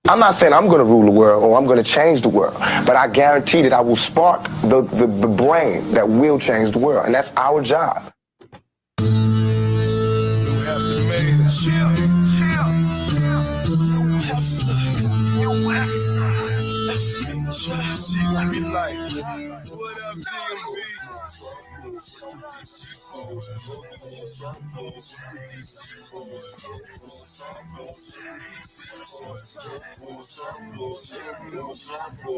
I'm not saying I'm going to rule the world or I'm going to change the world, but I guarantee that I will spark the brain that will change the world, and that's our job. You have to make it. Chill. What up, DMV? We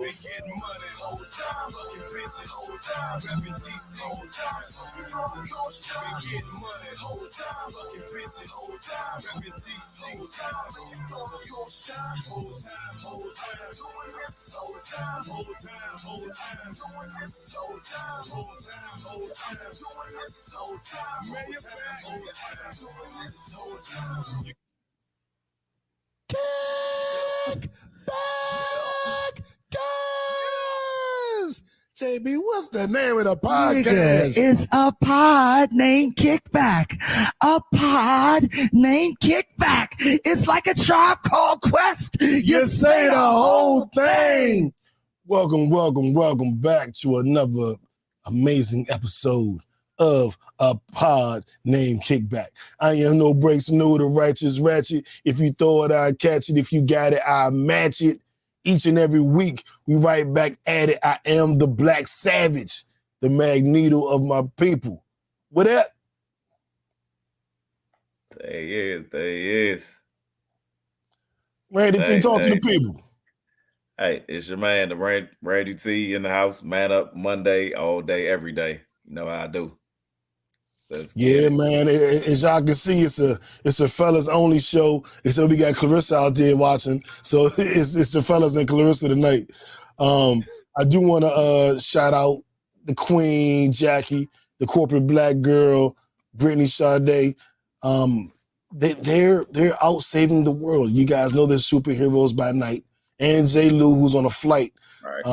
getting money whole time, fucking bitches whole time, rapping DC whole time. We getting money whole time, fucking bitches whole time, rapping DC whole time. Your shine whole time, doing this whole time, whole time, doing this whole time, whole time, doing this whole time, man, you back, whole time, doing this whole time. Kickback, guys. JB, what's the name of the podcast? It's a pod named Kickback. A pod named Kickback. It's like a Tribe Called Quest. You say the whole thing. Welcome back to another amazing episode of A Pod Named Kickback. I am no breaks, no the righteous ratchet. If you throw it, I'll catch it. If you got it, I'll match it. Each and every week, we right back at it. I am the Black Savage, the Magneto of my people. What up? There he is. Randy T, talk to the people. Hey, it's your man, the Randy T in the house. Man up Monday, all day, every day. You know how I do. Yeah, man. As y'all can see, it's a fellas only show. And so we got Clarissa out there watching. So it's the fellas and Clarissa tonight. I do want to shout out the Queen Jackie, the corporate black girl, Brittani Sade. They're out saving the world. You guys know they're superheroes by night. And J. Lou, who's on a flight, right.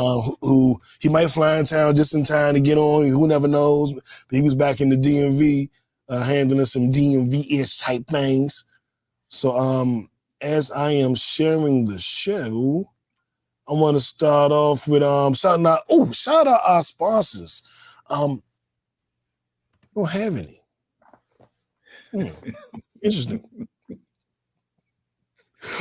Who he might fly in town just in time to get on. Who never knows? But he was back in the DMV, handling some DMV-ish type things. So as I am sharing the show, I want to start off with shout out our sponsors. Don't have any. Interesting.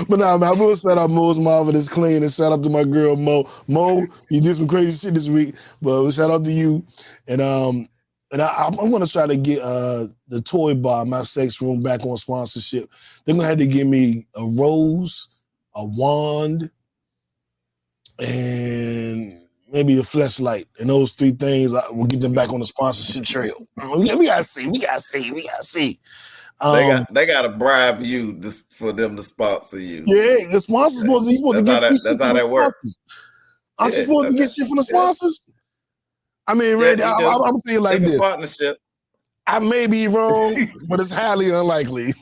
But nah, man, I will shout out Mo's Marvelous Clean and shout out to my girl Mo. Mo, you did some crazy shit this week, but shout out to you. And I'm gonna try to get the toy bar, my sex room, back on sponsorship. They're gonna have to give me a rose, a wand, and maybe a fleshlight. And those three things, we'll get them back on the sponsorship trail. We gotta see. They gotta bribe you for them to sponsor you. Yeah, the sponsors supposed to get free shit. That's how that works. Aren't you supposed to get shit from the sponsors? I mean, Randy, I'm gonna tell you like this. Partnership. I may be wrong, but it's highly unlikely.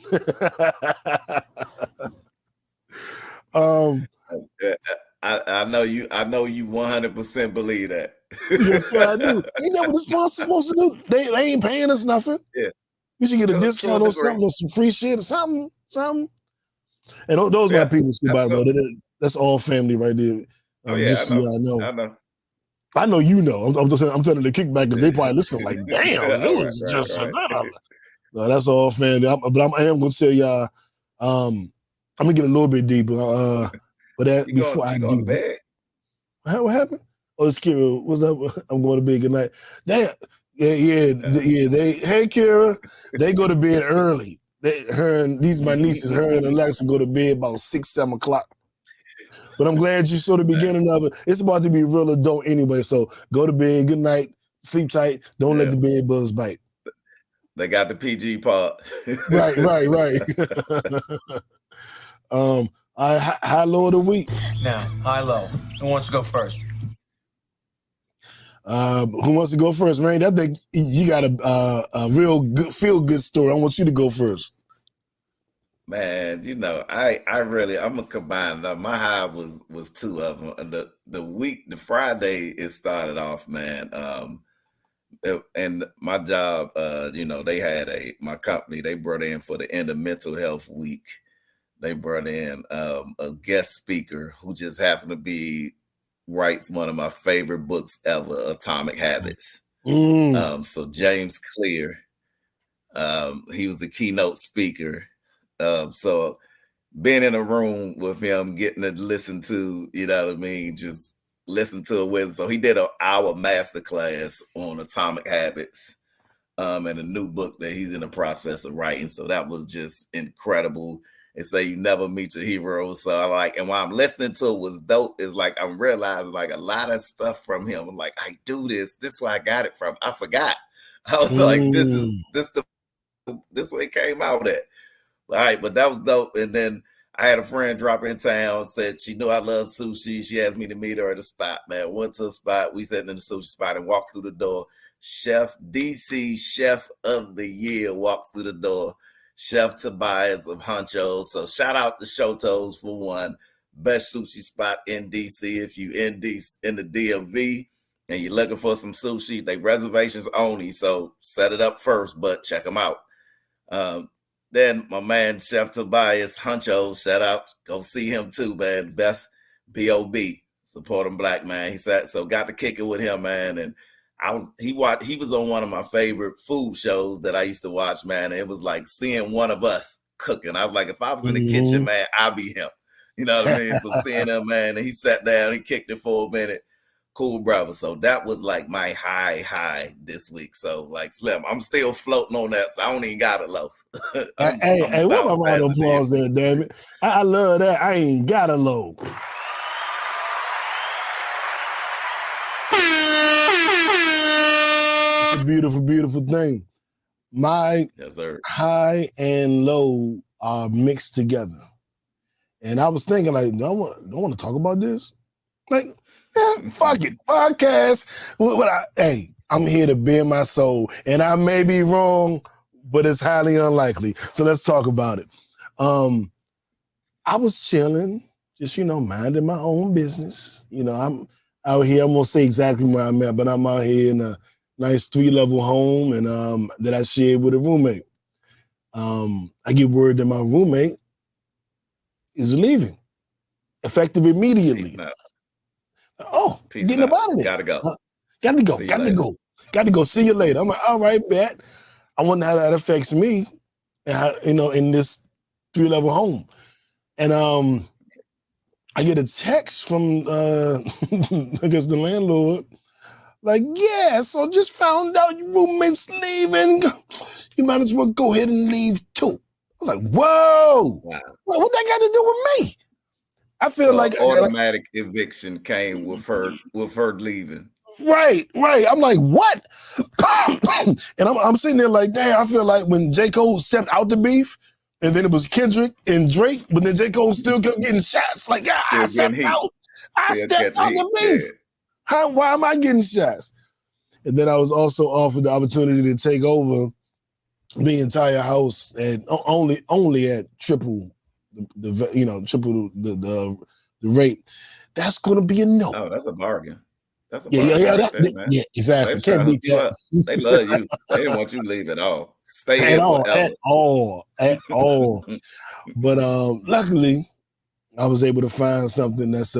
I know you 100% believe that. Yes, sir, I do. Ain't that what the sponsors supposed to do? They ain't paying us nothing. Yeah. You should get a discount on something or some free shit or something. And those my people, by the way. That's all family right there. I know you know. I'm telling the Kickback because they probably listen like, damn, it was just another. No, that's all family. But I am going to tell y'all, I'm going to get a little bit deeper. But before I do that. What happened? Oh, it's Kira. What's up? I'm going to bed. Good night. Damn. Yeah. Hey, Kira, they go to bed early. My nieces, her and Alexa go to bed about 6, 7 o'clock. But I'm glad you saw the beginning of it. It's about to be real adult anyway. So go to bed. Good night. Sleep tight. Don't let the bed bugs bite. They got the PG part. Right. High low of the week. Now, high low. Who wants to go first? Who wants to go first, Rain? I think you got a real good feel-good story. I want you to go first. Man, I'm gonna combine them. My high was two of them. The Friday it started off, man. And my job, they had my company. They brought in for the end of mental health week. they brought in a guest speaker who just happened to writes one of my favorite books ever, Atomic Habits. So James Clear, he was the keynote speaker. So being in a room with him, getting to listen to, you know what I mean, just listen to it with. So he did an hour masterclass on Atomic Habits, and a new book that he's in the process of writing. So that was just incredible. And say you never meet your heroes. So I like, and while I'm listening to it was dope, is like I'm realizing like a lot of stuff from him. I'm like, I do this. This is where I got it from. I forgot. I was like, this way it came out at. All right, but that was dope. And then I had a friend drop in town, said she knew I love sushi. She asked me to meet her at a spot, man. Went to a spot. We sat in the sushi spot and walked through the door. Chef DC Chef of the Year walks through the door. Chef Tobias of Huncho. So shout out to Shotos for one. Best sushi spot in DC. If you in the DMV and you're looking for some sushi, they reservations only. So set it up first, but check them out. Then my man Chef Tobias Huncho, shout out. Go see him too, man. Best B.O.B. Support him black, man. He said so. Got to kick it with him, man. And he was on one of my favorite food shows that I used to watch, man. And it was like seeing one of us cooking. I was like, if I was in the kitchen, man, I'd be him. You know what I mean? So seeing him, man, and he sat down, he kicked it for a minute. Cool, brother. So that was like my high this week. So like Slim, I'm still floating on that. So I don't even got a low. Hey, what my round of applause there, damn it. I love that. I ain't got a low. It's a beautiful, beautiful thing. My high and low are mixed together. And I was thinking, like, don't want to talk about this. Like, fuck it. Podcast. Hey, I'm here to bare my soul. And I may be wrong, but it's highly unlikely. So let's talk about it. I was chilling, just, minding my own business. I'm out here. I'm going to say exactly where I'm at, but I'm out here in a nice 3-level home and that I shared with a roommate. I get word that my roommate is leaving, effective immediately. Oh, peace getting up out of there. Gotta go. Got to go. See you later. I'm like, all right, bet. I wonder how that affects me, and how, in this 3-level home. And I get a text from I guess the landlord, like, yeah, so just found out your roommate's leaving. You might as well go ahead and leave too. I was like, whoa, wow. What that got to do with me? I feel like automatic eviction came with her leaving. Right. I'm like, what? And I'm sitting there like, damn, I feel like when J. Cole stepped out the beef, and then it was Kendrick and Drake, but then J. Cole still kept getting shots. Like, I stepped out. I stepped out the beef. Yeah. Why am I getting shots? And then I was also offered the opportunity to take over the entire house at only at triple the rate. That's going to be a no. Oh, that's a bargain. That's a bargain. Yeah, exactly. Can't beat that. They love you. They didn't want you to leave at all. Stay here forever. At all. But luckily, I was able to find something that's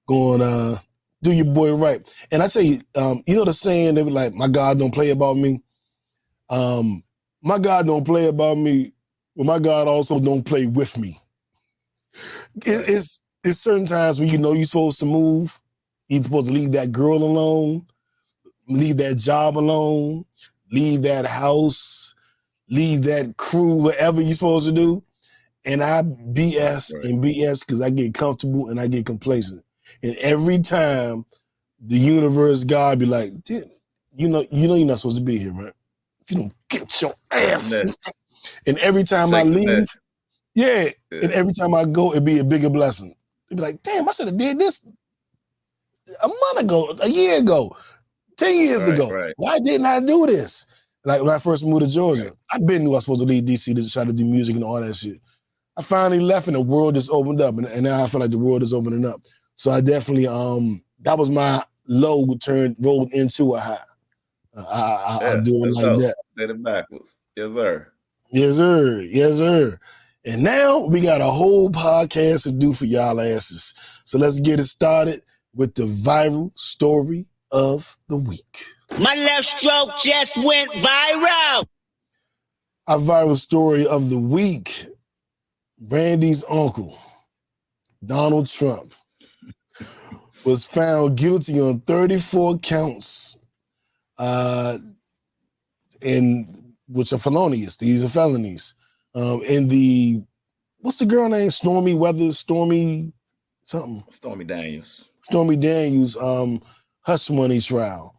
going do your boy right. And I tell you, the saying, they were like, my God don't play about me. My God don't play about me, but my God also don't play with me. It's certain times when you're supposed to move. You're supposed to leave that girl alone, leave that job alone, leave that house, leave that crew, whatever you're supposed to do. And I BS and BS because I get comfortable and I get complacent. And every time the universe, God be like, you're not supposed to be here, right? If you don't get your ass. And every time I leave, and every time I go, it'd be a bigger blessing. It'd be like, damn, I should have did this a month ago, a year ago, 10 years ago. Right. Why didn't I do this? Like when I first moved to Georgia, I knew I was supposed to leave DC to try to do music and all that shit. I finally left and the world just opened up, and now I feel like the world is opening up. So I definitely, that was my low rolled into a high. I do it like that. Did it backwards. Yes, sir. Yes, sir. And now we got a whole podcast to do for y'all asses. So let's get it started with the viral story of the week. My left stroke just went viral. Our viral story of the week. Randy's uncle, Donald Trump, was found guilty on 34 counts which are felonious. These are felonies. In the, what's the girl name? Stormy Daniels. Stormy Daniels hush money trial.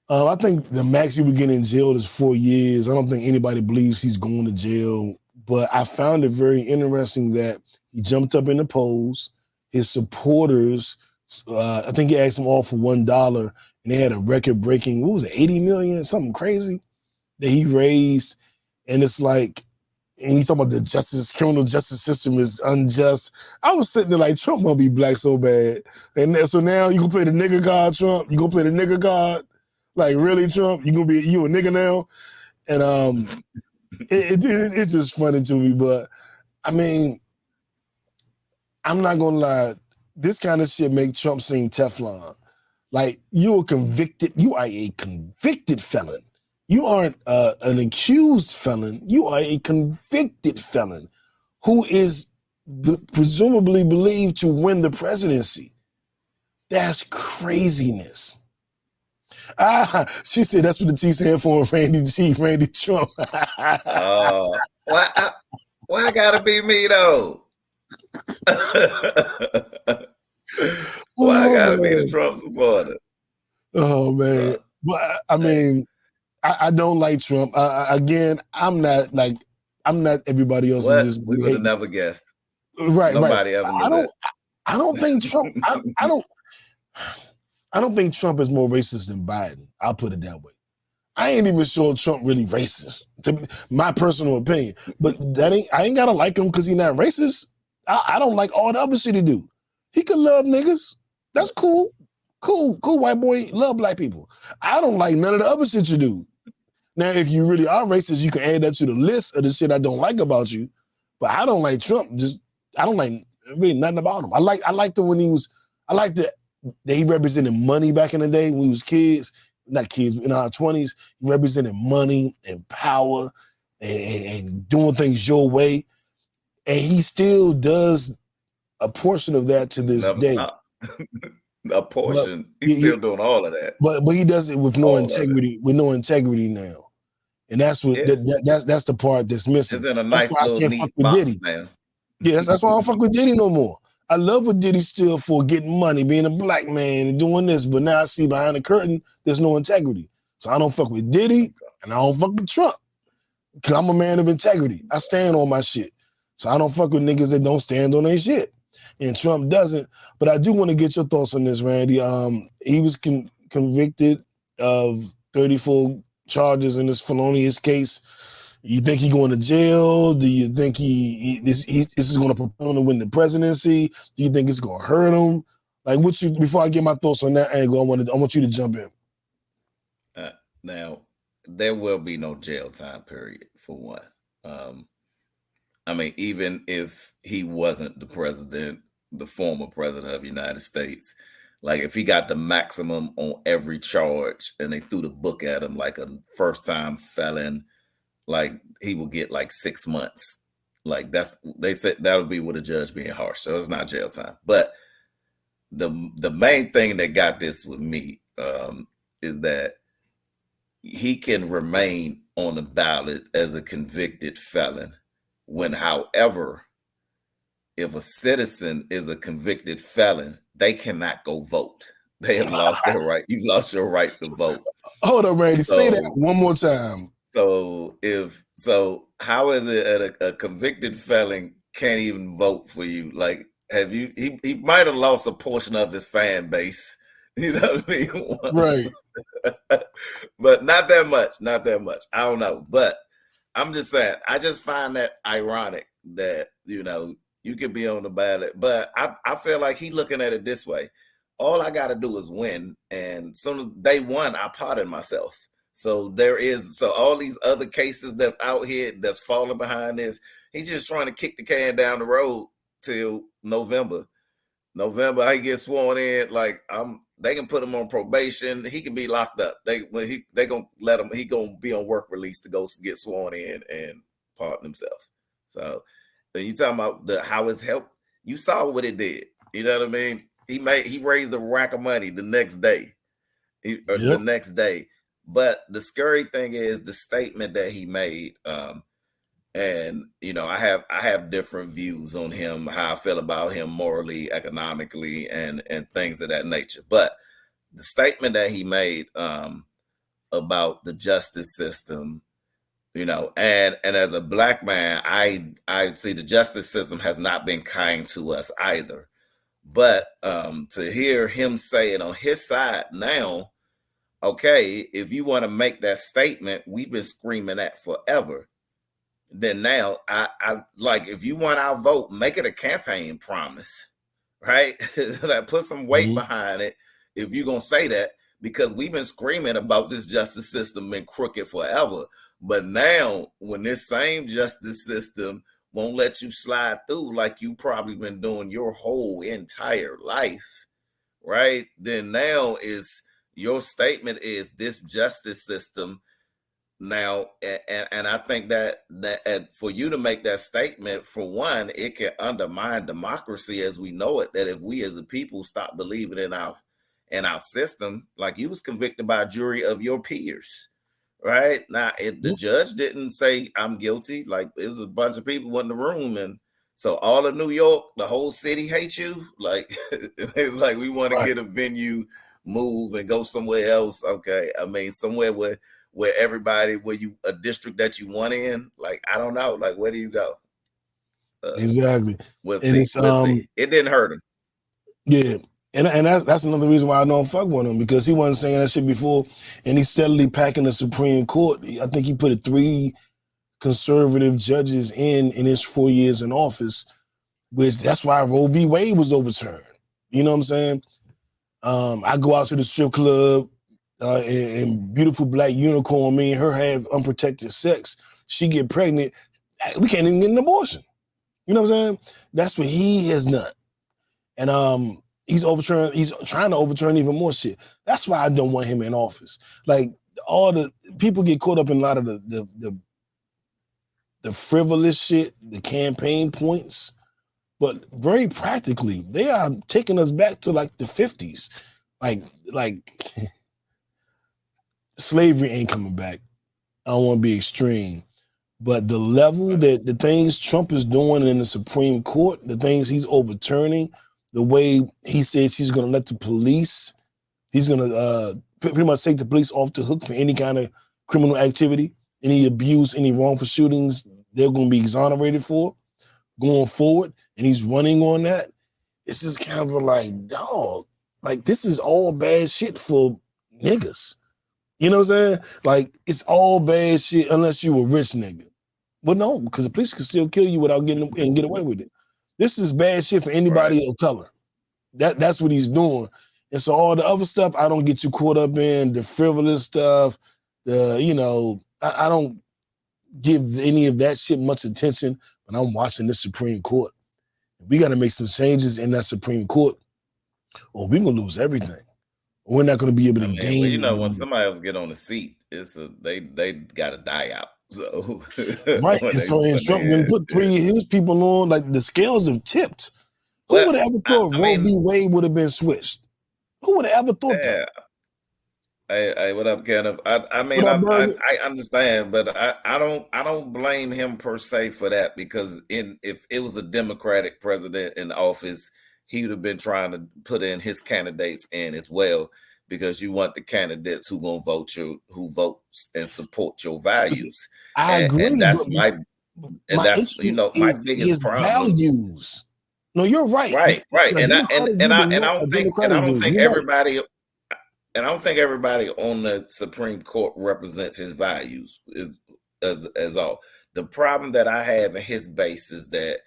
I think the max he would get in jail is 4 years. I don't think anybody believes he's going to jail, but I found it very interesting that he jumped up in the polls. His supporters, I think he asked them all for $1, and they had a record-breaking, what was it, 80 million, something crazy that he raised. And it's like, and he's talking about the criminal justice system is unjust. I was sitting there like, Trump gonna be black so bad. And so now you gonna play the nigger god, Trump? You gonna play the nigger god? Like, really, Trump? You a nigga now? And it's just funny to me. But I mean, I'm not gonna lie. This kind of shit make Trump seem Teflon. Like, you are a convicted felon. You aren't an accused felon. You are a convicted felon who is presumably believed to win the presidency. That's craziness. She said that's what the T stand for, Randy Trump. Why gotta be me though? Why I gotta be the Trump supporter? Oh man. But I mean, I don't like Trump. Again, I'm not everybody else. We would have never guessed. Right, Nobody ever knew that. I don't think Trump. I don't think Trump is more racist than Biden. I'll put it that way. I ain't even sure Trump really racist, to my personal opinion. But I ain't gotta like him because he's not racist. I don't like all the other shit he do. He can love niggas. That's cool. Cool, white boy, love black people. I don't like none of the other shit you do. Now, if you really are racist, you can add that to the list of the shit I don't like about you. But I don't like Trump. I don't like really nothing about him. I liked him when I liked that he represented money back in the day when we was kids. Not kids, but in our 20s. He represented money and power and doing things your way. And he still does a portion of that to this Never day. Stop. A portion. He's still doing all of that. But he does it with no integrity. With no integrity now. And that's what that's the part that's missing. It's in a nice little neat box, man. Yeah, that's why I don't fuck with Diddy no more. I love what Diddy still for getting money, being a black man and doing this, but now I see behind the curtain there's no integrity. So I don't fuck with Diddy and I don't fuck with Trump. Cause I'm a man of integrity. I stand on my shit. So I don't fuck with niggas that don't stand on their shit. And Trump doesn't. But I do want to get your thoughts on this, Randy. He was convicted of 34 charges in this felonious case. You think he going to jail? Do you think this is going to propel him to win the presidency? Do you think it's going to hurt him? Like, before I get my thoughts on that angle, I want you to jump in. Now, there will be no jail time period for one. I mean, even if he wasn't the president, the former president of the United States, like if he got the maximum on every charge and they threw the book at him like a first-time felon, like he will get like 6 months. Like they said that would be with a judge being harsh. So it's not jail time. But the main thing that got this with me is that he can remain on the ballot as a convicted felon when, however, if a citizen is a convicted felon, they cannot go vote. They have lost their right. You've lost your right to vote. Hold on, Randy. Say that one more time. So how is it that a convicted felon can't even vote for you? Like, he might have lost a portion of his fan base, you know what I mean? Right. But not that much. I don't know. But I'm just saying, I just find that ironic that, you could be on the ballot. But I feel like he looking at it this way. All I got to do is win. And soon as they won, I pardoned myself. So all these other cases that's out here that's falling behind this, He's just trying to kick the can down the road till November. He gets sworn in. Like they can put him on probation. He can be locked up. They gonna let him. He gonna be on work release to go get sworn in and pardon himself. So when you talking about how it's helped, you saw what it did. You know what I mean? He raised a rack of money the next day. The next day. But the scary thing is the statement that he made. And I have different views on him, how I feel about him morally, economically, and things of that nature. But the statement that he made about the justice system, and as a black man, I see the justice system has not been kind to us either. But to hear him say it on his side now, okay, if you want to make that statement, we've been screaming that forever. Then now I like, if you want our vote, make it a campaign promise, right? Like put some weight behind it if you're gonna say that, because we've been screaming about this justice system been crooked forever. But now when this same justice system won't let you slide through like you probably been doing your whole entire life, right? Then now is your statement is this justice system now, and I think that for you to make that statement, for one, it can undermine democracy as we know it. That if we as a people stop believing in our system, like you was convicted by a jury of your peers, right? Now, the judge didn't say I'm guilty. Like it was a bunch of people in the room, and so all of New York, the whole city hates you. Like it's like we want to get a venue, move, and go somewhere else. Okay, I mean somewhere where you a district that you want in, like I don't know, like where do you go? Exactly. We'll see. It didn't hurt him. Yeah, and that's another reason why I don't fuck with him, because he wasn't saying that shit before, and he's steadily packing the Supreme Court. I think he put 3 conservative judges in his 4 years in office, which that's why Roe v. Wade was overturned. You know what I'm saying? I go out to the strip club. And beautiful black unicorn, me and her have unprotected sex. She get pregnant, we can't even get an abortion. You know what I'm saying? That's what he has done. And he's trying to overturn even more shit. That's why I don't want him in office. Like all the people get caught up in a lot of the frivolous shit, the campaign points, but very practically, they are taking us back to like the 50s. Like slavery ain't coming back. I don't want to be extreme, but the level that the things Trump is doing in the Supreme Court, the things he's overturning, the way he says he's going to let the police, he's going to pretty much take the police off the hook for any kind of criminal activity, any abuse, any wrongful shootings, they're going to be exonerated for going forward. And he's running on that. It's just kind of like, dog, like this is all bad shit for niggas. You know what I'm saying? Like, it's all bad shit unless you a rich nigga. But no, because the police can still kill you without getting and get away with it. This is bad shit for anybody of color. That's what he's doing. And so all the other stuff, I don't get too caught up in, the frivolous stuff, I don't give any of that shit much attention when I'm watching the Supreme Court. We got to make some changes in that Supreme Court, or we're going to lose everything. We're not going to be able to gain. Well, when somebody else get on the seat, they got to die out. So right, and Trump then put 3 of his people on. Like the scales have tipped. Who would have ever thought Roe v. Wade would have been switched? Who would have ever thought that? Hey, what up, Kenneth? I understand, but I don't blame him per se for that, because if it was a Democratic president in office, he would have been trying to put in his candidates in as well, because you want the candidates who votes and support your values. I agree. And that's my biggest his problem. Values. No, you're right. Right. And I don't think everybody on the Supreme Court represents his values as all. The problem that I have in his base is that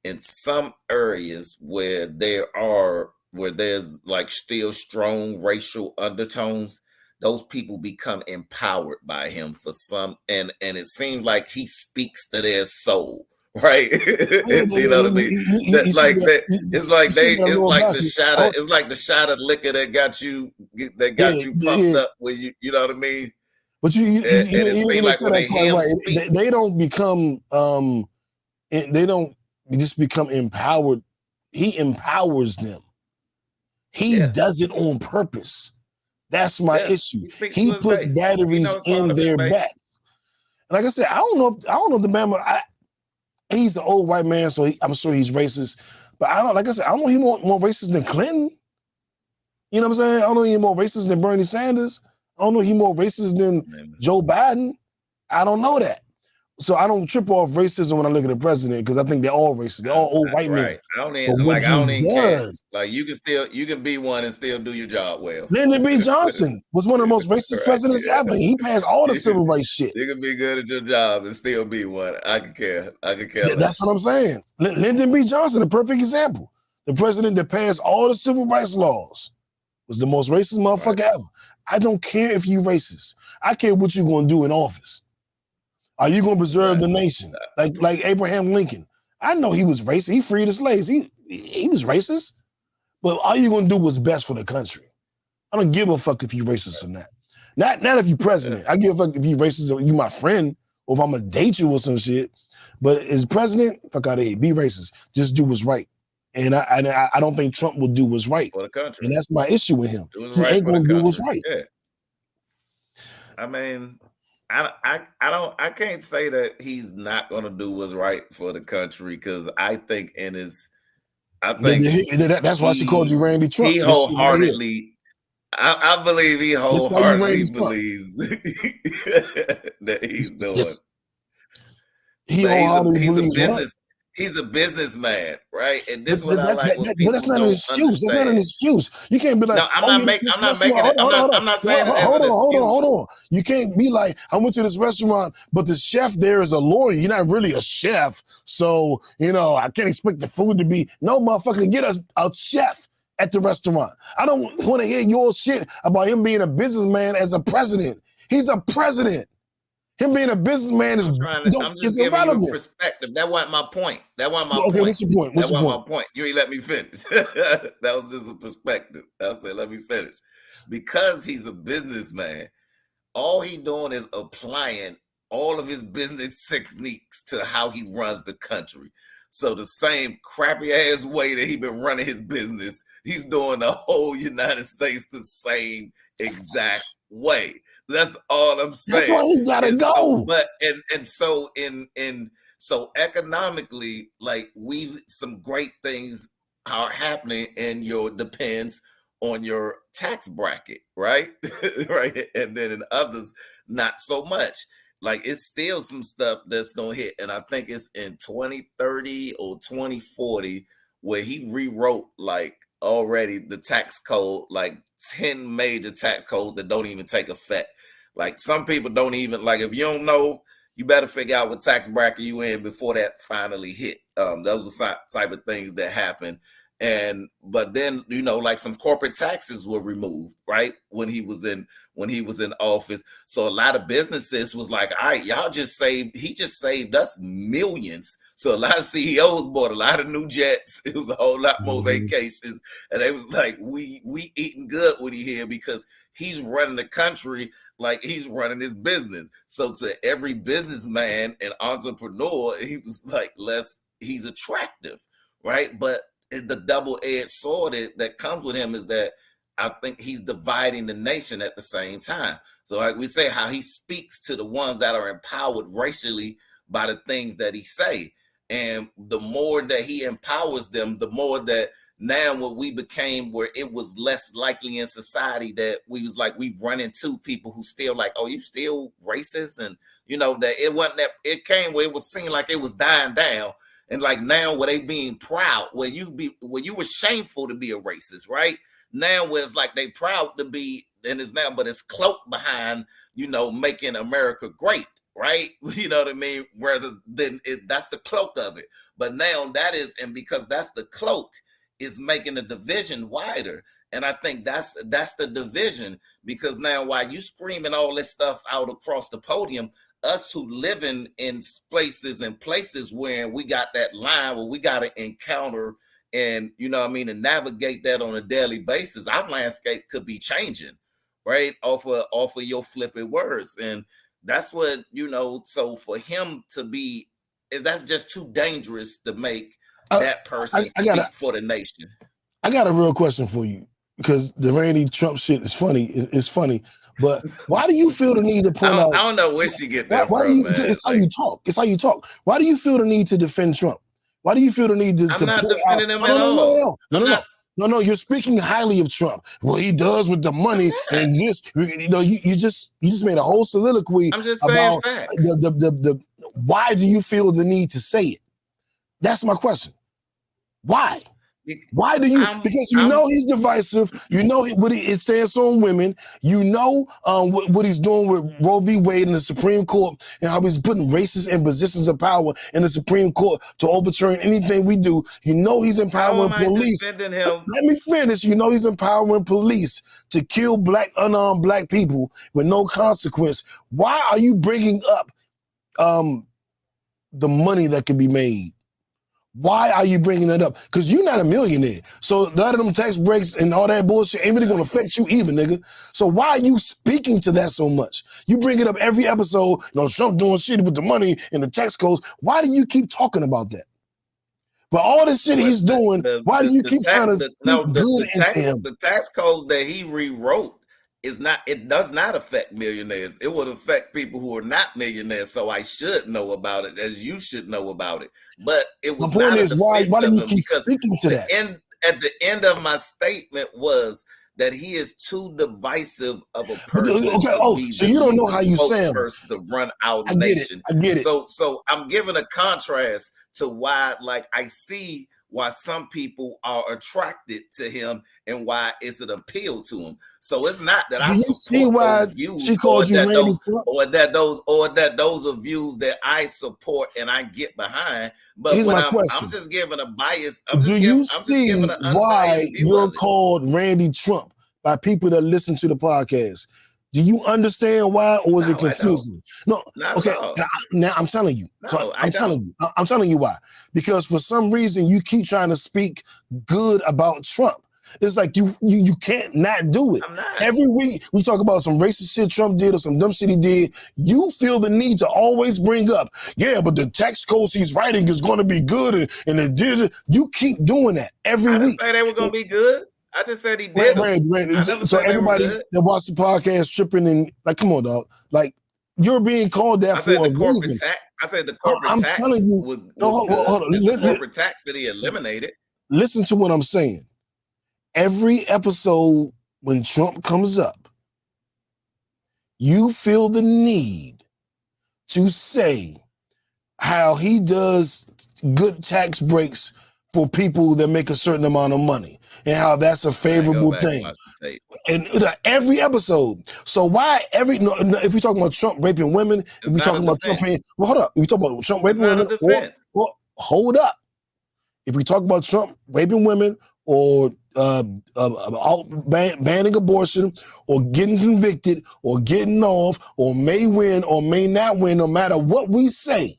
in some areas where there's like still strong racial undertones, those people become empowered by him for some, and it seems like he speaks to their soul, right? You know what I mean? It's like the shot of liquor that got you pumped up when you know what I mean. But you it seems like when they hear him speak, they don't become they don't just become empowered. He empowers them. He does it on purpose. That's my issue. He puts batteries in their backs. And like I said, I don't know if the man. He's an old white man, so I'm sure he's racist. But I don't know he's more racist than Clinton. You know what I'm saying? I don't know he's more racist than Bernie Sanders. I don't know he's more racist than Joe Biden. I don't know that. So I don't trip off racism when I look at the president because I think they're all racist. They're all old white men. I don't even care. Like you can be one and still do your job well. Lyndon B. Johnson was one of the most racist presidents ever. He passed all the civil rights shit. You can be good at your job and still be one. I can care. Yeah, that's what I'm saying. Lyndon B. Johnson, a perfect example. The president that passed all the civil rights laws was the most racist motherfucker ever. I don't care if you racist. I care what you're going to do in office. Are you going to preserve the nation? Like Abraham Lincoln. I know he was racist. He freed the slaves. He was racist. But all you going to do what's best for the country. I don't give a fuck if you're racist or not. Not if you're president. I give a fuck if you're racist or you my friend or if I'm going to date you or some shit. But as president, fuck out of here. Be racist. Just do what's right. And I don't think Trump will do what's right for the country. And that's my issue with him. He ain't going to do what's right. Yeah. I mean... I can't say that he's not going to do what's right for the country because I think that's why she called you Randy Trump. He wholeheartedly, I believe he wholeheartedly believes that he's doing. He's a businessman, right? And this is what I like. But that's not an excuse. That's not an excuse. You can't be like, no, I'm not saying that. Hold on. You can't be like, I went to this restaurant, but the chef there is a lawyer. You're not really a chef. So, I can't expect the food to be, no, motherfucker, get us a chef at the restaurant. I don't want to hear your shit about him being a businessman as a president. He's a president. Him being a businessman is I'm just giving you a perspective. That wasn't my point. Okay, what's your point? That wasn't my point. You ain't let me finish. That was just a perspective. I said, let me finish. Because he's a businessman, all he doing is applying all of his business techniques to how he runs the country. So the same crappy ass way that he been running his business, he's doing the whole United States the same exact way. That's all I'm saying. That's why he gotta go. So economically, like some great things are happening, and depends on your tax bracket, right? Right, and then in others, not so much. Like it's still some stuff that's gonna hit, and I think it's in 2030 or 2040 where he rewrote like already the tax code, like 10 major tax codes that don't even take effect. Like some people don't even, like if you don't know, you better figure out what tax bracket you in before that finally hit. Those are type of things that happen. But then, like some corporate taxes were removed, right? When he was in office. So a lot of businesses was like, all right, he just saved us millions. So a lot of CEOs bought a lot of new jets. It was a whole lot more vacations. And they was like, we eating good with you here because he's running the country like he's running his business. So to every businessman and entrepreneur, he was like he's attractive, right? But the double-edged sword that comes with him is that I think he's dividing the nation at the same time. So like we say, how he speaks to the ones that are empowered racially by the things that he say. And the more that he empowers them, the more that now what we became, where it was less likely in society that we run into people who still like, oh, you still racist? And that it wasn't that, it came where it was seen like it was dying down. And like now where they being proud, where you were shameful to be a racist, right? Now where it's like they proud to be, and it's now, but it's cloaked behind, making America great, right? You know what I mean? Rather than that's the cloak of it. But now that is, and because that's the cloak, is making the division wider. And I think that's the division, because now while you screaming all this stuff out across the podium, us who living in places where we got that line where we got to encounter and, you know what I mean, and navigate that on a daily basis, our landscape could be changing, right? Off of your flipping words. And that's what, you know, so for him to be, that's just too dangerous to make that person speak for the nation. I got a real question for you, because the Randy Trump shit is funny. It's funny. But why do you feel the need to point out? I don't know where she get that from, man. It's how you talk. It's how you talk. Why do you feel the need to defend Trump? Why do you feel the need to I'm not defending him at all. No, you're speaking highly of Trump. Well, he does with the money and this. You know, you just made a whole soliloquy. I'm just saying facts. The why do you feel the need to say it? That's my question. Why? Why do you? Because you know he's divisive. You know what it stands on women. You know what he's doing with Roe v. Wade in the Supreme Court, and how he's putting racists in positions of power in the Supreme Court to overturn anything we do. You know he's empowering police. Let me finish. You know he's empowering police to kill unarmed black people with no consequence. Why are you bringing up the money that can be made? Why are you bringing that up? Because you're not a millionaire. So none of them tax breaks and all that bullshit ain't really going to affect you either, nigga. So why are you speaking to that so much? You bring it up every episode, you know, Trump doing shit with the money and the tax codes. Why do you keep talking about that? But all this shit he's doing, why do you keep trying to the tax codes that he rewrote it does not affect millionaires. It would affect people who are not millionaires. So I should know about it, as you should know about it. But it was not a defense why do you keep because speaking to that? At the end of my statement was that he is too divisive of a person. So you don't know how you sound. To run our nation. I get it. So I'm giving a contrast to why, like, I see why some people are attracted to him and why it's an appeal to him. So it's not that I support those views or that those are views that I support and I get behind. But when I'm just giving a bias. Do you see why you're called Randy Trump by people that listen to the podcast? Do you understand why, or is it confusing? No, okay. Now I'm telling you. I'm telling you why. Because for some reason you keep trying to speak good about Trump. It's like you can't not do it. Every week we talk about some racist shit Trump did or some dumb shit he did. You feel the need to always bring up, yeah, but the tax codes he's writing is going to be good, and it did. You keep doing that every week. I didn't say they were going to be good. I just said he did. So everybody that watched the podcast tripping and like, come on, dog. Like, you're being called that for a reason. I said the corporate tax. I'm telling you, hold on. The corporate tax that he eliminated. Listen to what I'm saying. Every episode when Trump comes up, you feel the need to say how he does good tax breaks for people that make a certain amount of money and how that's a favorable thing. And every episode. So why if we talking about Trump raping women, if we talking about Trump paying, hold up. If we talk about Trump raping women, hold up. If we talk about Trump raping women or banning abortion or getting convicted or getting off or may win or may not win, no matter what we say,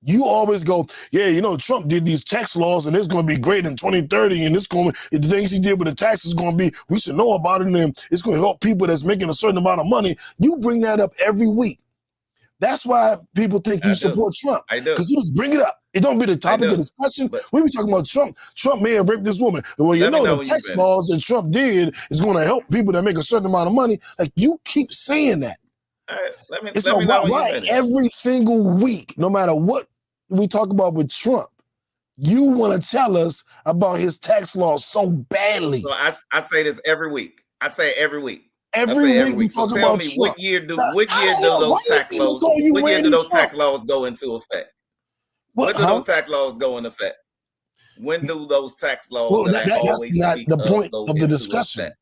you always go, yeah, you know, Trump did these tax laws and it's going to be great in 2030 and the things he did with the taxes is going to be, we should know about it and it's going to help people that's making a certain amount of money. You bring that up every week. That's why people think you support Trump. I do. Because you just bring it up. It don't be the topic of discussion. We be talking about Trump. Trump may have raped this woman. Well, you know the tax laws that Trump did is going to help people that make a certain amount of money. Like, you keep saying that. All right, let me know why every single week, no matter what we talk about with Trump, you want to tell us about his tax laws so badly. So I say this every week. I say every week. Every week. So tell me, what year do those tax laws go into effect? When do those tax laws go into effect? When do those tax laws that's not the point of the discussion.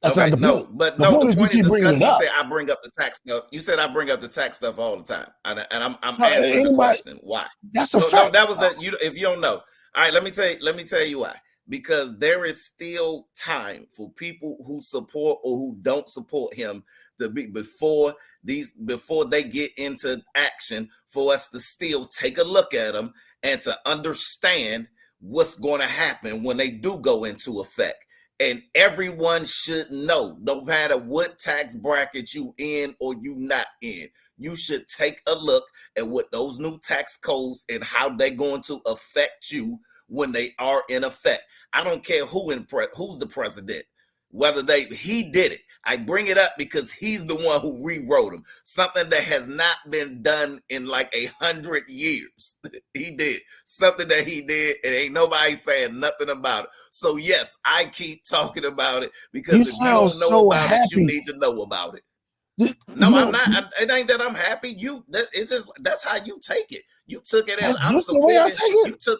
That's not the point. But the point of the discussion, you say I bring up the tax stuff. You said I bring up the tax stuff all the time, and I'm answering the question why. That's a fact. That was that. If you don't know, all right. Let me tell you why. Because there is still time for people who support or who don't support him to be before they get into action, for us to still take a look at them and to understand what's going to happen when they do go into effect. And everyone should know, no matter what tax bracket you in or you not in, you should take a look at what those new tax codes and how they're going to affect you when they are in effect. I don't care who's the president, whether he did it. I bring it up because he's the one who rewrote them. Something that has not been done in like 100 years. He did something that he did, and ain't nobody saying nothing about it. So yes, I keep talking about it because if you don't know about it, you need to know about it. No, I'm not. It ain't that I'm happy. It's just that's how you take it. You took it as I'm supporting.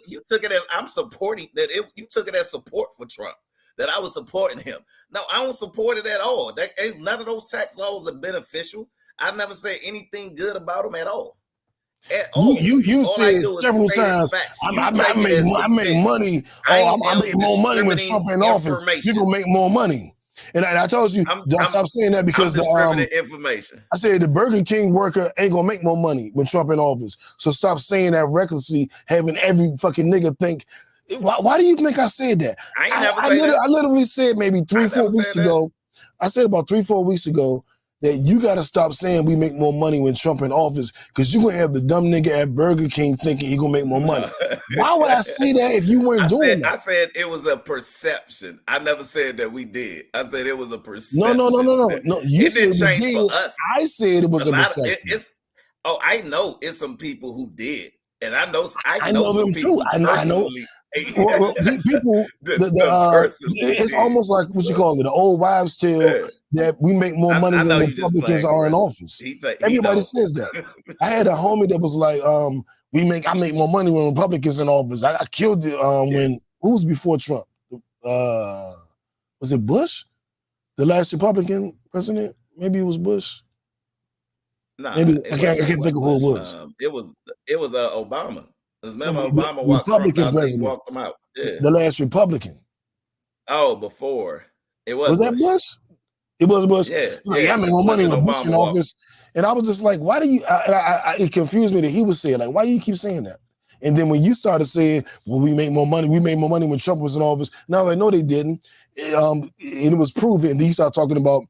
You took it as I'm supporting that. You took it as support for Trump. That I was supporting him. No, I don't support it at all. None of those tax laws are beneficial. I never said anything good about them at all. At all. You said several times, I make money. I make more money when Trump in office. You're gonna make more money. And I told you, don't stop saying that because the information. I said the Burger King worker ain't gonna make more money when Trump in office. So stop saying that recklessly, having every fucking nigga think. Why do you think I said that? I literally said maybe 3-4 weeks ago. I said about 3-4 weeks ago that you got to stop saying we make more money when Trump in office because you're going to have the dumb nigga at Burger King thinking he going to make more money. Why would I say that if you weren't doing that? I said it was a perception. I never said that we did. I said it was a perception. No. You it didn't change for us. I said it was a perception. I know it's some people who did. And I know some people too. I know. Well, people, it's almost like what you call it, the old wives' tale that we make more money when Republicans are in office. Everybody says that. I had a homie that was like, I make more money when Republicans in office. I killed it when who was before Trump? Was it Bush? The last Republican president? Maybe it was Bush. Nah, maybe I can't think of who it was. It was Obama. Remember Obama walked him out. Yeah. The last Republican. Oh, before. It was Bush. That Bush? It was Bush. Yeah. I make more money when Bush in office. And I was just like, why do you it confused me that he was saying, like, why do you keep saying that? And then when you started saying, well, we made more money when Trump was in office. Now I know they didn't. And it was proven. And then you start talking about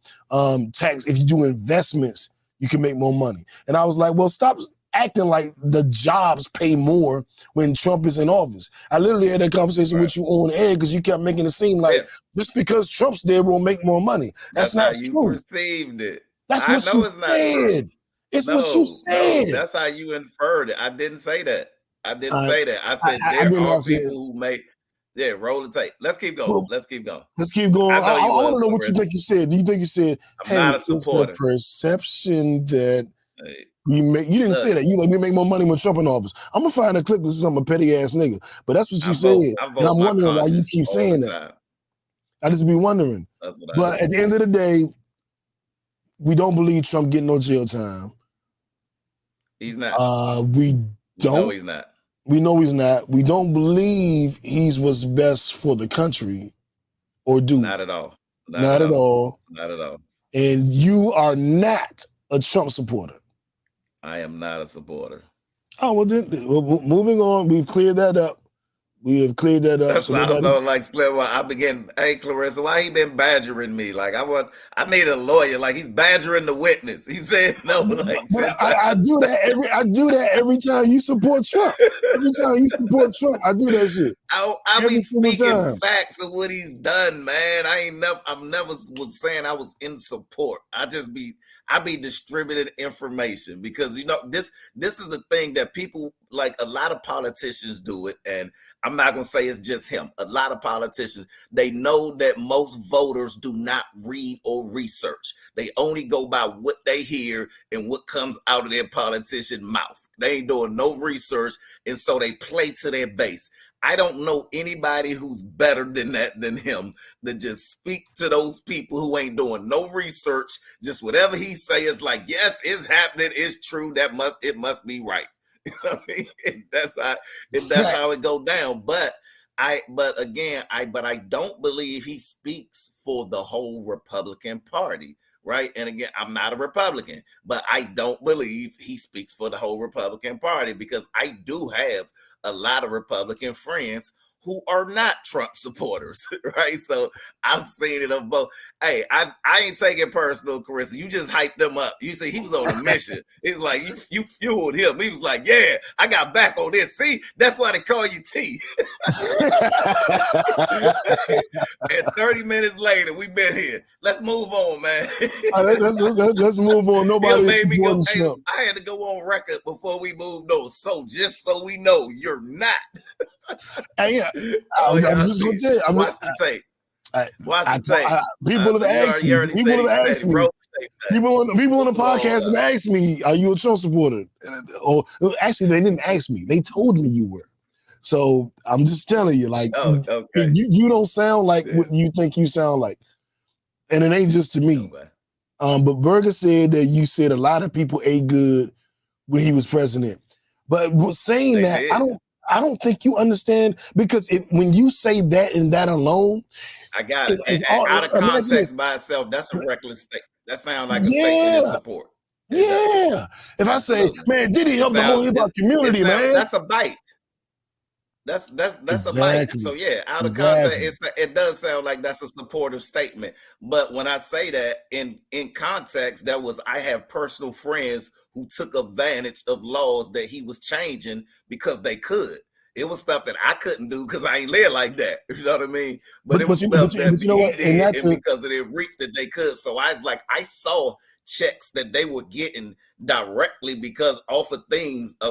tax. If you do investments, you can make more money. And I was like, well, stop acting like the jobs pay more when Trump is in office. I literally had that conversation with you on air because you kept making it seem like just because Trump's there will make more money. That's not how you true. Perceived it. That's what you said. It's what you said. No, that's how you inferred it. I didn't say that. I say that. I said there are people who make. Yeah, roll the tape. Let's keep going. Well, let's keep going. I want to know what you think you said. Do you think you said, I'm not a supporter. It's the perception that you didn't say that. You like we make more money when Trump in office. I'm gonna find a clip because I'm a petty ass nigga. But that's what you said. And I'm wondering why you keep saying that. I just be wondering. But at the end of the day, we don't believe Trump getting no jail time. He's not. We don't. No, he's not. We know he's not. We don't believe he's what's best for the country, or do. Not at all. Not at all. Not at all. And you are not a Trump supporter. I am not a supporter. Oh, well, then, moving on. We've cleared that up. We have cleared that up. That's so I know, like Slim. I began. Hey, Clarissa, why he been badgering me? Like I need a lawyer. Like he's badgering the witness. He said no. Like I do that every time you support Trump. Every time you support Trump, I do that shit. I be speaking facts of what he's done, man. I never was saying I was in support. I be distributing information because this is the thing that people like. A lot of politicians do it, and I'm not gonna say it's just him. A lot of politicians, they know that most voters do not read or research. They only go by what they hear and what comes out of their politician mouth. They ain't doing no research, and so they play to their base. I don't know anybody who's better than him, that just speak to those people who ain't doing no research. Just whatever he say is like, yes, it's happening, it's true. It must be right. You know what I mean? That's how it go down. But I don't believe he speaks for the whole Republican Party. right? And again, I'm not a Republican, but I don't believe he speaks for the whole Republican Party, because I do have a lot of Republican friends who are not Trump supporters, right? So I've seen it on both. Hey, I ain't taking personal, Carissa. You just hyped them up. You see, he was on a mission. It was like you fueled him. He was like, yeah, I got back on this. See, that's why they call you T. And 30 minutes later, we've been here. Let's move on, man. Let's move on. Nobody made me go. Hey, I had to go on record before we moved on. So just so we know, you're not. Hey, yeah, I'm just gonna tell you. Watch the tape. Watch the tape. People have asked me. People have asked me. People on the podcast have asked me, "Are you a Trump supporter?" Or actually, they didn't ask me. They told me you were. So I'm just telling you, like, you don't sound like what you think you sound like, and it ain't just to me. But Berger said that you said a lot of people ate good when he was president. But saying that, I don't think you understand, because when you say that and that alone, I got it. Out of context by itself, that's a reckless statement. That sounds like a statement in support. Yeah. If I say, man, did he help the whole hip hop community, man? That's a bite. That's a bite. So yeah, out of context, it does sound like that's a supportive statement. But when I say that in context, I have personal friends who took advantage of laws that he was changing because they could. It was stuff that I couldn't do because I ain't live like that. You know what I mean? But it was stuff that he did, and because of the reach that they could. So I was like, I saw checks that they were getting directly because off of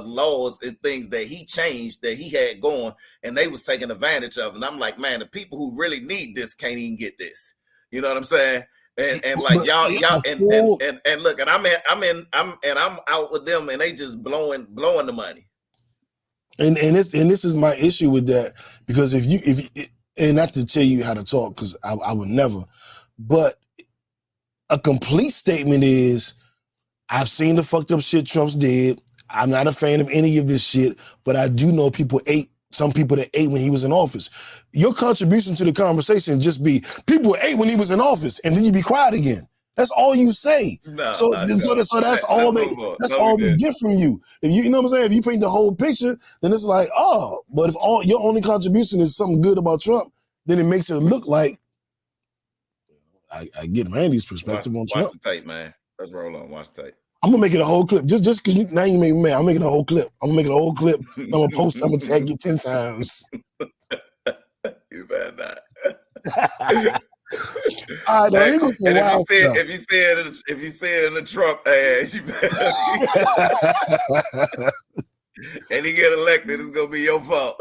laws and things that he changed that he had going, and they was taking advantage of. And I'm like, man, the people who really need this can't even get this. You know what I'm saying? And like y'all and look, and I'm out with them, and they just blowing the money. And this is my issue with that, because if you and not to tell you how to talk, because I would never, but a complete statement is, I've seen the fucked up shit Trump's did. I'm not a fan of any of this shit, but I do know some people that ate when he was in office. Your contribution to the conversation just be, people ate when he was in office, and then you be quiet again. That's all you say. That's all we get from you. If you know what I'm saying? If you paint the whole picture, then it's like, oh, but if all your only contribution is something good about Trump, then it makes it look like, I get Randy's perspective on Trump. Watch the tape, man. Let's roll on. Watch the tape. I'm gonna make it a whole clip. Just because now you made me mad. I'm making a whole clip. I'm gonna post. I'm gonna tag you 10 times. You better not. All right, and if you see it in the Trump ass, you better. And he get elected, it's gonna be your fault.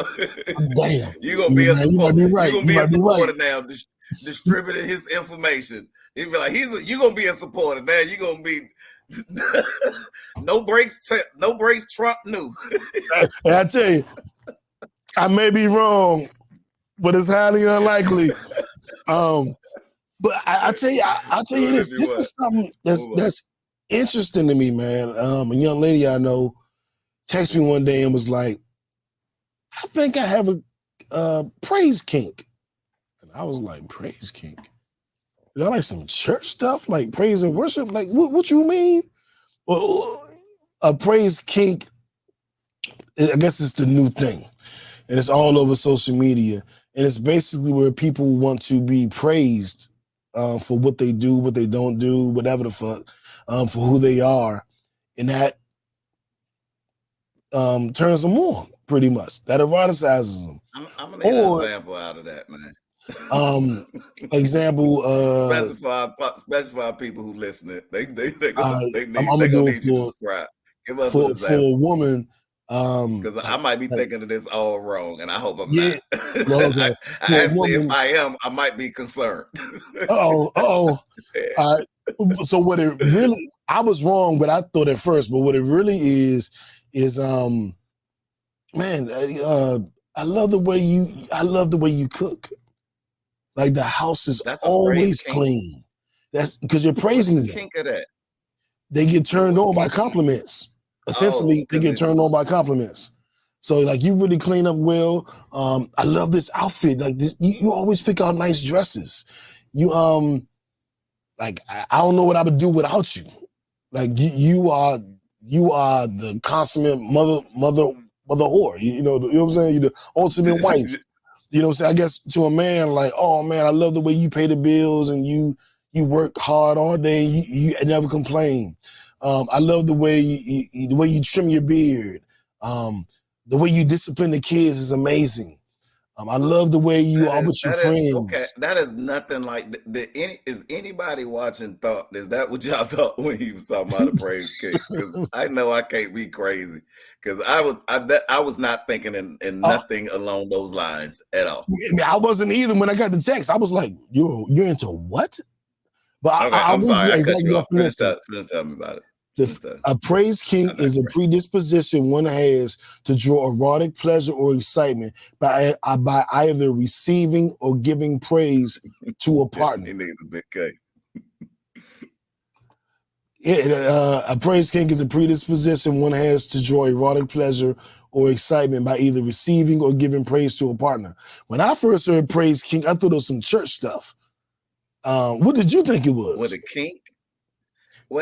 Damn. You're gonna be a supporter. You're gonna be a supporter now, distributing his information. He'd be like, you're gonna be a supporter, man. You're gonna be no breaks Trump knew. And I tell you, I may be wrong, but it's highly unlikely. But I'll tell you this. This is something that's interesting to me, man. A young lady I know texted me one day and was like, I think I have a praise kink. And I was like, praise kink? Is that like some church stuff? Like praise and worship? Like, what you mean? Well, a praise kink, I guess it's the new thing. And it's all over social media. And it's basically where people want to be praised for what they do, what they don't do, whatever the fuck, for who they are. And that turns them on, pretty much. That eroticizes them. I'm gonna get an example out of that, man. Specify people who listen. They need you to subscribe. Give us an example. For a woman, because I might be thinking of this all wrong, and I hope I'm not. Well, okay. If I am, I might be concerned. So what it really, I was wrong, but I thought at first, but what it really is man, I love the way you cook. Like the house is always clean. That's because you're praising them. Kink of that. They get turned on by compliments. Essentially, they get turned on by compliments. So like, you really clean up well. I love this outfit. Like this, you always pick out nice dresses. You like I don't know what I would do without you. Like you are the consummate mother whore. You know what I'm saying? You're the ultimate wife. You know what I'm saying? I guess to a man, like, oh man, I love the way you pay the bills and you work hard all day. You never complain. I love the way you trim your beard. The way you discipline the kids is amazing. I love the way you are with your friends. Okay, that is nothing like. Is anybody watching thought? Is that what y'all thought when he was talking about a praise king? Because I know I can't be crazy. Because I was not thinking in nothing along those lines at all. I wasn't either when I got the text. I was like, "You're into what?" But okay, I'm sorry, I cut you off. Finish tell me about it. A praise king is a predisposition one has to draw erotic pleasure or excitement by either receiving or giving praise to a partner. He needs a big cake. A praise king is a predisposition one has to draw erotic pleasure or excitement by either receiving or giving praise to a partner. When I first heard praise king, I thought it was some church stuff. What did you think it was? What, a kink?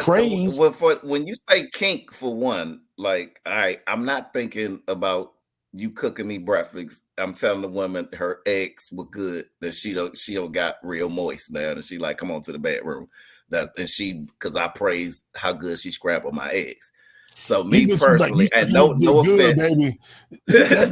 Praise. When you say kink, for one, like, all right, I'm not thinking about you cooking me breakfast. I'm telling the woman her eggs were good, that she don't got real moist now, and she like, come on to the bedroom. Because I praise how good she scrambled my eggs. So me personally, like, and no offense,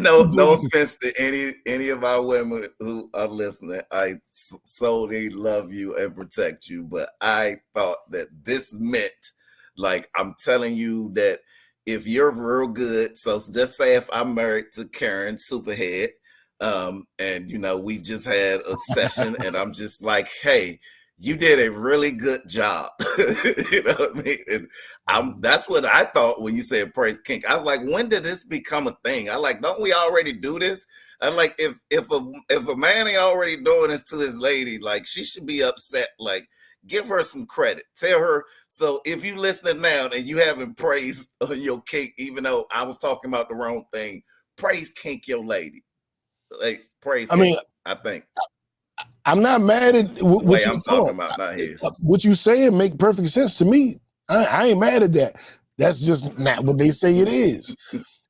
no offense to any of our women who are listening. I solely love you and protect you, but I thought that this meant, like, I'm telling you that if you're real good, so just say if I'm married to Karen Superhead, and you know we've just had a session, and I'm just like, hey, you did a really good job. You know what I mean? And that's what I thought when you said praise kink. I was like, when did this become a thing? I like, don't we already do this? I'm like, if a man ain't already doing this to his lady, like, she should be upset. Like, give her some credit. Tell her. So if you listening now and you haven't praised your kink, even though I was talking about the wrong thing, praise kink your lady. Like, praise kink, mean, I think. I'm not mad at what I'm talking about, not his. What you saying make perfect sense to me. I ain't mad at that. That's just not what they say it is.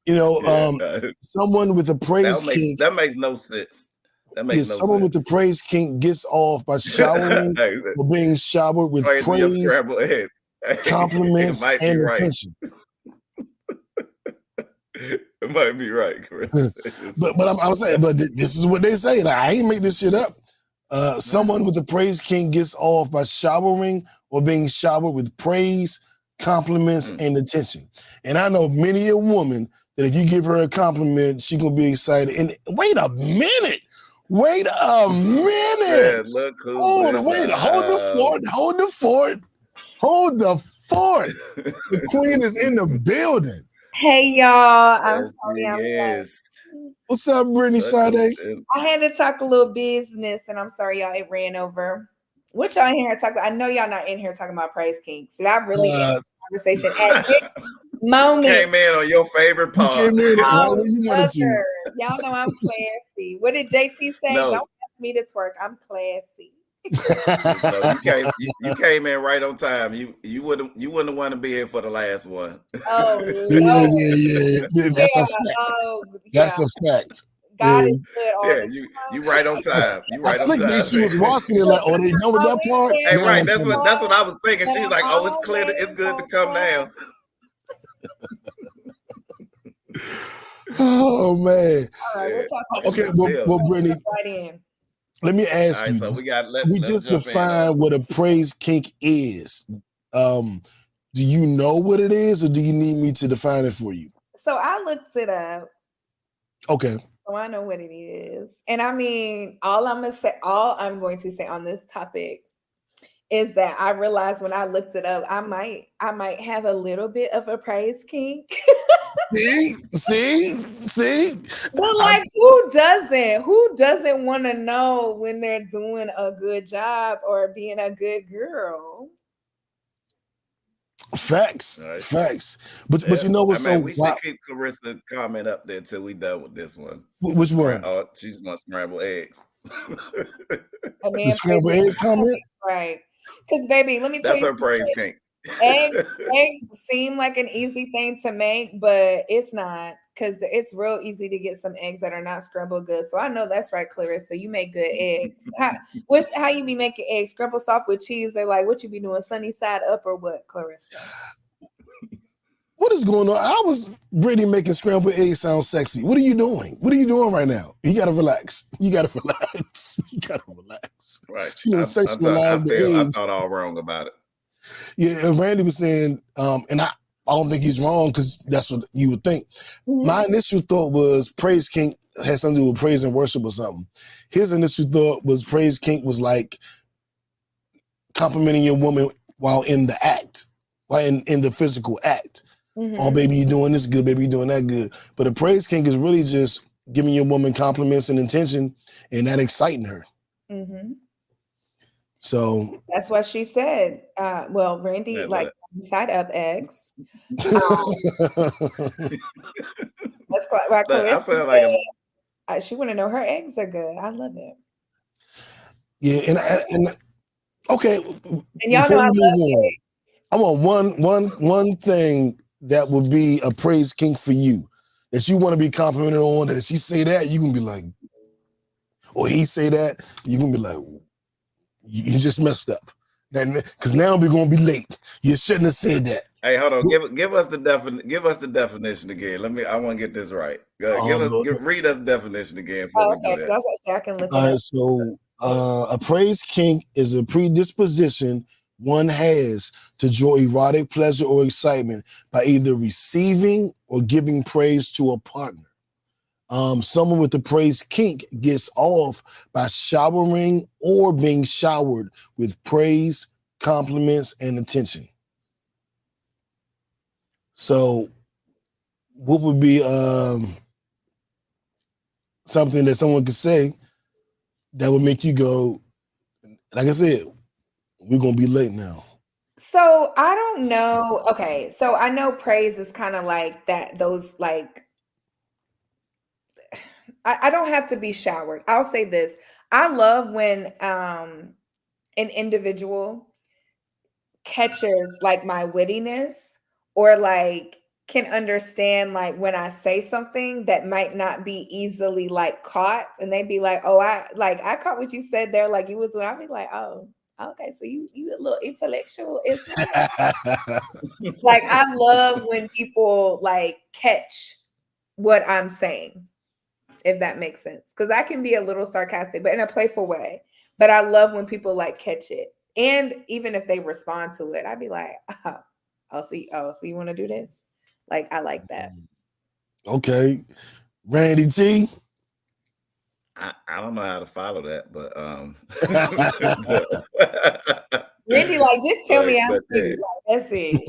You know, someone with a praise kink. That makes no sense. That makes no sense. Someone with the praise kink gets off by showering or being showered with praise, compliments, and attention. It might be right, Chris. but I'm saying, but this is what they say. Like, I ain't make this shit up. Someone with a praise king gets off by showering or being showered with praise, compliments, and attention. And I know many a woman that if you give her a compliment, she gonna be excited. And wait a minute. Man, look who's hold the fort. The queen is in the building. Hey y'all, I'm sorry. What's up, Brittani Sade? I had to talk a little business, and I'm sorry, y'all. It ran over. What y'all in here talking about? I know y'all not in here talking about praise kinks. So I really had a conversation at this moment. Came in on your favorite part. Y'all know I'm classy. What did JT say? No. Don't ask me to twerk. I'm classy. No, you came in right on time. You wouldn't want to be here for the last one. Oh yeah. That's a fact. God is good. You right on time. You right on time. She was watching it like, oh, they know with that part. Hey, right. That's what I was thinking. She was like, oh, it's clear. It's good to come now. Oh man. All right, okay, well, Brittani. Let me ask you. So we just defined what a praise kink is. Do you know what it is, or do you need me to define it for you? So I looked it up. Okay. So I know what it is, and I mean, all I'm going to say on this topic is that I realized when I looked it up, I might have a little bit of a praise kink. See. But like, who doesn't want to know when they're doing a good job or being a good girl? Facts. But you know what's we should keep Carissa's comment up there till we done with this one. Which one? She's gonna scramble eggs. The scrambled eggs comment, right? Because baby, let me tell That's you her praise something. kink. Eggs seem like an easy thing to make, but it's not, because it's real easy to get some eggs that are not scrambled good. So I know that's right, Clarissa. You make good eggs. How you be making eggs? Scrambled soft with cheese, or like what you be doing, sunny side up, or what, Clarissa? What is going on? I was really making scrambled eggs sound sexy. What are you doing? What are you doing right now? You gotta relax. You gotta relax. You gotta relax. Right. She done sexualized the I eggs. thought all wrong about it. Yeah, and Randy was saying, and I don't think he's wrong, because that's what you would think. My initial thought was praise kink had something to do with praise and worship or something. His initial thought was praise kink was like complimenting your woman while in the act, while in the physical act. Oh, baby, you're doing this good. Baby, you're doing that good. But a praise kink is really just giving your woman compliments and attention and that exciting her. So that's what she said. Well, Randy likes side up eggs. That's why Clarissa I feel like she want to know her eggs are good. I love it. Yeah, and okay. And y'all know I love eggs. I want one thing that would be a praise kink for you, that you want to be complimented on, that if she say that, you can be like, or he say that, you can be like, you just messed up. Because now we're gonna be late. You shouldn't have said that. Hey, hold on. Give us the definition again. I want to get this right. Read us the definition again before we do that. I can look it up. So a praise kink is a predisposition one has to enjoy erotic pleasure or excitement by either receiving or giving praise to a partner. Someone with the praise kink gets off by showering or being showered with praise, compliments, and attention. So what would be something that someone could say that would make you go, like I said, we're going to be late now? So I don't know. Okay. So I know praise is kind of like that, those like, I don't have to be showered. I'll say this. I love when an individual catches like my wittiness, or like can understand like when I say something that might not be easily like caught, and they be like, oh, I caught what you said there. Like you was when I be like, oh, okay, so you a little intellectual. It's like I love when people like catch what I'm saying, if that makes sense. Because I can be a little sarcastic, but in a playful way. But I love when people like catch it. And even if they respond to it, I'd be like, so you want to do this? Like, I like that. Okay. Randy T. I don't know how to follow that, but Randy, like, just tell me I'm cute. Like, that's it.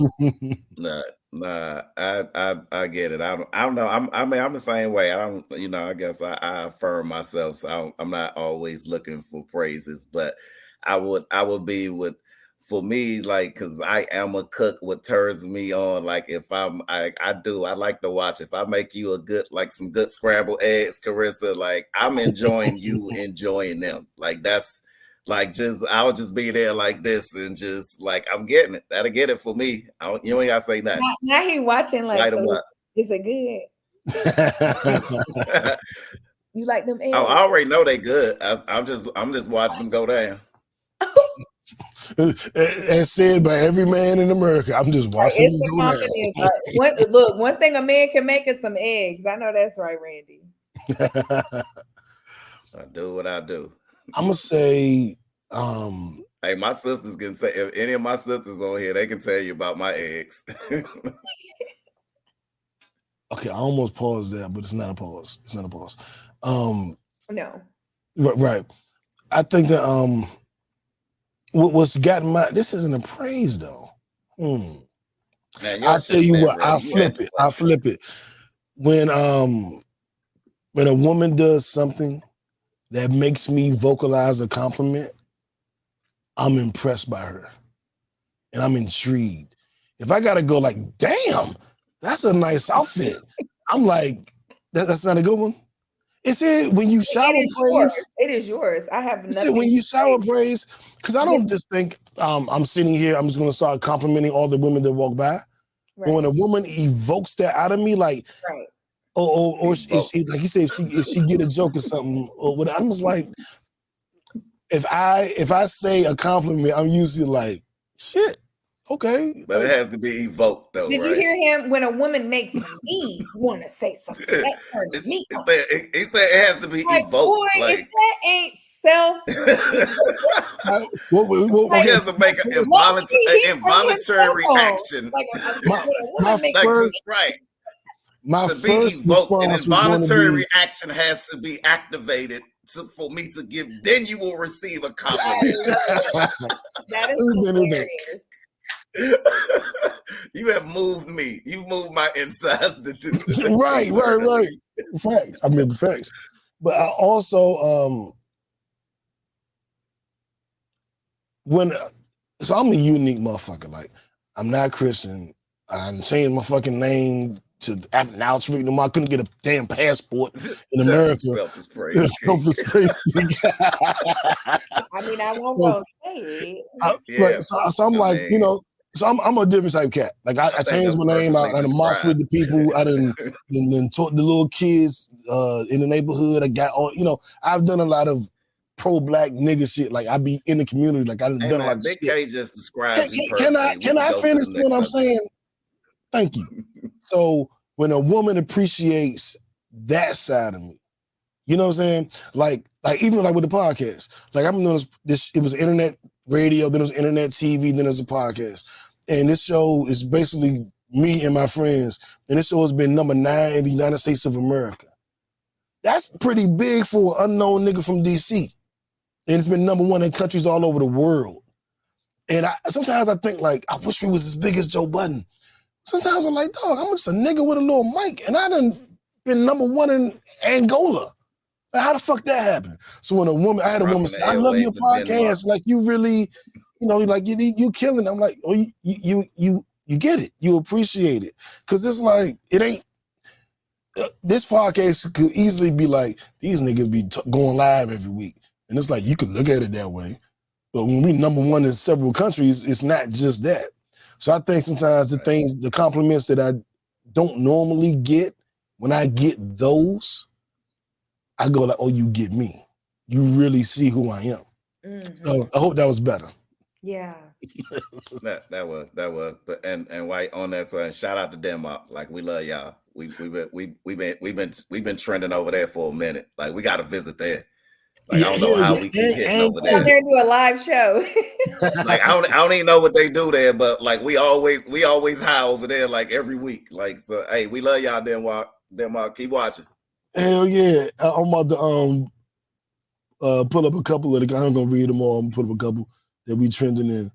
Nah, I get it. I don't know. I'm the same way. I guess I affirm myself, so I'm not always looking for praises, but I would be with, for me, like, because I am a cook, what turns me on, like, if I like to watch, if I make you some good scrambled eggs, Carissa, like, I'm enjoying you enjoying them. Like, that's like, I'll just be there like this and just like, I'm getting it. That'll get it for me. You ain't gotta say nothing. Now he watching like, light 'em so up. Is it good? You like them eggs? Oh, I already know they good. I'm just watching them go down. As said by every man in America, I'm just watching them go down. One thing a man can make is some eggs. I know that's right, Randy. I do what I do. I'm gonna say, hey, my sisters can say, if any of my sisters on here, they can tell you about my eggs. Okay, I almost paused there, but it's not a pause. It's not a pause. No. Right. I think that what's gotten this isn't a praise though. Man, I tell you what, I flip it. When a woman does something that makes me vocalize a compliment, I'm impressed by her. And I'm intrigued. If I gotta go like, damn, that's a nice outfit, I'm like, that's not a good one. It's it when you shower praise. It is yours. I have nothing. When you shower praise, because I don't just think, I'm sitting here, I'm just gonna start complimenting all the women that walk by. But when a woman evokes that out of me, like, or she, like you said, if she get a joke or something, or what, I'm just like, if I say a compliment, I'm usually like, shit, okay. But it has to be evoked though. Did you hear him? When a woman makes me want to say something, that turns me on. He said it has to be evoked. Boy, if that ain't self, he has to make an involuntary action. My to first be evoked, an response involuntary action has to be activated for me to give. Then you will receive a compliment. That is hilarious. You have moved me. You've moved my insides to do this. Right. Facts. I mean, facts. But I also, so I'm a unique motherfucker. Like, I'm not Christian. I changed my fucking name to after now it's freaking I couldn't get a damn passport in America. Selfish praise. I mean, I won't go say it. So I'm like, you know, so I'm a different type of cat. Like I changed my name. I done mocked with the people. I done taught the little kids in the neighborhood. I got all, you know, I've done a lot of pro-black nigga shit. Like I be in the community. Like I done done a lot of Big shit. K just describes you perfectly. Can I finish what I'm saying? Thank you. So when a woman appreciates that side of me, you know what I'm saying? Like even like with the podcast, like I'm doing this. It was internet radio, then it was internet TV, then there's a podcast, and this show is basically me and my friends, and this show has been number 9 in the United States of America. That's pretty big for an unknown nigga from DC, and it's been number 1 in countries all over the world. And sometimes I think like I wish we was as big as Joe Budden. Sometimes I'm like, dog, I'm just a nigga with a little mic, and I done been number 1 in Angola. Like, how the fuck that happened? So when I had a woman say, I love your podcast, like you really, you know, like you killing it. I'm like, oh, you get it. You appreciate it. Cause it's like, it ain't, this podcast could easily be like, these niggas be going live every week. And it's like, you could look at it that way. But when we number 1 in several countries, it's not just that. So I think sometimes the compliments that I don't normally get, when I get those, I go like, oh, you get me. You really see who I am. Mm-hmm. So I hope that was better. Yeah. that was. But and White on that one. Shout out to Denmark. Like we love y'all. We've been trending over there for a minute. Like we got to visit there. Like I don't know how we keep hitting over there. Come there and do a live show. Like I don't even know what they do there, but like we always high over there like every week. Like so, hey, we love y'all, Denmark. Keep watching. Hell yeah! I'm about to pull up a couple of the. I'm gonna read them all. I'm gonna put up a couple that we trending in.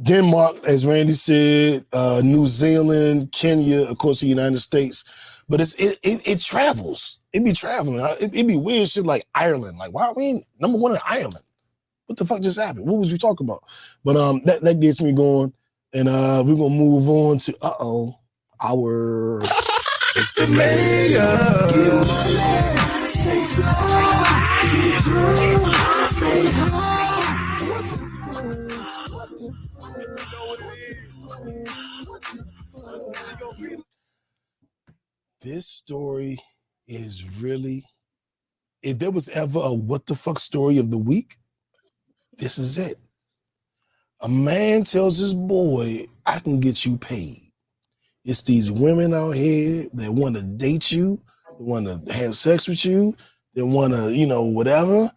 Denmark, as Randy said, New Zealand, Kenya, of course, the United States. But it travels. It be traveling. It be weird shit like Ireland. Like, why are we number 1 in Ireland? What the fuck just happened? What was we talking about? But that gets me going. And we're gonna move on to our it's the mayor. Stay fly, stay high. This story is really, if there was ever a what the fuck story of the week, this is it. A man tells his boy, I can get you paid. It's these women out here that want to date you, that want to have sex with you, they want to, you know, whatever,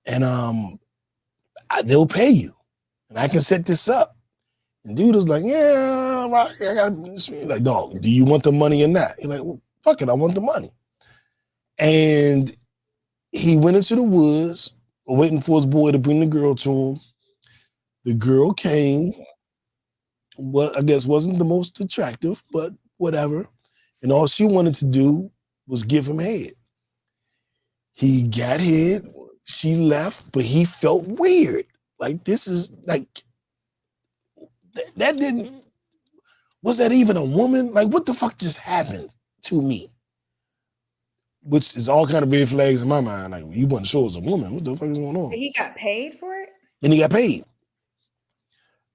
and they'll pay you. And I can set this up. And dude was like, yeah, well, I gotta, like, dog, do you want the money or not? You're like, well, fuck it, I want the money. And he went into the woods, waiting for his boy to bring the girl to him. The girl came. Well, I guess wasn't the most attractive, but whatever. And all she wanted to do was give him head. He got head. She left, but he felt weird. Like, this is like, that didn't, was that even a woman? Like, what the fuck just happened to me? Which is all kind of red flags in my mind. Like, you wasn't sure it was a woman. What the fuck is going on? He got paid for it? And he got paid.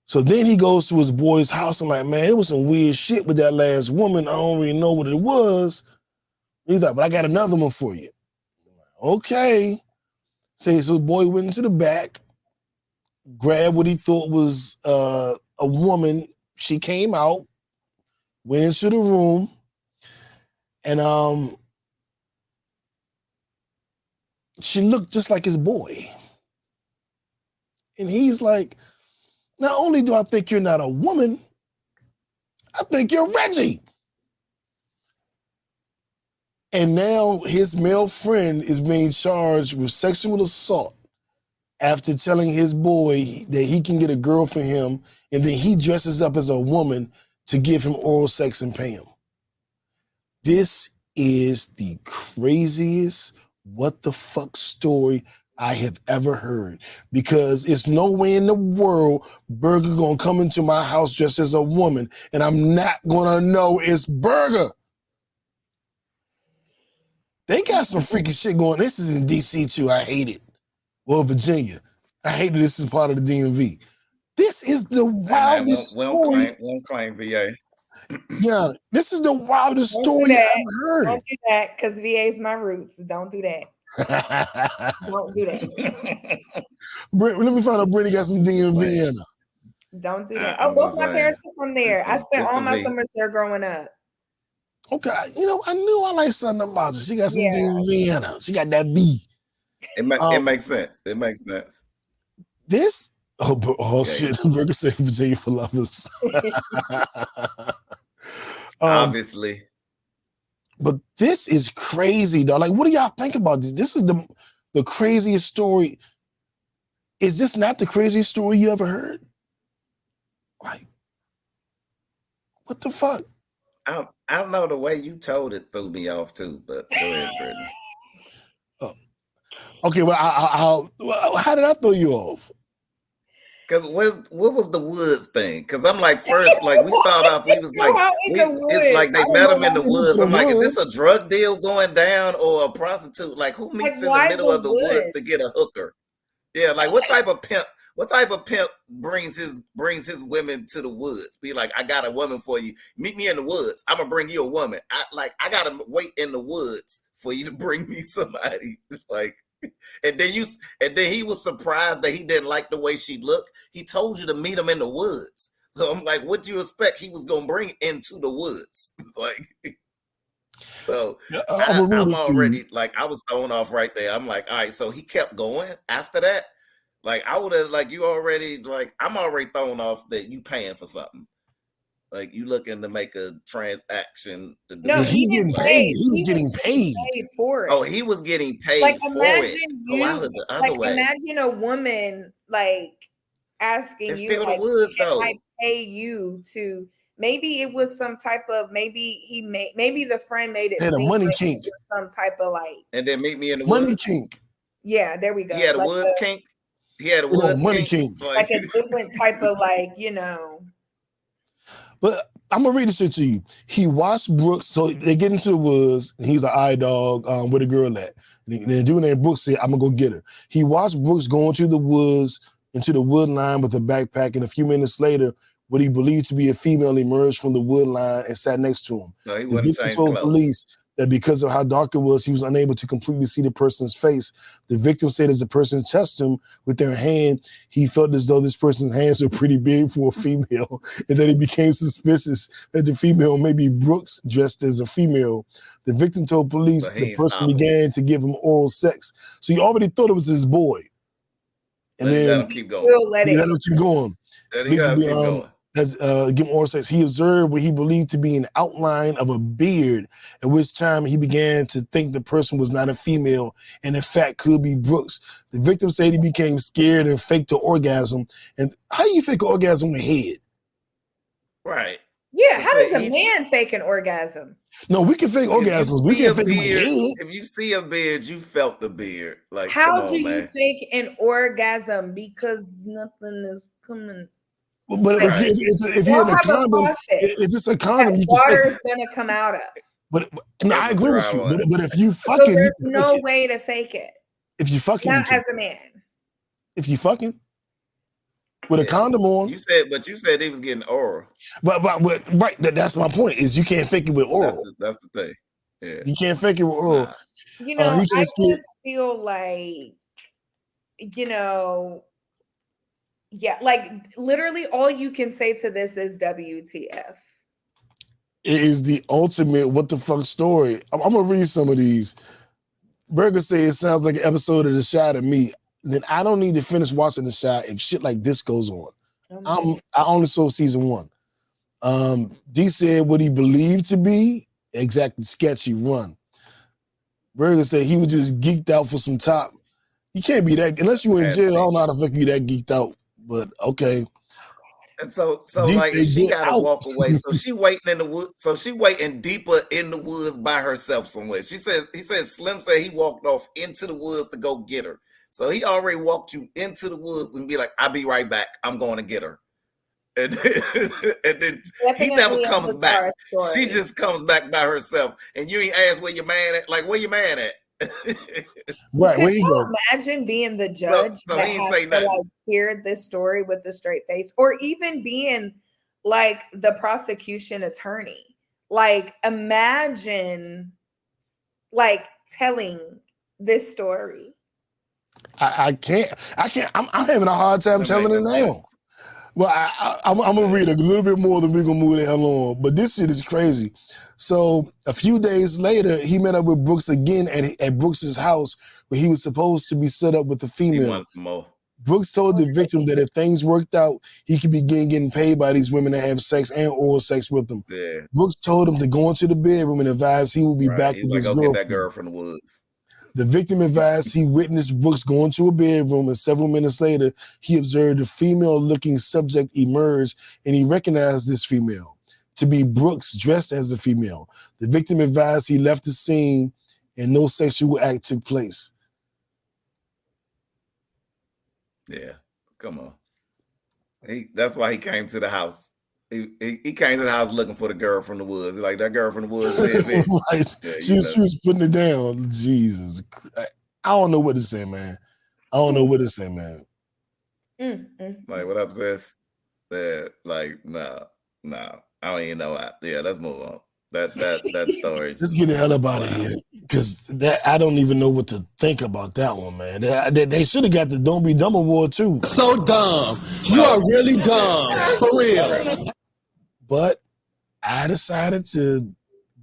So then he goes to his boy's house and like, man, it was some weird shit with that last woman. I don't really know what it was. He's like, but I got another one for you. Okay. So his boy went into the back, grabbed what he thought was a woman. She came out, went into the room, and she looked just like his boy. And he's like, not only do I think you're not a woman, I think you're Reggie. And now his male friend is being charged with sexual assault after telling his boy that he can get a girl for him, and then he dresses up as a woman to give him oral sex and pay him. This is the craziest what the fuck story I have ever heard, because it's no way in the world Burger gonna come into my house dressed as a woman and I'm not gonna know it's Burger. They got some freaky shit going. This is in DC too. I hate it. Well, Virginia. I hate that this is part of the DMV. This is the wildest story. Won't claim VA. Yeah, this is the wildest Don't story do that. I've ever heard. Don't do that, because VA is my roots. Don't do that. Don't do that. Let me find out Brittany got some DMV in her. Don't do that. Oh, both my parents are from there. I spent all my summers there growing up. Okay, you know, I knew I liked something about her. She got some DMV in her. She got that B. It makes sense. It makes sense. This shit. Burger said Virginia for lovers. Obviously. But this is crazy, though. Like, what do y'all think about this? This is the craziest story. Is this not the craziest story you ever heard? Like, what the fuck? I don't know, the way you told it threw me off too, but go ahead, Brittany. Okay, well, how did I throw you off? Because what was the woods thing? Because I'm like, first, like, we start off, we was like, it's like they met him in the woods. I'm like, is this a drug deal going down or a prostitute? Like, who meets in the middle of the woods to get a hooker? Yeah, like, what type of pimp brings his women to the woods? Be like, I got a woman for you. Meet me in the woods. I'm gonna bring you a woman. I gotta wait in the woods for you to bring me somebody. Like, and then he was surprised that he didn't like the way she looked. He told you to meet him in the woods. So I'm like, what do you expect he was gonna bring into the woods? Like, so I'm already like, I was thrown off right there. I'm like, all right, so he kept going after that. Like, I would have, like, you already, like, I'm already thrown off that you paying for something. Like, you looking to make a transaction to do. No, he getting paid. He was getting paid for it. Oh, he was getting paid like, for imagine it. You, I heard the other way. Imagine a woman, like, asking it's you, still like, the woods, can though. I pay you to, maybe it was some type of, maybe the friend made it had a money like kink. Some type of, like. And then meet me in the money woods. Kink. Yeah, there we go. He had a like woods kink. He had a woods money kink. kink. Like a different type of, like, you know. But I'm gonna read this shit to you. He watched Brooks, so they get into the woods, and he's an eye dog, where the girl at. And the dude named Brooks said, I'm gonna go get her. He watched Brooks go into the woods, into the wood line with a backpack, and a few minutes later, what he believed to be a female emerged from the wood line and sat next to him. No, he The wasn't victim saying told clothes. police that because of how dark it was, he was unable to completely see the person's face. The victim said as the person touched him with their hand, he felt as though this person's hands were pretty big for a female, and that he became suspicious that the female may be Brooks dressed as a female. The victim told police the person began to give him oral sex. So he already thought it was his boy. And then let him keep going. Let him keep going. He got to keep going. Has given oral sex. He observed what he believed to be an outline of a beard, at which time he began to think the person was not a female and in fact could be Brooks. The victim said he became scared and faked an orgasm. And how do you fake an orgasm with head? Right. Yeah, how does a man fake an orgasm? No, we can fake orgasms. We can fake a beard. If you see a beard, you felt the beard. Like, how do you fake an orgasm? Because nothing is coming. But if you're in a condom, if it's a condom, you water is gonna come out of. But no, I agree with you. But if you fucking, so there's no way to fake it. If you fucking, not as a man. If you fucking, with a condom on. You said they was getting oral. But right, that's my point. Is you can't fake it with oral. That's the thing. Yeah, you can't fake it with oral. Nah. You know, I just feel like, you know, yeah, like literally all you can say to this is WTF. It is the ultimate what the fuck story. I'm gonna read some of these. Burger say it sounds like an episode of The Shot of Me. Then I don't need to finish watching The Shot if shit like this goes on. I only saw season 1. D said what he believed to be exactly sketchy run. Burger said he was just geeked out for some top. You can't be that unless you in jail. I don't know how the fuck you that geeked out, but okay. And so like she gotta walk away. So she waiting in the woods. So she waiting deeper in the woods by herself somewhere. He said Slim said he walked off into the woods to go get her. So he already walked you into the woods and be like, I'll be right back. I'm going to get her. And then he never comes back. She just comes back by herself. And you ain't ask where your man at. Like, where your man at? Right, where you go? Imagine being the judge that has to like hear this story with a straight face, or even being like the prosecution attorney. Like, imagine like telling this story. I can't. I'm having a hard time telling it now. Well, I'm gonna read a little bit more, then we're gonna move the hell on. But this shit is crazy. So a few days later, he met up with Brooks again at Brooks's house where he was supposed to be set up with the female. He wants more. Brooks told the victim that if things worked out, he could begin getting paid by these women to have sex and oral sex with them. Yeah. Brooks told him to go into the bedroom and advised he would be back with his girlfriend. Get that girl from the woods. The victim advised he witnessed Brooks go into a bedroom, and several minutes later, he observed a female-looking subject emerge, and he recognized this female to be Brooks dressed as a female. The victim advised he left the scene, and no sexual act took place. Yeah, come on. That's why he came to the house. He came to the house looking for the girl from the woods. Like, that girl from the woods live here. Right. Yeah, she was putting it down. Jesus. I don't know what to say, man. Like, what up, sis? Like, no. I don't even know. Let's move on. That story. Let's get the hell up out of here. Because I don't even know what to think about that one, man. They should have got the Don't Be Dumb award, too. So dumb. You are really dumb. For real. But I decided to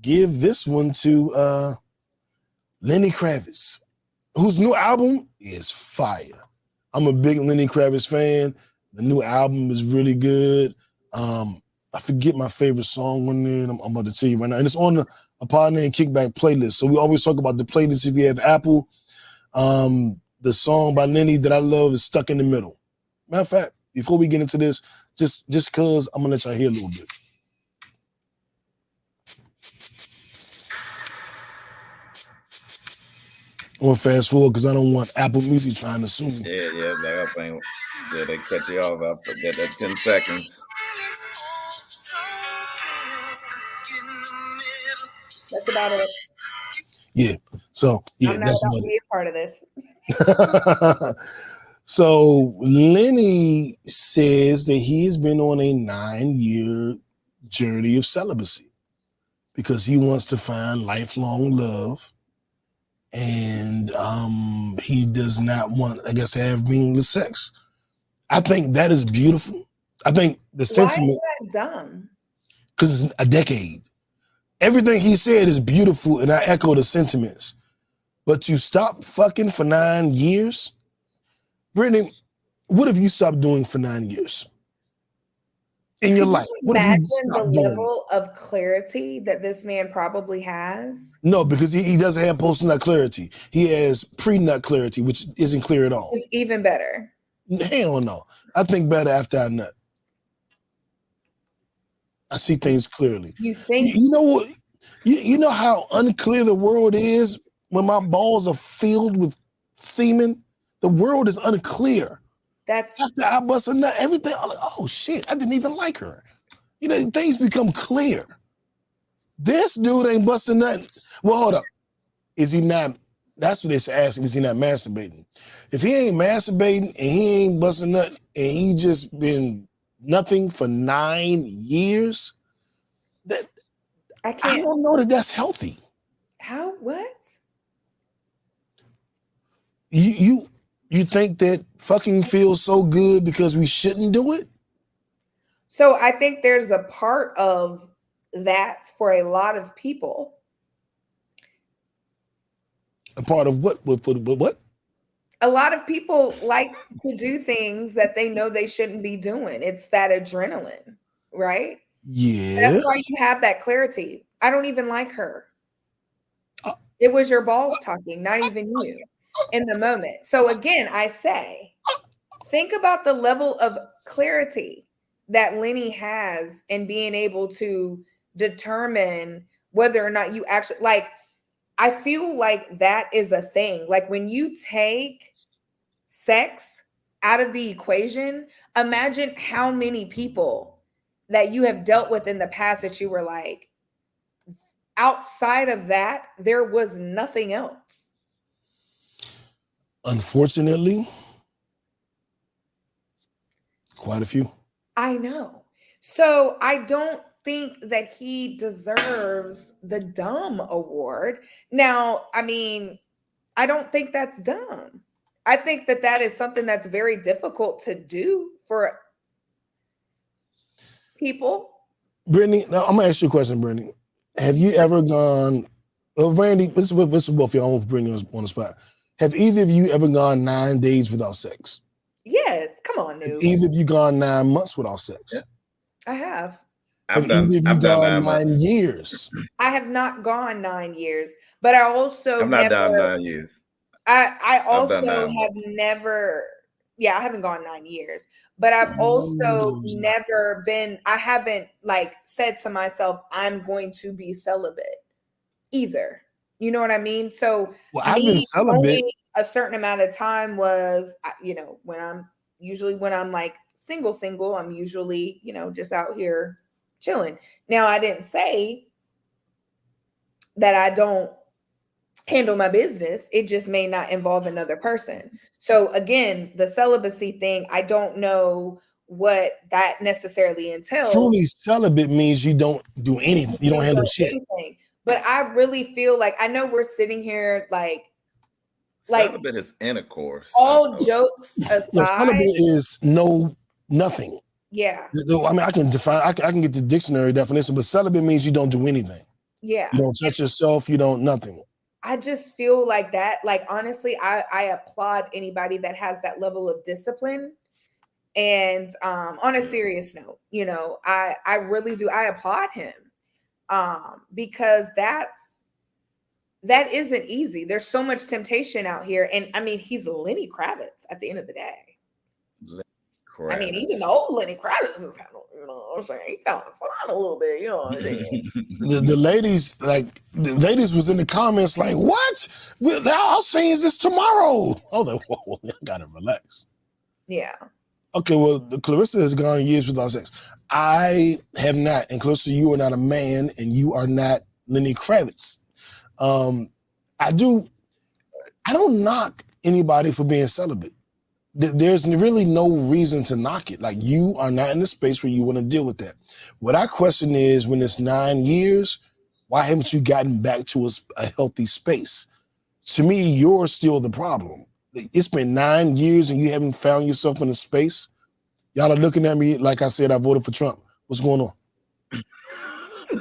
give this one to Lenny Kravitz, whose new album is fire. I'm a big Lenny Kravitz fan. The new album is really good. I forget my favorite song on there. I'm about to tell you right now. And it's on a Pod Named Kickback playlist. So we always talk about the playlist if you have Apple. The song by Lenny that I love is Stuck in the Middle. Matter of fact, before we get into this, just because I'm going to let y'all hear a little bit. I'm going to fast forward because I don't want Apple Music trying to sue me. Yeah, they cut you off. I forget that 10 seconds. That's about it. Yeah. So, yeah, I'm not that's about about to be a part of this. So Lenny says that he has been on a 9-year journey of celibacy because he wants to find lifelong love, and he does not want, I guess, to have meaningless sex. I think that is beautiful. I think the sentiment. Why is that dumb? Because it's a decade. Everything he said is beautiful, and I echo the sentiments. But you stop fucking for 9 years? Brittany, what have you stopped doing for 9 years in your life? What imagine the level of clarity that this man probably has? No, because he doesn't have post-nut clarity. He has pre-nut clarity, which isn't clear at all. It's even better. Hell no. I think better after I nut. I see things clearly. You think? You know what? You know how unclear the world is when my balls are filled with semen? The world is unclear. That's after I bust a nut, everything. I'm like, oh shit, I didn't even like her. You know, things become clear. This dude ain't busting nothing. Well, hold up. Is he not That's what they're asking, is he not masturbating? If he ain't masturbating and he ain't busting nut and he just been nothing for 9 years, that I don't know that that's healthy. How? What? You think that fucking feels so good because we shouldn't do it? So I think there's a part of that for a lot of people. A part of what? What? A lot of people like to do things that they know they shouldn't be doing. It's that adrenaline, right? Yeah. That's why you have that clarity. I don't even like her. It was your balls talking, not even you in the moment. So again, I say, think about the level of clarity that Lenny has in being able to determine whether or not you actually like. I feel like that is a thing. Like when you take sex out of the equation, imagine how many people that you have dealt with in the past that you were like, outside of that, there was nothing else. Unfortunately, quite a few. I know. So I don't think that he deserves the dumb award. Now, I mean, I don't think that's dumb. I think that that is something that's very difficult to do for people. Brittany, now I'm gonna ask you a question, Brittany. Have you ever gone, well, Randy, this is both of you, I won't bring you on the spot. Have either of you ever gone 9 days without sex? Yes, come on, Have Noob. either of you gone 9 months without sex? Yeah. I have. I've Have either of you done gone 9 months. 9 years? I have not gone 9 years, but I also I'm not down 9 years. I I've done also 9 have months. never, yeah, I haven't gone 9 years, but I've also never been, I haven't like said to myself, I'm going to be celibate either. You know what I mean? So Well, I've been celibate. only a certain amount of time was, you know, when I'm like single, I'm usually, you know, just out here chilling. Now, I didn't say that I don't handle my business. It just may not involve another person. So again, the celibacy thing, I don't know what that necessarily entails. Truly celibate means you don't do anything. You don't handle shit. Anything. But I really feel like, I know we're sitting here like Celibate is intercourse. all jokes aside. Yeah, celibate is nothing. Yeah. I mean, I can define, I can get the dictionary definition, but celibate means you don't do anything. Yeah. You don't touch yourself, you don't nothing. I just feel like that, like, honestly, I applaud anybody that has that level of discipline. And on a serious note, you know, I really do. I applaud him because that isn't easy. There's so much temptation out here. And I mean, he's Lenny Kravitz at the end of the day. I mean, even the old Lenny Kravitz is kind of, you know what I'm saying? He kind of fun a little bit, you know what I'm saying? The ladies, like, the ladies was in the comments like, what? I'll see this tomorrow. Oh, whoa, I gotta relax. Yeah. Okay, well, Clarissa has gone years without sex. I have not, and Clarissa, you are not a man, and you are not Lenny Kravitz. I don't knock anybody for being celibate. There's really no reason to knock it. Like, you are not in the space where you want to deal with that. What I question is, when it's 9 years, why haven't you gotten back to a healthy space? To me, you're still the problem. It's been 9 years and you haven't found yourself in a space. Y'all are looking at me like I said I voted for Trump. What's going on?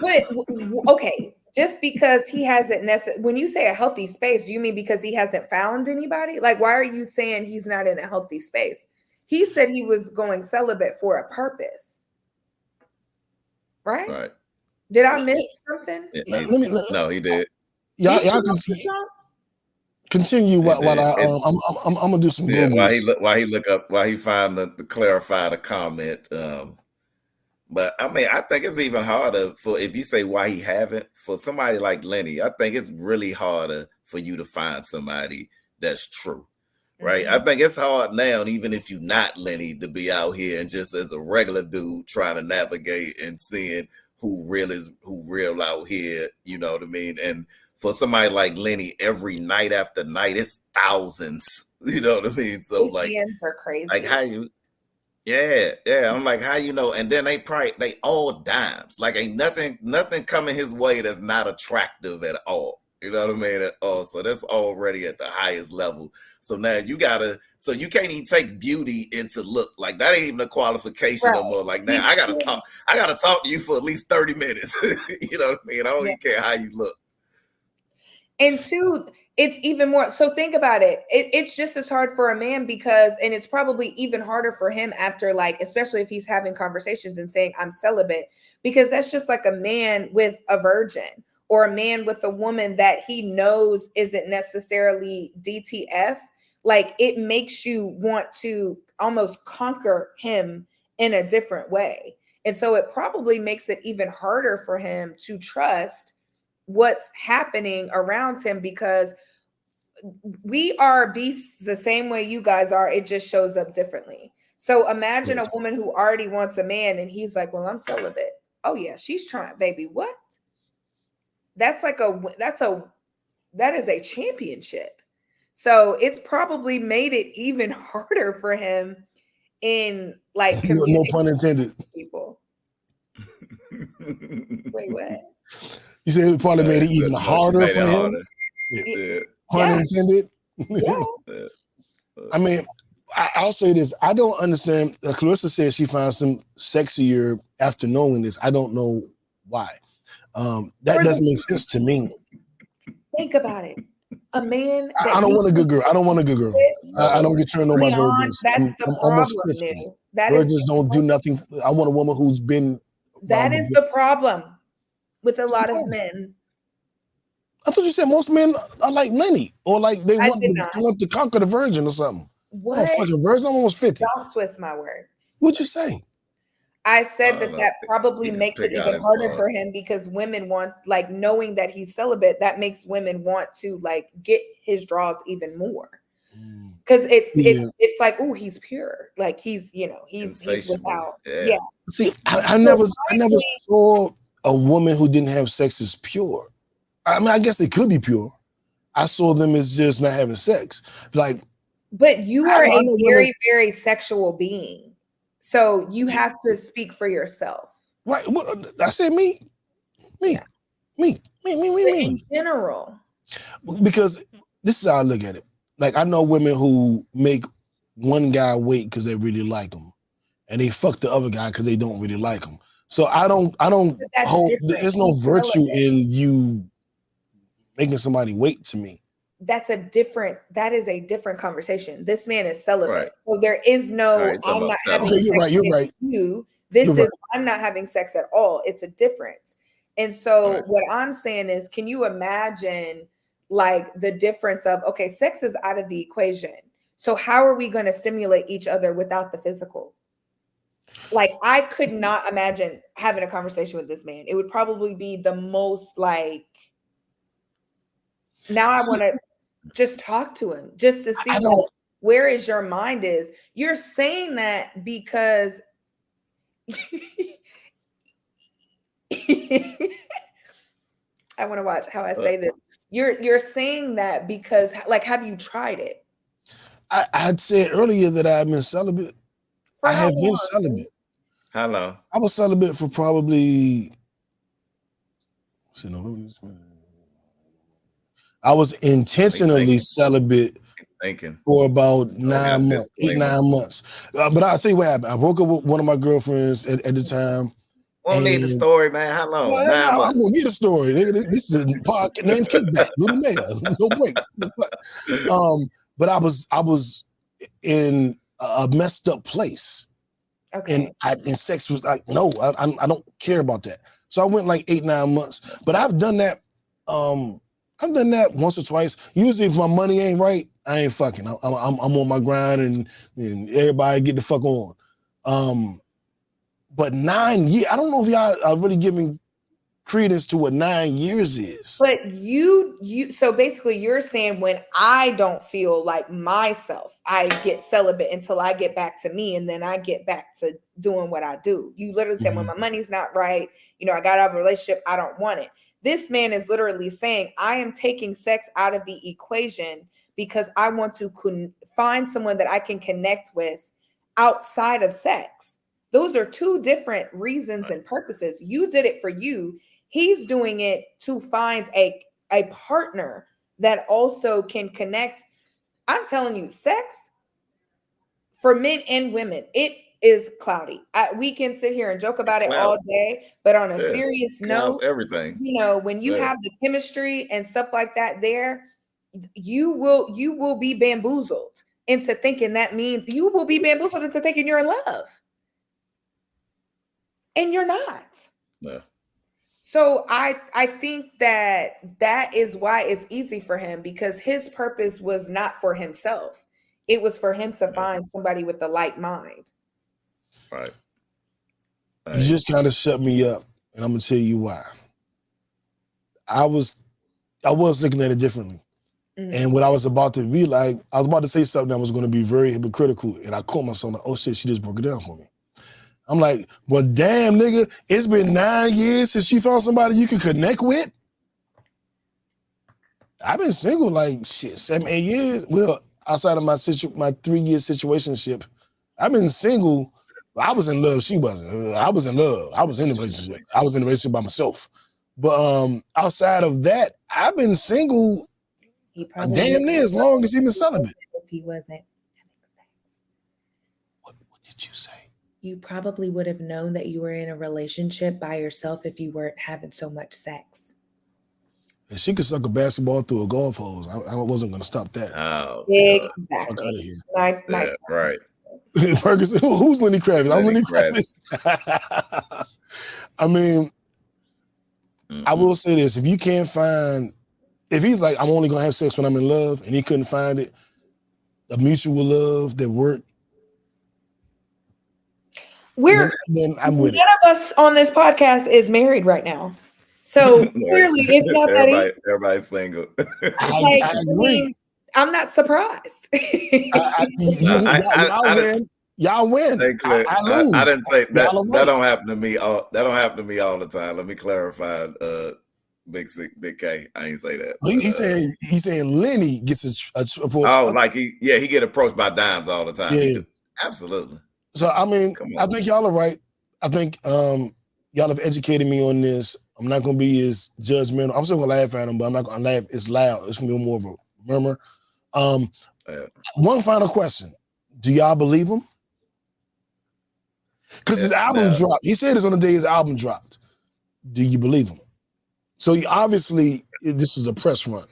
But okay, just because he hasn't necessarily, when you say a healthy space, do you mean because he hasn't found anybody? Like, why are you saying he's not in a healthy space? He said he was going celibate for a purpose. Right? Right. Did I miss something? No, he did. Y'all continue while I'm gonna do some Googles. While he find to clarify the comment. But I mean, I think it's even harder for, if you say why he haven't, for somebody like Lenny, I think it's really harder for you to find somebody that's true, right? Mm-hmm. I think it's hard now, even if you're not Lenny, to be out here and just as a regular dude trying to navigate and seeing who real out here, you know what I mean? And for somebody like Lenny, every night after night, it's thousands. You know what I mean? So like, ATMs are crazy. like how you, yeah. I'm like, how you know? And then they all dimes. Like ain't nothing coming his way that's not attractive at all. You know what I mean? At all. So that's already at the highest level. So now you can't even take beauty into look. Like that ain't even a qualification no more. Like now I gotta talk to you for at least 30 minutes. You know what I mean? I don't even care how you look. And two, it's even more. So think about it. It's just as hard for a man because, and it's probably even harder for him after, like, especially if he's having conversations and saying, I'm celibate, because that's just like a man with a virgin or a man with a woman that he knows isn't necessarily DTF. Like it makes you want to almost conquer him in a different way. And so it probably makes it even harder for him to trust what's happening around him because we are beasts the same way you guys are. It just shows up differently. So imagine a woman who already wants a man and he's like, well, I'm celibate. Oh yeah, she's trying, baby. What? That is a championship. So it's probably made it even harder for him in like no pun intended. People. Wait, what? You said it probably made it even harder for him. Yeah. Pun intended. Yeah. I mean, I'll say this. I don't understand. Clarissa says she finds him sexier after knowing this. I don't know why. That doesn't make sense to me. Think about it. A man. I don't want a good girl. I don't want a good girl. I don't get turned on by virgins. That's the problem. Virgins don't do nothing. I want a woman who's been. That is the problem with a lot of men. I thought you said most men are like Lenny, or like they want to conquer the virgin or something. What? I'm a fucking virgin. I'm almost 50. Don't twist my words. What'd you say? I said that probably makes it even harder for him because women want, like, knowing that he's celibate, that makes women want to like get his draws even more. Because it's like, oh, he's pure. Like he's without. Yeah. See, I never saw a woman who didn't have sex as pure. I mean, I guess they could be pure. I saw them as just not having sex. Like, but you are a very, very sexual being. So you have to speak for yourself. Right. Well, I said me. In general. Because this is how I look at it. Like, I know women who make one guy wait because they really like him, and they fuck the other guy because they don't really like him. So I don't hold. There's no virtue in you making somebody wait to me. That is a different conversation. This man is celibate. Right. So there is no, I'm not having sex with you. This is, I'm not having sex at all. It's a difference. And so what I'm saying is, can you imagine like the difference of, okay, sex is out of the equation. So how are we going to stimulate each other without the physical? Like, I could not imagine having a conversation with this man. It would probably be the most like, now I want to just talk to him just to see where is your mind is. You're saying that because I want to watch how I say this. You're saying that because, like, have you tried it? I'd said earlier that I've been celibate. I have been celibate. How long? I was celibate for probably. I was intentionally celibate for about 9 months, 8-9 months. But I'll tell you what happened. I broke up with one of my girlfriends at the time. Won't need the story, man. How long? 9 months. I'm gonna get a story. This is a Pod Named Kickback. Little man, no breaks. But I was in a messed up place. Okay. And sex was like, no, I don't care about that. So I went like 8-9 months. But I've done that. I've done that once or twice. Usually, if my money ain't right, I ain't fucking. I'm on my grind, and everybody get the fuck on. But 9 years, I don't know if y'all are really giving credence to what 9 years is. But so basically, you're saying when I don't feel like myself, I get celibate until I get back to me, and then I get back to doing what I do. You literally said when my money's not right, I got out of a relationship, I don't want it. This man is literally saying, I am taking sex out of the equation because I want to find someone that I can connect with outside of sex. Those are two different reasons and purposes. You did it for you. He's doing it to find a partner that also can connect. I'm telling you, sex for men and women, it is cloudy. We can sit here and joke about it all day, but on a serious note, everything. You know, when you have the chemistry and stuff like that there, you will be bamboozled into thinking that means you will be bamboozled into thinking you're in love. And you're not. No. So I think that is why it's easy for him, because his purpose was not for himself. It was for him to find somebody with the like mind. Right. You just kind of shut me up, and I'm gonna tell you why. I was looking at it differently. Mm-hmm. And what I was about to be like, I was about to say something that was going to be very hypocritical, and I caught myself like, oh shit, she just broke it down for me. I'm like, well, damn, nigga, it's been 9 years since she found somebody you can connect with. I've been single like shit, 7, 8 years. Well, outside of my 3-year situationship, I've been single. I was in love. She wasn't. I was in love. I was in a relationship. I was in a relationship by myself. But outside of that, I've been single damn near as long as he been celibate. If he wasn't. What did you say? You probably would have known that you were in a relationship by yourself if you weren't having so much sex. And she could suck a basketball through a golf hose. I wasn't going to stop that. Oh, exactly. Fuck out of here. Right. Ferguson, who's Lenny Kravitz? I'm Lenny Kravitz. I mean, I will say this. If you can't find, if he's like, I'm only going to have sex when I'm in love, and he couldn't find it, a mutual love that worked, then I'm with none of us on this podcast is married right now. So clearly it's not that easy. Everybody's single. I agree. I'm not surprised. Y'all win. I didn't say that. That don't happen to me. That don't happen to me all the time. Let me clarify. Big K. I ain't say that. He's saying Lenny gets a like he get approached by dimes all the time. Yeah. Absolutely. So I mean, I think y'all are right. I think y'all have educated me on this. I'm not gonna be as judgmental. I'm still gonna laugh at him, but I'm not gonna laugh. It's loud. It's gonna be more of a murmur. One final question: do y'all believe him? Because his album dropped. He said this on the day his album dropped. Do you believe him? So obviously, this is a press run.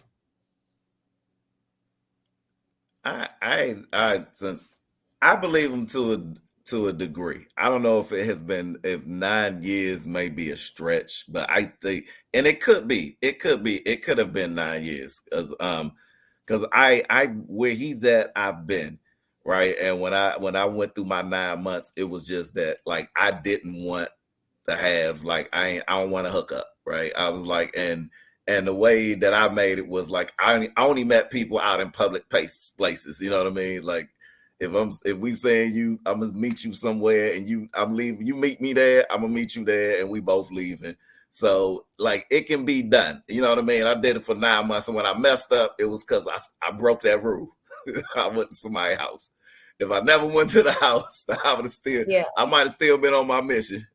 I believe him to a degree. I don't know if 9 years may be a stretch, but I think, and it could have been 9 years, because I where he's at, I've been, right. And when I went through my 9 months, it was just that, like, I didn't want to have, like, I don't want to hook up, right. I was like, and the way that I made it was like, I only met people out in public places, you know what I mean? Like, if we saying I'm gonna meet you somewhere and I'm leaving, you meet me there, I'm gonna meet you there, and we both leaving. So, like, it can be done. You know what I mean? I did it for 9 months, and when I messed up, it was because I broke that rule. I went to somebody's house. If I never went to the house, I might have still been on my mission.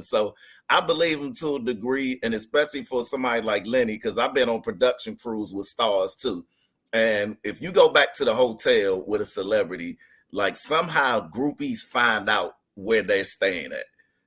So I believe him to a degree, and especially for somebody like Lenny, because I've been on production crews with stars too. And if you go back to the hotel with a celebrity, like, somehow groupies find out where they're staying at.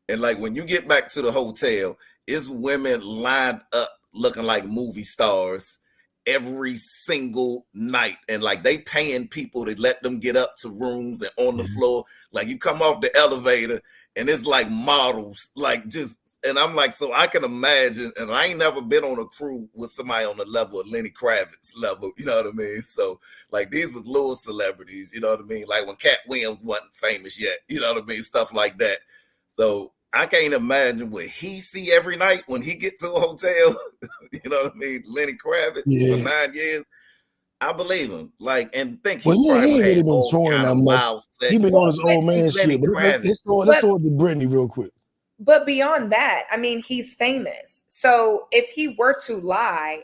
And, like, when you get back to the hotel, it's women lined up looking like movie stars every single night. And, like, they paying people to let them get up to rooms and on the floor. Like, you come off the elevator and it's like models, like, just, and I'm like, so I can imagine, and I ain't never been on a crew with somebody on the level of Lenny Kravitz level, you know what I mean? So, like, these was little celebrities, you know what I mean? Like when Cat Williams wasn't famous yet, you know what I mean? Stuff like that. So I can't imagine what he see every night when he gets to a hotel, you know what I mean? Lenny Kravitz for 9 years. I believe him. Like, and think he ain't really been touring that much. He been on his old man shit. But let's throw it to Brittani real quick. But beyond that, I mean, he's famous. So if he were to lie,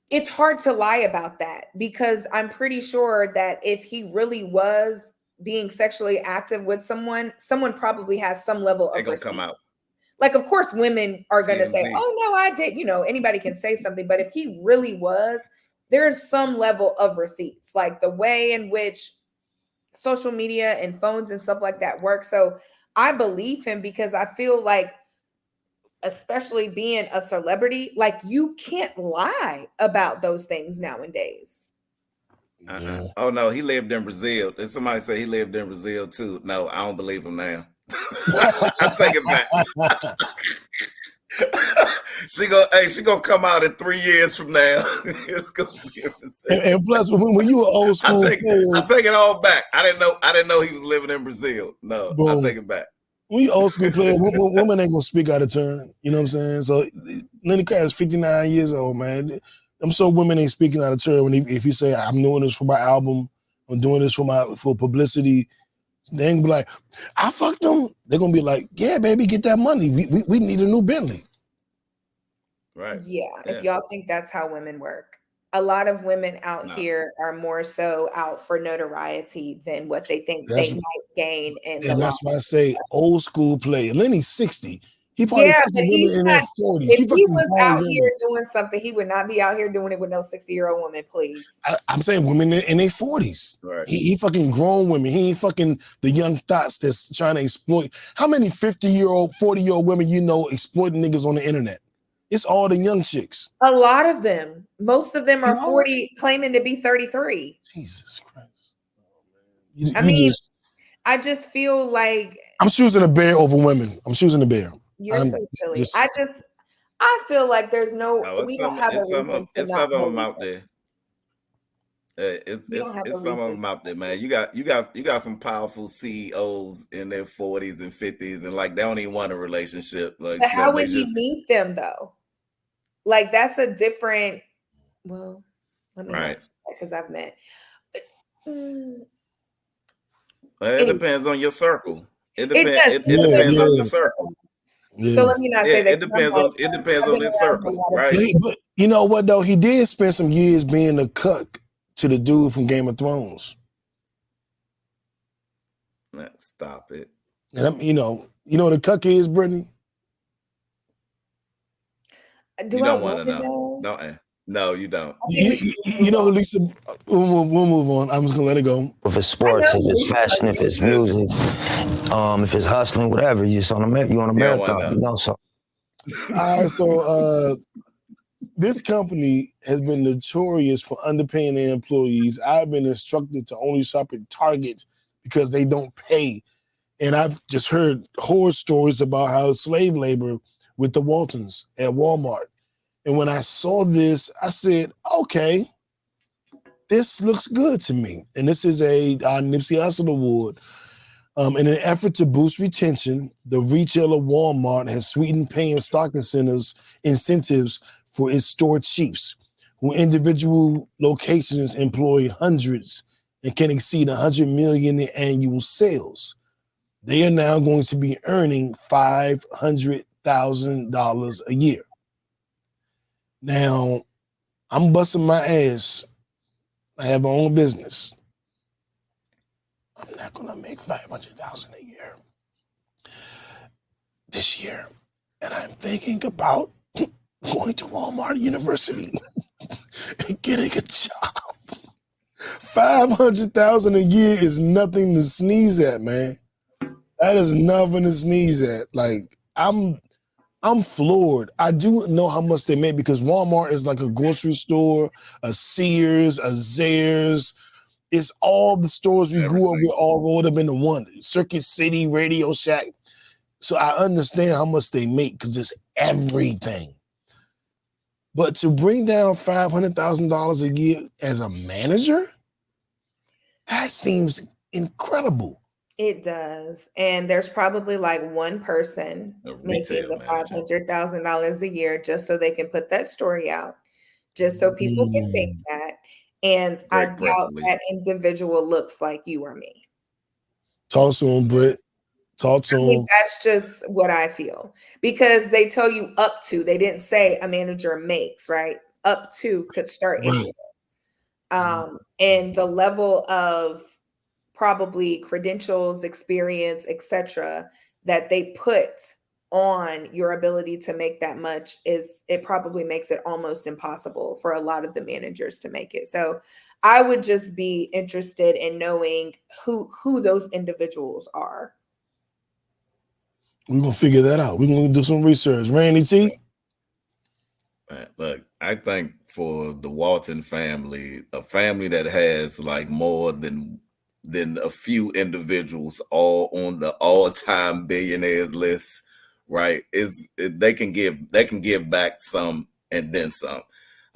it's hard to lie about that, because I'm pretty sure that if he really was being sexually active with someone probably has some level They of gonna receipt. come out. Like, of course, women are going to say, TMZ. oh, no, I did. You know, anybody can say something. But if he really was, there's some level of receipts, like the way in which social media and phones and stuff like that work. So I believe him, because I feel like, especially being a celebrity, like, you can't lie about those things nowadays. Oh no, he lived in Brazil. Did somebody say he lived in Brazil too? No, I don't believe him now. I take it back. She gonna come out in 3 years from now. It's gonna be in Brazil. And plus, when you were old school, I take it all back. I didn't know he was living in Brazil. No, Boom. I take it back. We old school players, women ain't gonna speak out of turn. You know what I'm saying? So Lenny Kravitz is 59 years old, man. I'm sure women ain't speaking out of turn if you say, I'm doing this for my album, I'm doing this for publicity. They ain't gonna be like, I fucked them. They're gonna be like, yeah, baby, get that money. We need a new Bentley. Right. Yeah, if y'all think that's how women work. A lot of women out here are more so out for notoriety than what they think they might gain in the And that's why I say old school player. Lenny's 60. He probably but he's in not, their 40s. if he was out here doing something, he would not be out here doing it with no 60-year-old woman, please. I'm saying women in their 40s. Right. He fucking grown women. He ain't fucking the young thoughts that's trying to exploit. How many 50-year-old, 40-year-old women you know exploiting niggas on the internet? It's all the young chicks. A lot of them. Most of them are 40, claiming to be 33. Jesus Christ. I just feel like I'm choosing a bear over women. I'm choosing a bear. You're so silly. I feel like there's we don't have a reason to not some of them out there. It's some of them out there, man. You got some powerful CEOs in their 40s and 50s, and like they don't even want a relationship. Like, but how would he meet them though? Like, that's a different. Well, let me because I've met. It depends on your circle. It depends on your circle. Yeah. So let me not say that. It depends on this circle, right? But you know what though? He did spend some years being a cuck to the dude from Game of Thrones. Let's stop it. And you know what a cuck is, Brittani? Do you I don't want to know? No, you don't. You know, Lisa, we'll move on. I'm just gonna let it go. If it's sports, if it's fashion, if it's music, if it's hustling, whatever, you on a marathon, you know. So, all right, so this company has been notorious for underpaying their employees. I've been instructed to only shop at Target because they don't pay, and I've just heard horror stories about how slave labor with the Waltons at Walmart. And when I saw this, I said, okay, this looks good to me. And this is a Nipsey Hussle Award. In an effort to boost retention, the retailer Walmart has sweetened paying stock incentives for its store chiefs, who individual locations employ hundreds and can exceed 100 million in annual sales. They are now going to be earning $500,000 a year. Now, I'm busting my ass. I have my own business. I'm not gonna make $500,000 a year this year, and I'm thinking about going to Walmart University and getting a job. $500,000 a year is nothing to sneeze at, man. That is nothing to sneeze at. Like, I'm floored. I do know how much they make because Walmart is like a grocery store, a Sears, a Zayres. It's all the stores we grew up with all rolled up into one. Circuit City, Radio Shack. So I understand how much they make because it's everything. But to bring down $500,000 a year as a manager, that seems incredible. It does. And there's probably like one person making the $500,000 a year just so they can put that story out, just so people can think that. And I doubt that individual looks like you or me. Talk to him, Britt. Talk to I mean, him. that's just what I feel because they tell you up to. They didn't say a manager makes, right? Up to could start anywhere. And the level of probably credentials, experience, etc., that they put on your ability to make that much it probably makes it almost impossible for a lot of the managers to make it. So I would just be interested in knowing who those individuals are. We're gonna figure that out. We're gonna do some research. Randy T. Look, I think for the Walton family, a family that has like more than a few individuals all on the all-time billionaires list, right? They can give back some and then some.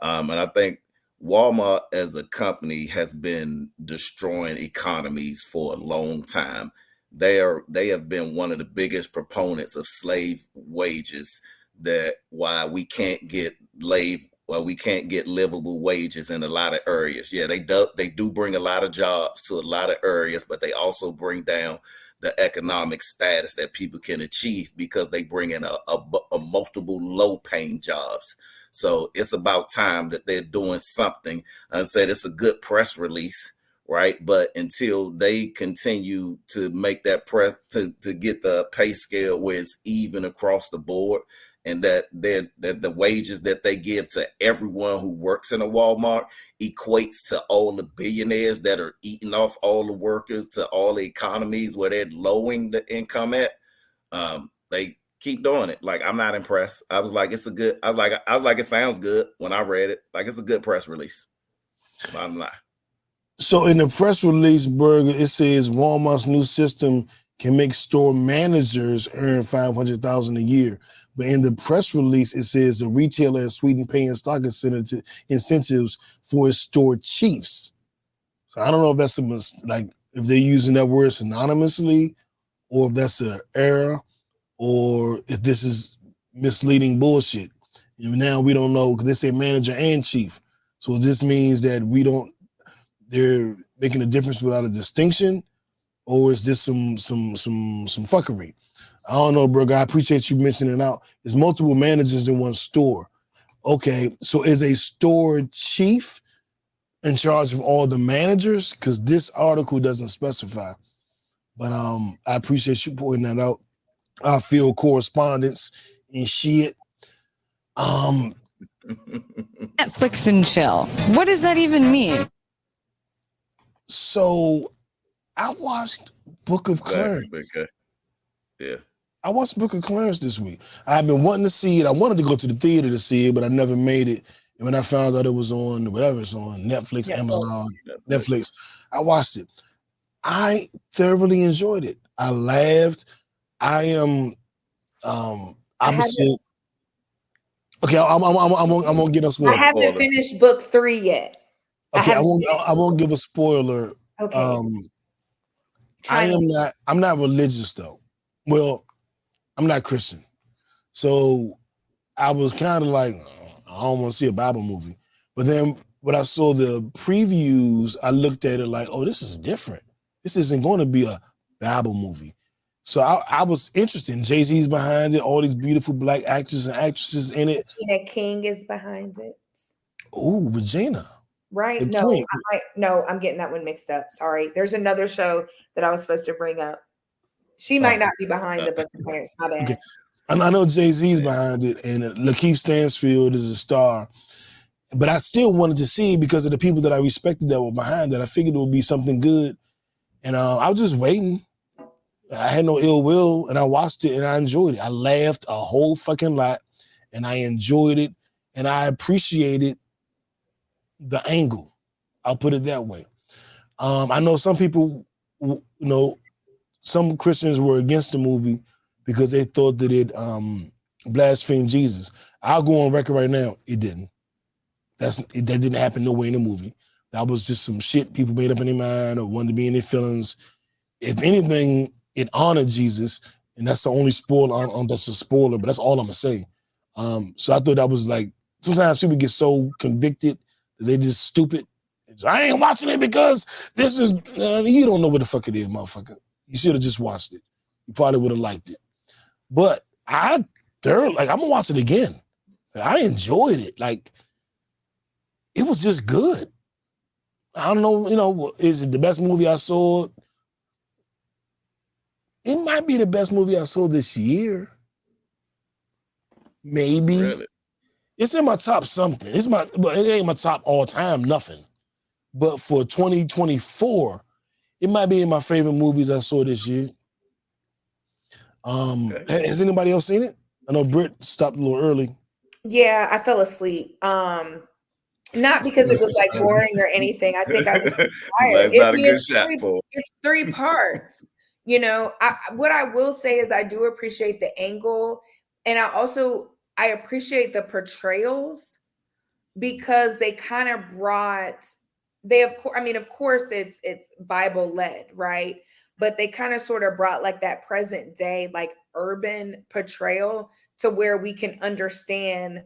And I think Walmart as a company has been destroying economies for a long time. They have been one of the biggest proponents of slave wages. That why we can't get livable wages in a lot of areas. Yeah, they do bring a lot of jobs to a lot of areas, but they also bring down the economic status that people can achieve because they bring in a multiple low-paying jobs. So it's about time that they're doing something. I said it's a good press release, right? But until they continue to make that press to get the pay scale where it's even across the board, and that the wages that they give to everyone who works in a Walmart equates to all the billionaires that are eating off all the workers, to all the economies where they're lowering the income at. They keep doing it. Like, I'm not impressed. I was like, it sounds good when I read it. Like, it's a good press release. Bottom line. So in the press release, Berger, it says Walmart's new system can make store managers earn $500,000 a year. But in the press release, it says the retailer is Sweden paying stock incentives for its store chiefs. So I don't know if that's if they're using that word synonymously, or if that's an error, or if this is misleading bullshit. And now we don't know, because they say manager and chief. So this means that they're making a difference without a distinction, or is this some fuckery? I don't know, bro. I appreciate you mentioning it out. There's multiple managers in one store. Okay, so is a store chief in charge of all the managers? Because this article doesn't specify. But I appreciate you pointing that out. I feel correspondence and shit. Netflix and chill. What does that even mean? So I watched Book of Clarence. Okay. Yeah. I watched Book of Clarence this week. I've been wanting to see it. I wanted to go to the theater to see it, but I never made it. And when I found out it was on whatever it's on, Netflix, Amazon, Netflix, I watched it. I thoroughly enjoyed it. I laughed. I am opposite. Okay, I'm gonna get a spoiler. I haven't finished book 3 yet. Okay, I won't give a spoiler. Okay. I'm not religious though. Well, I'm not Christian. So I was kind of like, I don't want to see a Bible movie. But then when I saw the previews, I looked at it like, oh, this is different. This isn't going to be a Bible movie. So I was interested. Jay-Z's behind it, all these beautiful black actors and actresses in it. Regina King is behind it. Oh, Regina. Right? I'm getting that one mixed up. Sorry. There's another show that I was supposed to bring up. She might not be behind the Book of Clarence. My bad. Okay. I know Jay-Z's behind it, and Lakeith Stanfield is a star. But I still wanted to see, because of the people that I respected that were behind it. I figured it would be something good. And I was just waiting. I had no ill will, and I watched it, and I enjoyed it. I laughed a whole fucking lot, and I enjoyed it, and I appreciated the angle. I'll put it that way. I know some people, some Christians were against the movie because they thought that it blasphemed Jesus. I'll go on record right now. It didn't. That didn't happen nowhere in the movie. That was just some shit people made up in their mind or wanted to be in their feelings. If anything, it honored Jesus, and that's the only spoiler. That's a spoiler, but that's all I'm gonna say. So I thought that was like, sometimes people get so convicted that they just stupid. I ain't watching it because this is, you don't know what the fuck it is, motherfucker. You should have just watched it. you probably would have liked it. But I'm gonna watch it again. I enjoyed it. Like, it was just good. I don't know, is it the best movie I saw? It might be the best movie I saw this year. Maybe. Really? It's in my top something. But it ain't my top all time, nothing. But for 2024, it might be in my favorite movies I saw this year. Okay. Has anybody else seen it? I know Britt stopped a little early. Yeah, I fell asleep. Not because it was like boring or anything. I think I was tired. That's not a good shot for. It's 3 parts. What I will say is I do appreciate the angle, and I appreciate the portrayals because they kind of of course it's Bible led, right? But they kind of sort of brought like that present day, like urban portrayal to where we can understand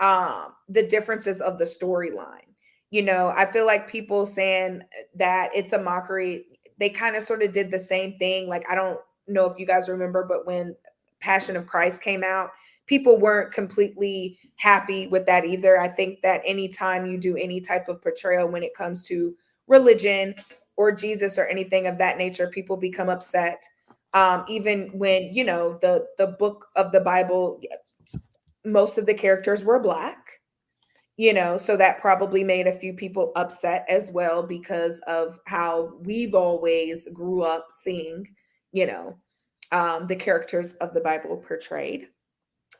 the differences of the storyline. I feel like people saying that it's a mockery, they kind of sort of did the same thing. Like, I don't know if you guys remember, but when Passion of Christ came out, people weren't completely happy with that either. I think that anytime you do any type of portrayal when it comes to religion or Jesus or anything of that nature, people become upset. Even when, the book of the Bible, most of the characters were Black, so that probably made a few people upset as well because of how we've always grew up seeing, the characters of the Bible portrayed.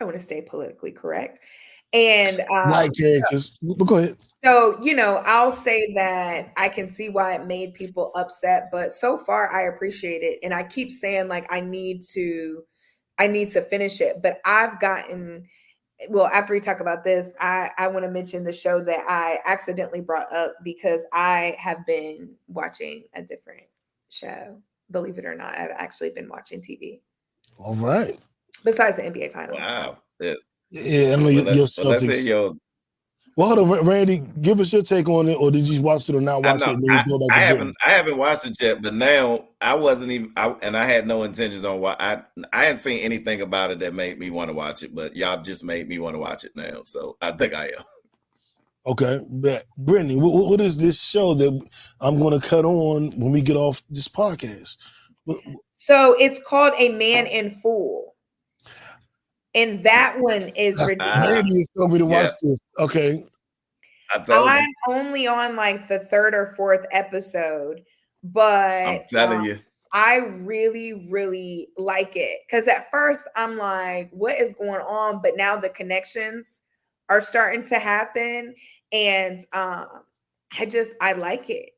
I want to stay politically correct. And White characters. But go ahead. So, I'll say that I can see why it made people upset, but so far I appreciate it. And I keep saying like I need to finish it. But after we talk about this, I want to mention the show that I accidentally brought up because I have been watching a different show. Believe it or not, I've actually been watching TV. All right. Besides the NBA Finals. Wow. Yeah, I know your Celtics. Let's hear yours. Well, hold on, Randy, give us your take on it, or did you watch it or not watch it? I haven't watched it yet, but now I wasn't even, and I had no intentions on I hadn't seen anything about it that made me want to watch it, but y'all just made me want to watch it now, so I think I am. Okay, but Brittany, what is this show that I'm going to cut on when we get off this podcast? So it's called A Man in Fool. And that one is ridiculous. Randy told me to watch this. Okay. I'm only on like the 3rd or 4th episode, but I'm telling you, I really, really like it. Because at first I'm like, what is going on? But now the connections are starting to happen. And I like it.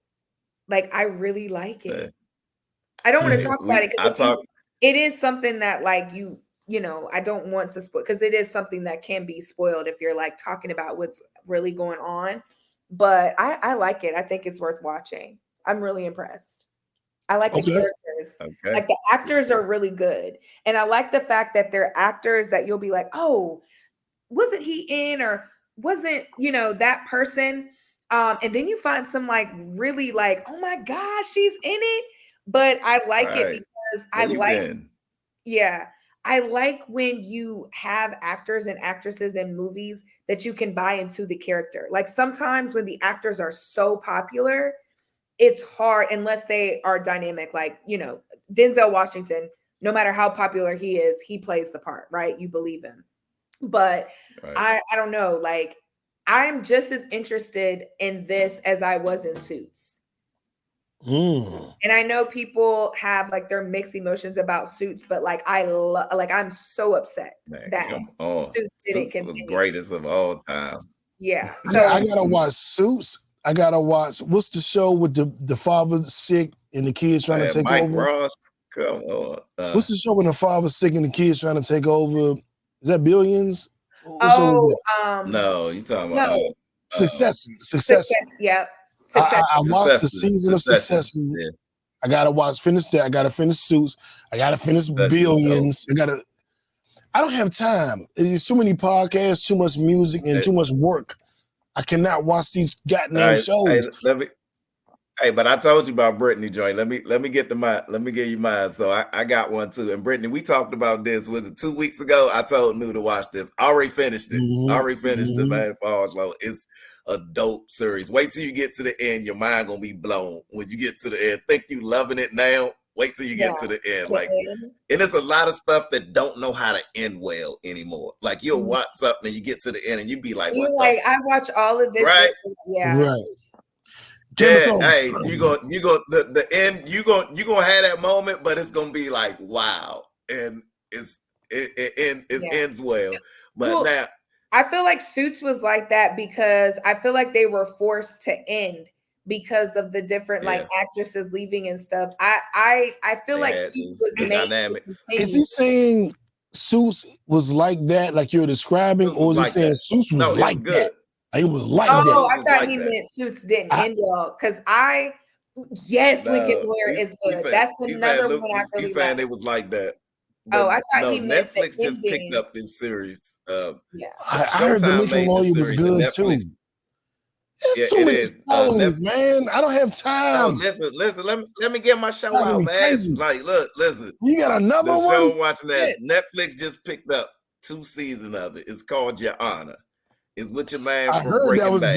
Like, I really like it. I don't want to talk about it because it is something that like I don't want to spoil because it is something that can be spoiled if you're like talking about what's really going on. But I like it. I think it's worth watching. I'm really impressed. I like the characters. Okay. Like the actors are really good. And I like the fact that they're actors that you'll be like, oh, wasn't he in or wasn't, that person? And then you find some like really like, oh my gosh, she's in it. But I like it because I like when you have actors and actresses in movies that you can buy into the character. Like sometimes when the actors are so popular, it's hard unless they are dynamic. Like, Denzel Washington, no matter how popular he is, he plays the part, right? You believe him. But I don't know, like I'm just as interested in this as I was in Suits. And I know people have like their mixed emotions about Suits, but like I'm so upset that Suits was greatest of all time. Yeah, so I gotta watch Suits. I gotta watch. What's the show with the father sick and the kids trying to take Mike over? Ross, come on. What's the show when the father's sick and the kids trying to take over? Is that Billions? No, you talking about Succession. Yep. I watched the season of Succession. Yeah. I gotta finish that. I gotta finish Suits. I gotta finish Billions. I don't have time. There's too many podcasts, too much music, and too much work. I cannot watch these goddamn shows. Hey, but I told you about Brittani joint. Let me get to mine. Let me give you mine. So I got one too. And Brittani, we talked about this. Was it 2 weeks ago? I told New to watch this. I already finished it. Already finished it, man. Falls low. It's a dope series. Wait till you get to the end. Your mind gonna be blown when you get to the end. Think you loving it now. Wait till you get to the end. Like, and it's a lot of stuff that don't know how to end well anymore. Like you'll watch something and you get to the end and you be like, "What?" Like I watch all of this, right? Yeah, right. Yeah, hey, you go the end. You gonna have that moment, but it's gonna be like wow, and it ends well. But now I feel like Suits was like that because I feel like they were forced to end because of the different like actresses leaving and stuff. I feel like Suits was made dynamics. Is he saying Suits was like that, like you're describing, or is he saying Suits was like that? It was like that. Oh, I thought he meant Suits didn't end well because Lincoln Lawyer is good. That's another one I really He's saying like. it was like that. But I thought he meant Netflix the just ending. picked up this series. I heard the Lincoln Lawyer was good too. There's so many songs, man. I don't have time. Oh, listen. Let me get my show out, man. Crazy. Like, look, listen. You got another one? Show I'm watching that. Netflix just picked up 2 seasons of it. It's called Your Honor. It's with your man from Breaking Bad.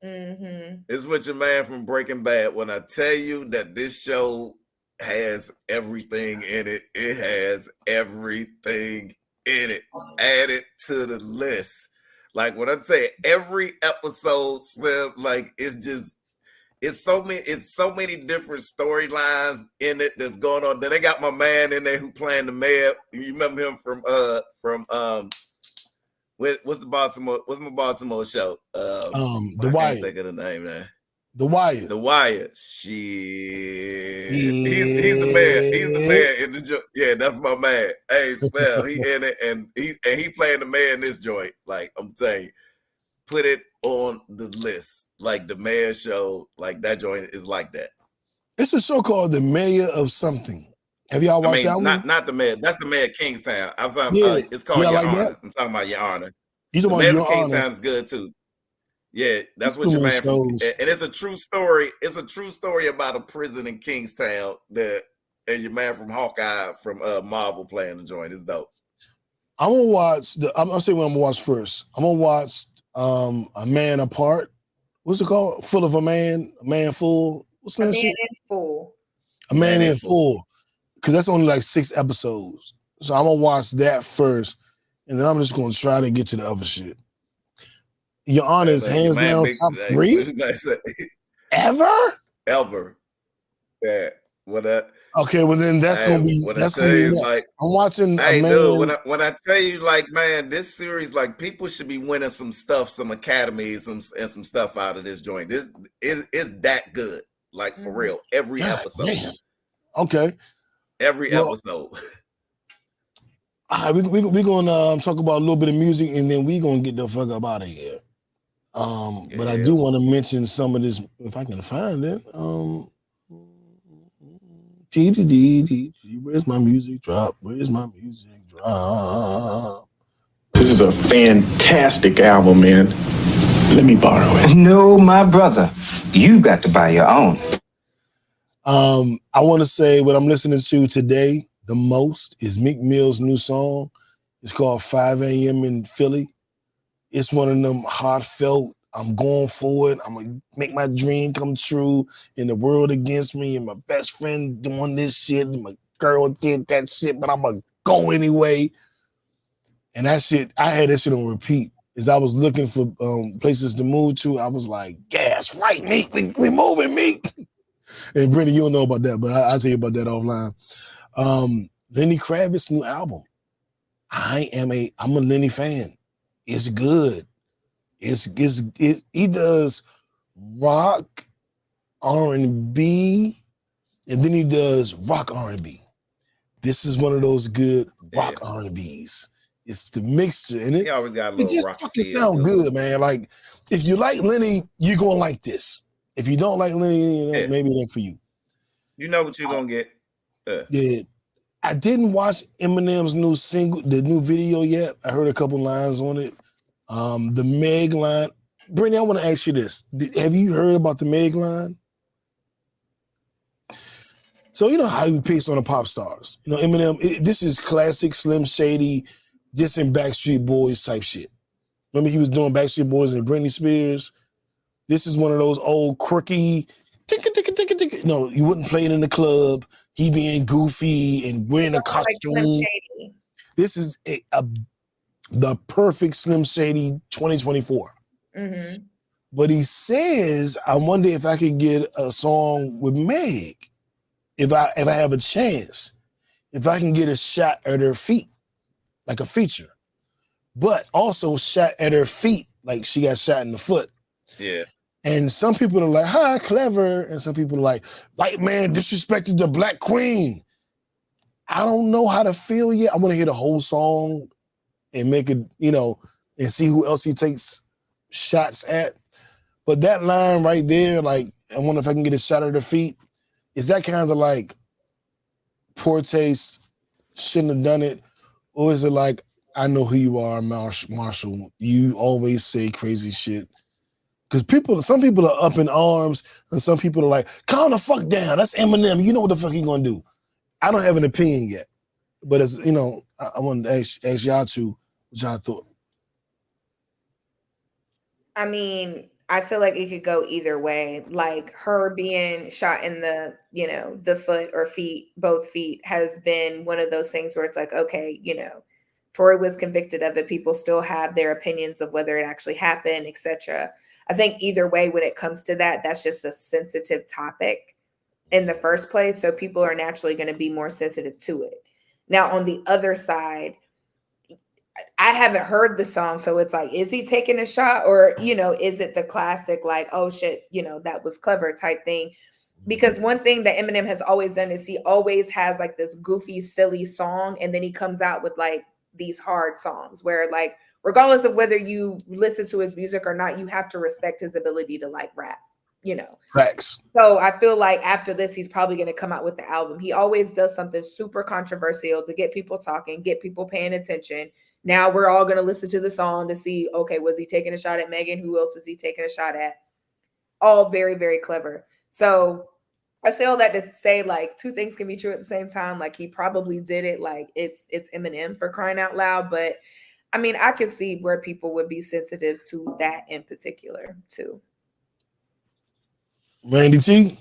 Good. It's with your man from Breaking Bad. When I tell you that this show has everything in it, it has everything in it. Add it to the list. Like when I say every episode, Slim, like it's so many different storylines in it that's going on. Then they got my man in there who playing the mayor. You remember him from what's my Baltimore show? The Wire. I can't think of the name now. The Wire. The Wire. Shit. He's the man. He's the man in the joint. Yeah, that's my man. Hey, Slim, he in it and he playing the man in this joint. Like I'm telling you, put it on the list. Like the Mayor show, like that joint is like that. It's a show called The Mayor of Something. Have y'all watched that one? Not the Mayor. That's the Mayor of Kingstown. I'm talking. It's called Your Honor. I'm talking about Your Honor. You talking the about Mayor of Your Honor? Kingstown's good too. Yeah, that's what your man from, and it's a true story. It's a true story about a prison in Kingstown and your man from Hawkeye from Marvel playing the joint. It's dope. I'm gonna watch I'll say what I'm gonna watch first. I'm gonna watch A Man Apart. What's it called? Full of a Man Full. What's that shit? A Man in Full. Because that's only like 6 episodes. So I'm gonna watch that first, and then I'm just gonna try to get to the other shit. Your Honor is hands down top 3? Ever? Yeah. Okay, well then that's gonna be next. Like, I'm watching. Hey, dude, when I tell you, like, man, this series, like, people should be winning some stuff, some academies, and some stuff out of this joint. This is that good, like for real. Every episode. Man. Okay. Every episode. All right, we're gonna talk about a little bit of music, and then we're gonna get the fuck up out of here. But I do want to mention some of this if I can find it. Where's my music drop? Where's my music drop? This is a fantastic album, man. Let me borrow it. No, my brother. You've got to buy your own. I want to say what I'm listening to today the most is Meek Mill's new song. It's called 5 a.m. in Philly. It's one of them heartfelt, I'm going for it. I'm going to make my dream come true in the world against me and my best friend doing this shit and my girl did that shit, but I'm going to go anyway. And that shit, I had that shit on repeat. As I was looking for places to move to, I was like, yes, right, Meek, we moving, Meek. And Brittany, you don't know about that, but I'll tell you about that offline. Lenny Kravitz new album. I'm a Lenny fan. It's good. He does rock, R&B, and then he does rock R&B. This is one of those good rock R&Bs. It's the mixture in it. He always got a little rock. It just fucking sound good, man. Like if you like Lenny, you're gonna like this. If you don't like Lenny, maybe it ain't for you. You know what you're gonna get. Yeah. I didn't watch Eminem's new single, the new video yet. I heard a couple lines on it. The Meg line. Brittany, I want to ask you this. Have you heard about the Meg line? So you know how he picks on the pop stars. You know, Eminem, this is classic Slim Shady, dissing Backstreet Boys type shit. Remember he was doing Backstreet Boys and Britney Spears? This is one of those old quirky, no, you wouldn't play it in the club. He being goofy and wearing a costume. Like Slim Shady. This is the perfect Slim Shady 2024. Mm-hmm. But he says, I wonder if I could get a song with Meg. If I have a chance, if I can get a shot at her feet, like a feature. But also shot at her feet, like she got shot in the foot. Yeah. And some people are like, ha, clever. And some people are like, white man disrespected the black queen. I don't know how to feel yet. I want to hear the whole song and make it, you know, and see who else he takes shots at. But that line right there, like, I wonder if I can get a shot at her feet. Is that kind of like poor taste, shouldn't have done it? Or is it like, I know who you are, Marshall. You always say crazy shit. Because some people are up in arms, and some people are like, calm the fuck down. That's Eminem. You know what the fuck he gonna do. I don't have an opinion yet. But as you know, I wanted to ask y'all two what y'all thought. I mean, I feel like it could go either way. Like her being shot in the, you know, the foot or feet, both feet, has been one of those things where it's like, okay, you know, Tory was convicted of it. People still have their opinions of whether it actually happened, etc. I think either way, when it comes to that, that's just a sensitive topic in the first place. So people are naturally going to be more sensitive to it. Now, on the other side, I haven't heard the song. So it's like, is he taking a shot, or, you know, is it the classic, like, oh shit, you know, that was clever type thing? Because one thing that Eminem has always done is he always has like this goofy, silly song. And then he comes out with like these hard songs where, like, regardless of whether you listen to his music or not, you have to respect his ability to like rap, you know. Facts. So I feel like after this, he's probably going to come out with the album. He always does something super controversial to get people talking, get people paying attention. Now we're all going to listen to the song to see, okay, was he taking a shot at Megan? Who else was he taking a shot at? All very, very clever. So I say all that to say, like, two things can be true at the same time. Like, he probably did it. Like, it's Eminem, for crying out loud. But I mean, I could see where people would be sensitive to that in particular too. Randy T?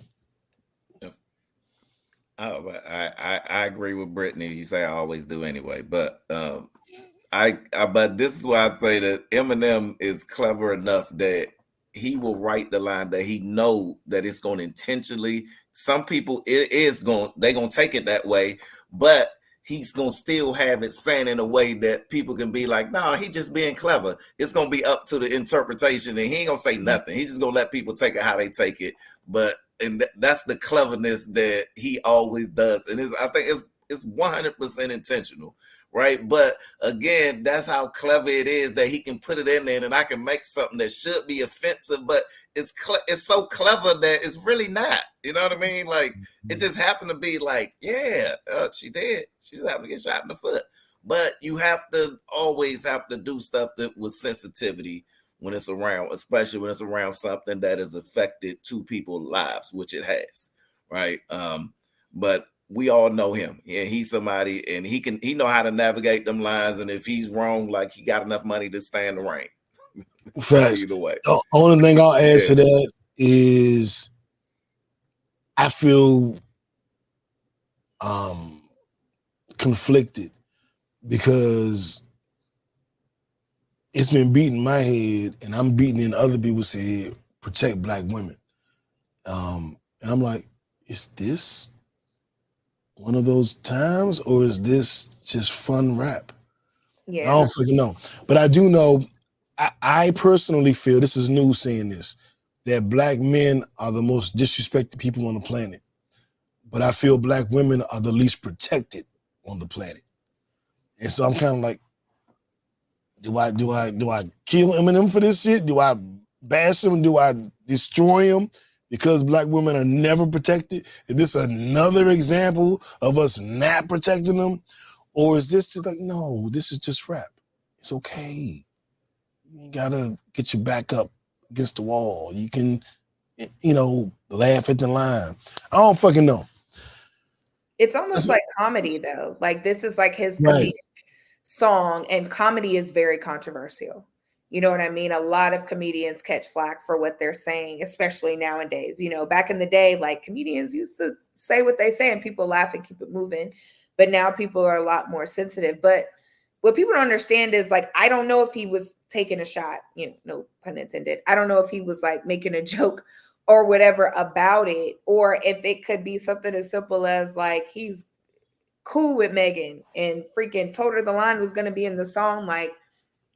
I agree with Brittany. You say I always do anyway, but but this is why I'd say that Eminem is clever enough that he will write the line that he know that it's going to intentionally. Some people they're going to take it that way, but he's going to still have it saying in a way that people can be like, nah, he just being clever. It's going to be up to the interpretation, and he ain't going to say nothing. He's just going to let people take it how they take it. And that's the cleverness that he always does. And I think it's 100% intentional, right? But again, that's how clever it is that he can put it in there, and I can make something that should be offensive, but it's so clever that it's really not. You know what I mean? Like, it just happened to be like, yeah, she did. She just happened to get shot in the foot. But you always have to do stuff that with sensitivity when it's around, especially when it's around something that has affected two people's lives, which it has, right? But we all know him. Yeah, he's somebody, and he know how to navigate them lines. And if he's wrong, like, he got enough money to stand the rain. Facts. Either way. The only thing I'll add to that is I feel conflicted because it's been beating my head, and I'm beating in other people's head, protect black women. And I'm like, is this one of those times, or is this just fun rap? Yeah. I don't fucking know. But I do know, I personally feel, this is new saying this, that black men are the most disrespected people on the planet. But I feel black women are the least protected on the planet. And so I'm kind of like, do I kill Eminem for this shit? Do I bash him? Do I destroy him because black women are never protected? Is this another example of us not protecting them? Or is this just like, no, this is just rap. It's okay. You gotta get your back up against the wall. You can, laugh at the line. I don't fucking know. It's almost like comedy though. Like this is like his Right. comedic song, and comedy is very controversial. You know what I mean? A lot of comedians catch flack for what they're saying, especially nowadays. You know, back in the day, like comedians used to say what they say and people laugh and keep it moving. But now people are a lot more sensitive. But what people don't understand is like, I don't know if he was taking a shot, you know, no pun intended. I don't know if he was like making a joke or whatever about it, or if it could be something as simple as like he's cool with Megan and freaking told her the line was going to be in the song. Like,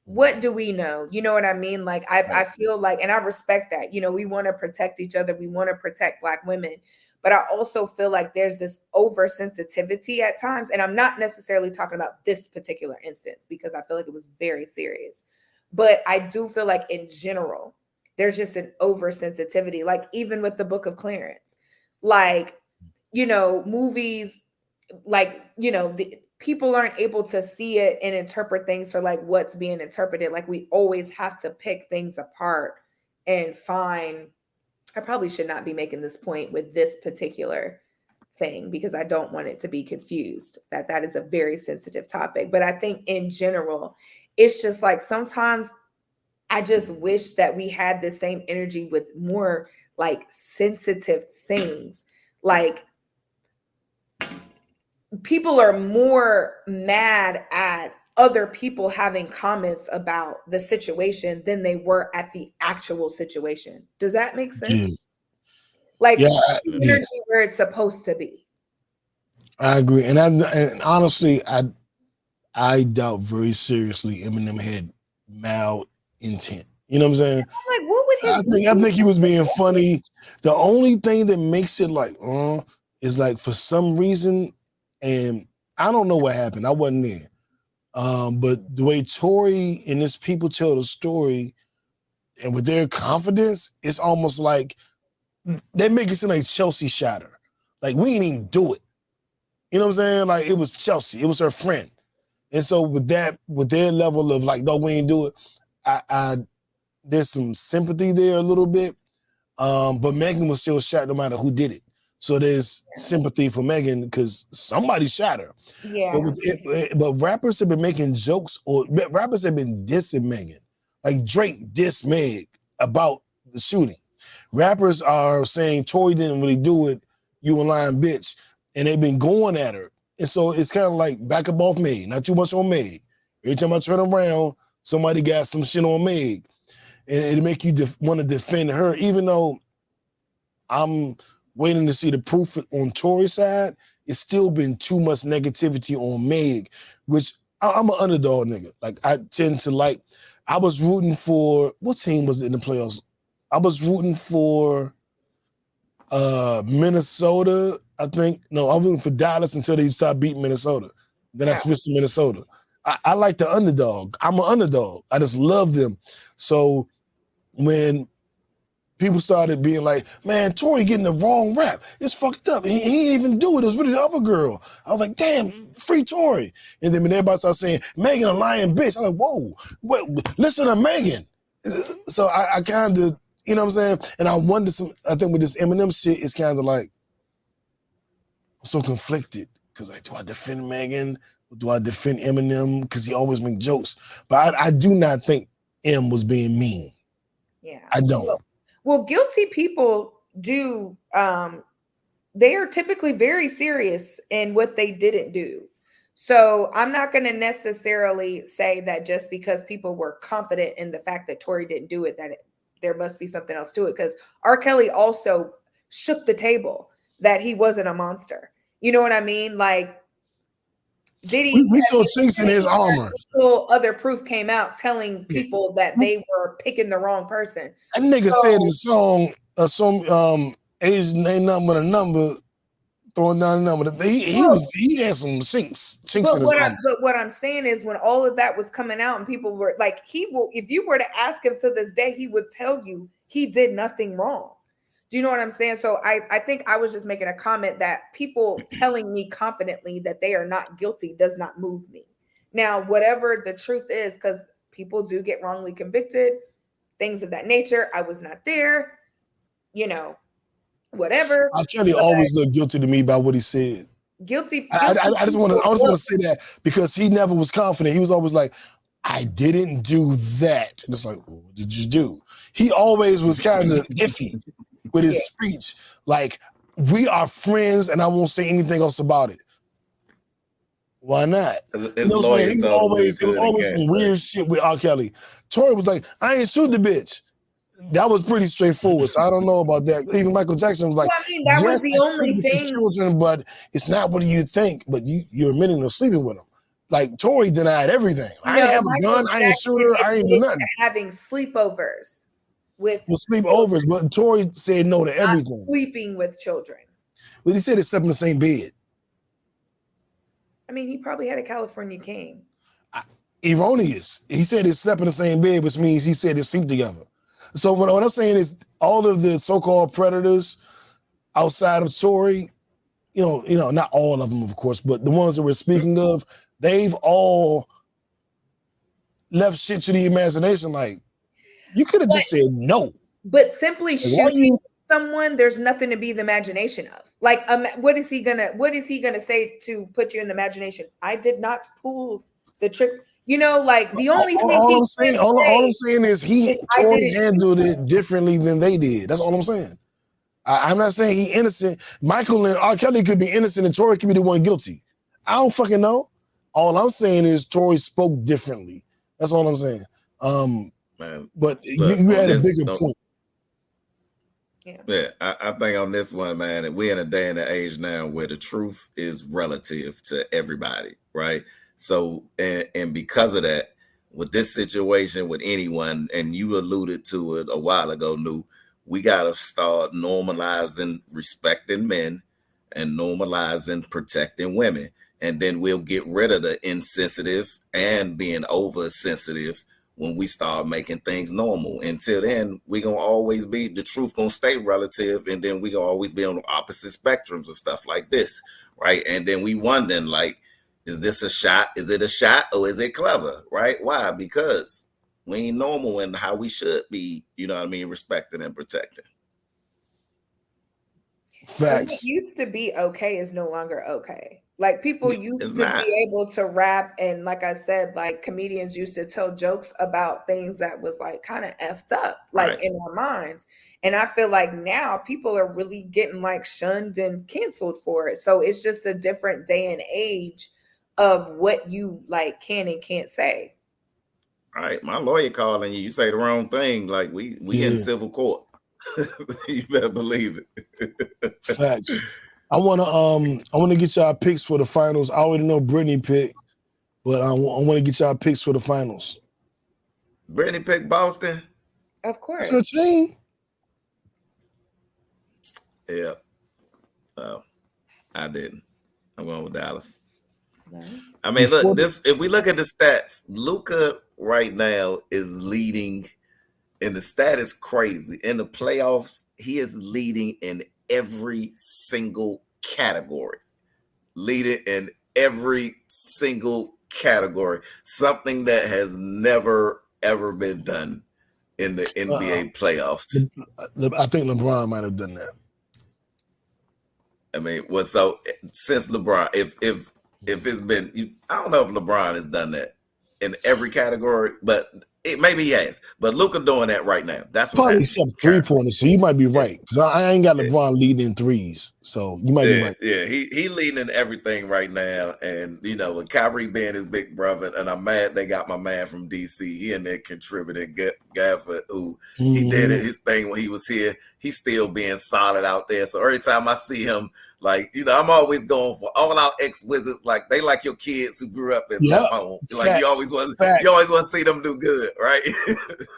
what do we know? You know what I mean? Like, I feel like, and I respect that, you know, we want to protect each other. We want to protect Black women. But I also feel like there's this oversensitivity at times. And I'm not necessarily talking about this particular instance because I feel like it was very serious. But I do feel like in general, there's just an oversensitivity. Like even with the Book of Clarence, like, you know, movies, like, you know, the people aren't able to see it and interpret things for like what's being interpreted. Like we always have to pick things apart and find. I probably should not be making this point with this particular thing because I don't want it to be confused that is a very sensitive topic. But I think in general, it's just like sometimes I just wish that we had the same energy with more like sensitive things. Like people are more mad at other people having comments about the situation than they were at the actual situation. Does that make sense? Yeah. Like energy where it's supposed to be. I agree. And honestly, I doubt very seriously Eminem had mal intent. You know what I'm saying? Like, what would his I think he was being funny. The only thing that makes it like, is like for some reason, and I don't know what happened. I wasn't there. But the way Tory and his people tell the story and with their confidence, it's almost like they make it seem like Chelsea shot her. Like we didn't even do it. You know what I'm saying? Like it was Chelsea. It was her friend. And so with their level of like, no, we ain't do it, I there's some sympathy there a little bit. But Megan was still shot no matter who did it. So there's sympathy for Megan because somebody shot her. Yeah. But rappers have been making jokes, or rappers have been dissing Megan. Like Drake dissed Meg about the shooting. Rappers are saying Tory didn't really do it, you a lying bitch. And they've been going at her. And so it's kind of like back up off Meg, not too much on Meg. Every time I turn around, somebody got some shit on Meg. And it'll make you want to defend her, even though I'm waiting to see the proof on Tory's side. It's still been too much negativity on Meg, which I'm an underdog nigga. Like I tend to like, I was rooting for, what team was it in the playoffs? I was rooting for Minnesota, I think. No, I was rooting for Dallas until they stopped beating Minnesota. Then I switched to Minnesota. I like the underdog. I'm an underdog. I just love them. So when people started being like, man, Tory getting the wrong rap. It's fucked up. He didn't even do it. It was really the other girl. I was like, damn, free Tory. And then when everybody started saying, Megan a lying bitch, I'm like, whoa, wait, listen to Megan. So I kind of, you know what I'm saying? And I wonder, I think with this Eminem shit, it's kind of like, I'm so conflicted. Because like, do I defend Megan? Or do I defend Eminem? Because he always make jokes. But I do not think M was being mean. Yeah. I don't. Well, guilty people do, they are typically very serious in what they didn't do. So I'm not going to necessarily say that just because people were confident in the fact that Tory didn't do it, that there must be something else to it. Because R. Kelly also shook the table that he wasn't a monster. You know what I mean? Like, did he? We saw chinks in his armor until other proof came out telling people that they were picking the wrong person. That nigga said in the song, age ain't nothing but a number, throwing down a number. He had some chinks in his armor. But what I'm saying is, when all of that was coming out and people were like, if you were to ask him to this day, he would tell you he did nothing wrong. Do you know what I'm saying? So I think I was just making a comment that people telling me confidently that they are not guilty does not move me. Now, whatever the truth is, because people do get wrongly convicted, things of that nature. I was not there, you know, whatever. Kelly always looked guilty to me by what he said. Guilty. I just want to say that because he never was confident. He was always like, I didn't do that. And it's like, what did you do? He always was kind of iffy with his speech. Like, we are friends and I won't say anything else about it. Why not? His lawyers it was always some weird shit with R. Kelly. Tory was like, I ain't shoot the bitch. That was pretty straightforward. So I don't know about that. Even Michael Jackson was like, well, I mean, that was the only thing. Children, but it's not what you think. But you're admitting to sleeping with him. Like Tory denied everything. I ain't have a gun. I ain't shoot her. I ain't do nothing. Having sleepovers with sleepovers, but Tory said no to everything. Sleeping with children. But he said they slept in the same bed. I mean, he probably had a California king. Erroneous. He said they slept in the same bed, which means he said they sleep together. So what I'm saying is all of the so-called predators outside of Tory, you know, not all of them, of course, but the ones that we're speaking of, they've all left shit to the imagination. Like, you could have just said no. But simply shooting someone, there's nothing to be the imagination of. Like, what is he gonna say to put you in the imagination? I did not pull the trick. You know, like the only thing all I'm saying is Tory handled it differently than they did. That's all I'm saying. I'm not saying he innocent. Michael and R. Kelly could be innocent and Tory could be the one guilty. I don't fucking know. All I'm saying is Tory spoke differently. That's all I'm saying. Man, but you had a bigger point. Yeah, I think on this one, man, we're in a day and an age now where the truth is relative to everybody, right? So, and because of that, with this situation with anyone, and you alluded to it a while ago, we got to start normalizing respecting men and normalizing protecting women. And then we'll get rid of the insensitive and being oversensitive when we start making things normal. Until then, we're going to always be, the truth going to stay relative, and then we're going to always be on the opposite spectrums of stuff like this, right? And then we wondering, like, is this a shot? Is it a shot or is it clever, right? Why? Because we ain't normal in how we should be, you know what I mean, respected and protected. Facts. What used to be okay is no longer okay. Like people used to be able to rap, and like I said, like comedians used to tell jokes about things that was like kind of effed up, like in our minds. And I feel like now people are really getting like shunned and canceled for it. So it's just a different day and age of what you like can and can't say. All right, my lawyer calling you. You say the wrong thing, like we in civil court. You better believe it. Facts. I wanna get y'all picks for the finals. I already know Brittani picked, but I want to get y'all picks for the finals. Brittani picked Boston. Of course. That's her team. Yeah. Oh, I didn't. I'm going with Dallas. I mean, look, if we look at the stats, Luka right now is leading, and the stat is crazy. In the playoffs, he is leading in every single category. Leading in every single category. Something that has never, ever been done in the NBA playoffs. I think LeBron might have done that. I mean, so since LeBron, if it's been, I don't know if LeBron has done that in every category, but maybe he has. But Luka doing that right now. That's probably except 3-pointers. So you might be right, because I ain't got LeBron leading in threes. So you might be right. Yeah, he leading in everything right now, and you know, with Kyrie being his big brother, and I'm mad they got my man from DC. He in there contributing. Gafford, who he did his thing when he was here. He's still being solid out there. So every time I see him, like, you know, I'm always going for all out ex-Wizards. Like, they like your kids who grew up in left home. Like, Facts. you always want to see them do good, right?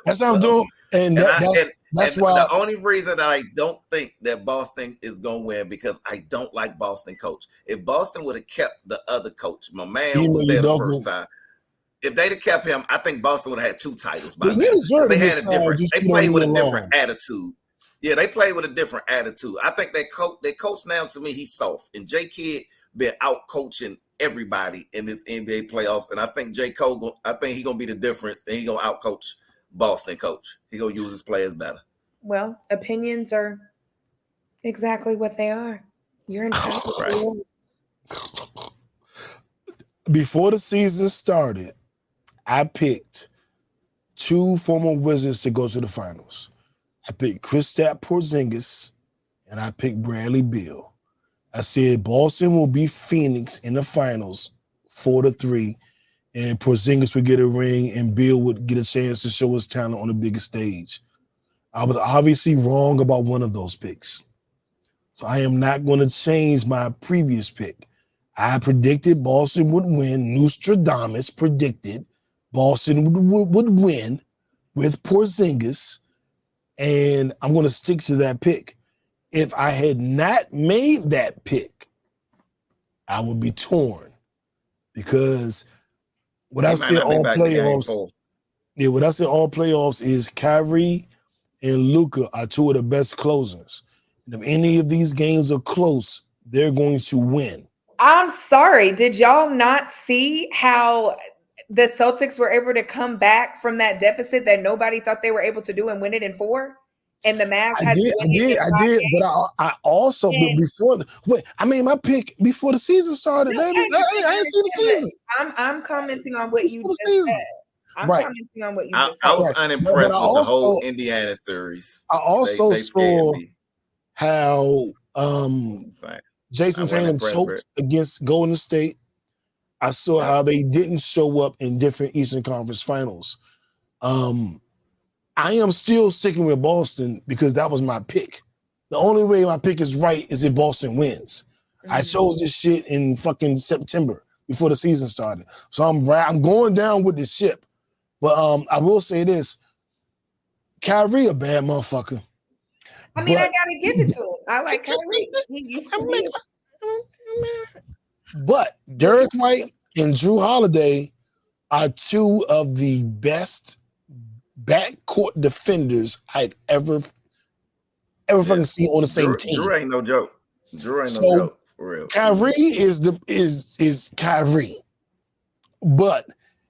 That's how I'm doing. And that's why the only reason that I don't think that Boston is going to win, because I don't like Boston coach. If Boston would have kept the other coach, my man who was there the first time, if they'd have kept him, I think Boston would have had 2 titles by now. They had a different. They played with a different attitude. Yeah, they played with a different attitude. I think their coach now, to me, he's soft. And J. Kidd been out coaching everybody in this NBA playoffs. And I think J. Cole, I think he's gonna be the difference, and he's gonna out coach Boston coach. He's gonna use his players better. Well, opinions are exactly what they are. You're entitled to yours. Before the season started, I picked 2 former Wizards to go to the finals. I picked Kristaps Porzingis and I picked Bradley Beal. I said Boston will beat Phoenix in the finals 4-3, and Porzingis would get a ring and Beal would get a chance to show his talent on the biggest stage. I was obviously wrong about one of those picks. So I am not going to change my previous pick. I predicted Boston would win. Nostradamus predicted Boston would win with Porzingis, and I'm going to stick to that pick. If I had not made that pick, I would be torn because what I said all playoffs, what I said all playoffs is Kyrie and Luka are 2 of the best closers. And if any of these games are close, they're going to win. I'm sorry. Did y'all not see how the Celtics were able to come back from that deficit that nobody thought they were able to do and win it in 4? And the Mavs I did, but I also before I made my pick before the season started. I didn't see the season. I'm commenting on what you just said. I'm commenting on what you just said. I was unimpressed with the whole Indiana series. I also saw how Jason Tatum choked against Golden State. I saw how they didn't show up in different Eastern Conference finals. I am still sticking with Boston because that was my pick. The only way my pick is right is if Boston wins. I chose this shit in fucking September before the season started. So I'm going down with the ship. But I will say this. Kyrie a bad motherfucker. I mean, I gotta give it to him. I like Kyrie. He used to be. But Derek White and Drew Holiday are 2 of the best backcourt defenders I've ever fucking seen on the same team. Drew ain't no joke. Drew ain't no joke for real. Kyrie is Kyrie, but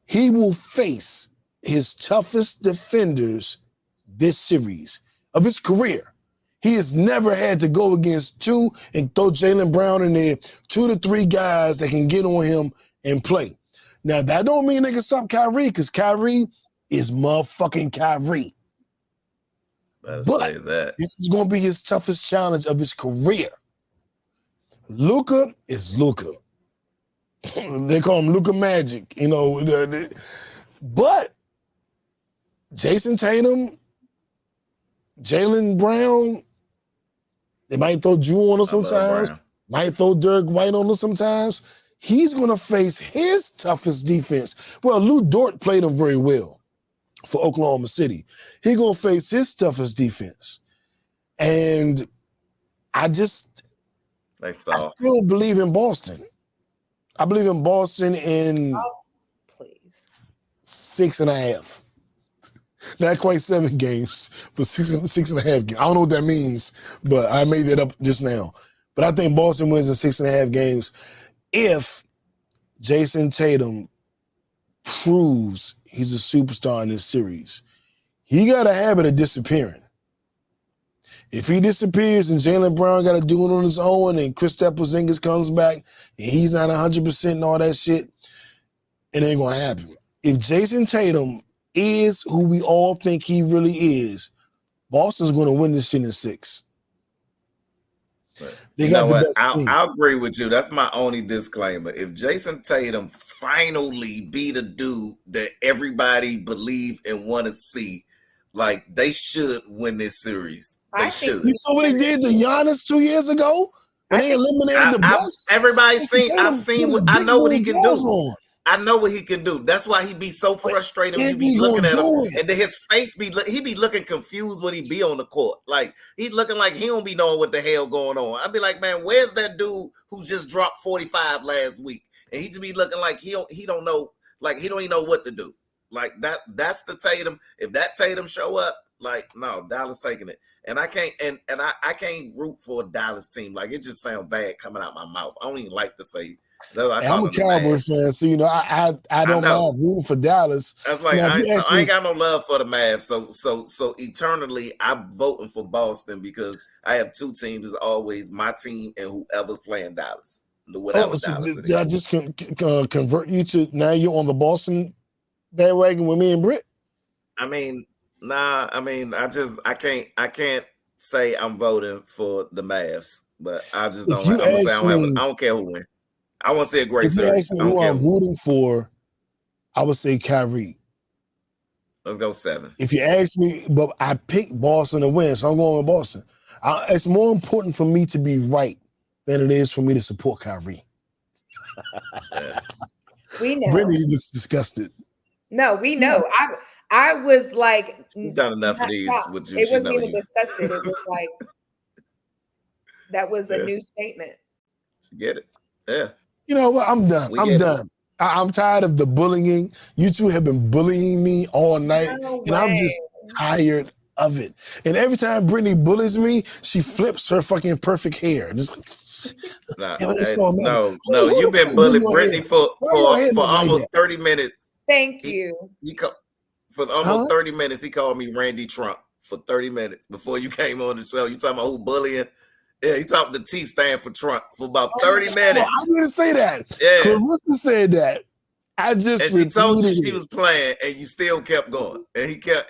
he will face his toughest defenders this series of his career. He has never had to go against 2 and throw Jaylen Brown in there, 2 to 3 guys that can get on him and play. Now that don't mean they can stop Kyrie because Kyrie is motherfucking Kyrie. But this is going to be his toughest challenge of his career. Luka is Luka. They call him Luka Magic, you know. But Jason Tatum, Jaylen Brown, they might throw Drew on him sometimes. Might throw Derek White on him sometimes. He's going to face his toughest defense. Well, Lou Dort played him very well for Oklahoma City. He's going to face his toughest defense. And I still believe in Boston. I believe in Boston in 6.5. Not quite 7 games, but 6.5 games. I don't know what that means, but I made that up just now. But I think Boston wins in 6.5 games if Jason Tatum proves he's a superstar in this series. He got a habit of disappearing. If he disappears and Jaylen Brown got to do it on his own and Kristaps Porzingis comes back and he's not 100% and all that shit, it ain't going to happen. If Jason Tatum is who we all think he really is, Boston's going to win this shit in 6. They got the best team. I'll agree with you. That's my only disclaimer. If Jason Tatum finally be the dude that everybody believe and want to see, like they should win this series. They should. You saw what he did to Giannis 2 years ago? When they eliminated the Bucks? I know what he can do. I know what he can do. That's why he be so frustrated when you be looking at him. And then his face he be looking confused when he be on the court. Like, he looking like he don't be knowing what the hell going on. I'd be like, man, where's that dude who just dropped 45 last week? And he just be looking like he don't know, like he don't even know what to do. Like that's the Tatum. If that Tatum show up, like, no, Dallas taking it. And I can't I can't root for a Dallas team. Like, it just sounds bad coming out my mouth. I don't even like to say. I'm a Cowboys fan, so you know I don't mind rooting for Dallas. That's like I ain't got no love for the Mavs. So eternally I'm voting for Boston because I have 2 teams. It's always my team and whoever's playing Dallas. whatever so Dallas it did I is. just convert you to now you're on the Boston bandwagon with me and Britt? I mean, nah. I mean, I can't say I'm voting for the Mavs, but I just If don't. you I'm gonna say ask me, I don't care who win. I want to see a great if you ask series. me I don't who care I'm who. rooting for, I would say Kyrie. Let's go 7. If you ask me, but I picked Boston to win, so I'm going with Boston. It's more important for me to be right than it is for me to support Kyrie. Yeah. We know. Brittany looks disgusted. No, we know. I was like, You've done enough of not these shocked. with you. It She wasn't know even you. disgusted. It was like that was a Yeah. new statement. She get it. Yeah. You know what? I'm done. We I'm get it. done. I'm tired of the bullying. You two have been bullying me all night, No and I'm way. just tired of it. And every time Brittany bullies me, she flips her fucking perfect hair. Just Nah, it's hey, going on. no. Who You've the been fuck bullying do your Brittany hair? for Why your hair look like almost that? 30 minutes. Thank you. For almost 30 minutes, he called me Randy Trump for 30 minutes before you came on the show. You talking about who bullying? Yeah, he talking the T stand for Trump for about 30 minutes. I didn't say that. Yeah. Clarissa said that. I just And she told you repeated she was playing, and you still kept going. And he kept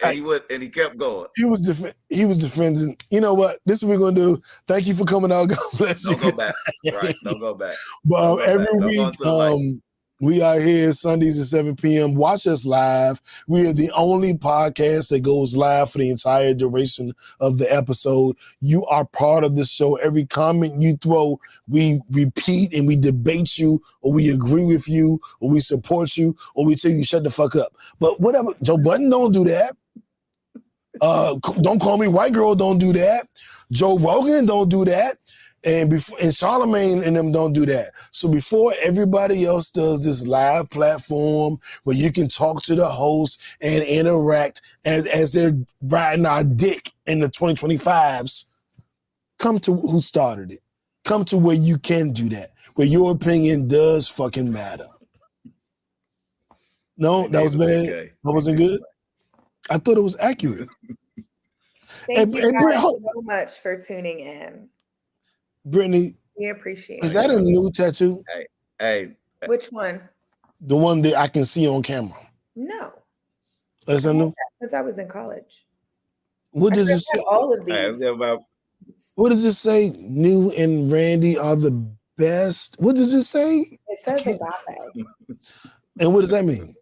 going. He was defending. You know what? This is what we're gonna do. Thank you for coming out. God bless Don't you. go back. Right. Don't go back. But Don't go every back. Don't go week, into the light. we are here Sundays at 7 p.m. Watch us live. We are the only podcast that goes live for the entire duration of the episode. You are part of the show. Every comment you throw, we repeat and we debate you, or we agree with you, or we support you, or we tell you shut the fuck up. But whatever, Joe Budden don't do that. Don't call me white girl. Don't do that. Joe Rogan don't do that. And Charlemagne and them don't do that. So before everybody else does this live platform where you can talk to the host and interact as they're riding our dick in the 2025s, come to who started it. Come to where you can do that, where your opinion does fucking matter. No, that was bad. Okay. That wasn't good. I thought it was accurate. Thank you and guys so much for tuning in. Brittany, We appreciate is it. that a new tattoo? Hey. Which one? The one that I can see on camera. No. That's not new? Because I was in college. What does it say? All of these. What does it say? New and Randy are the best. What does it say? It says agape. And what does that mean?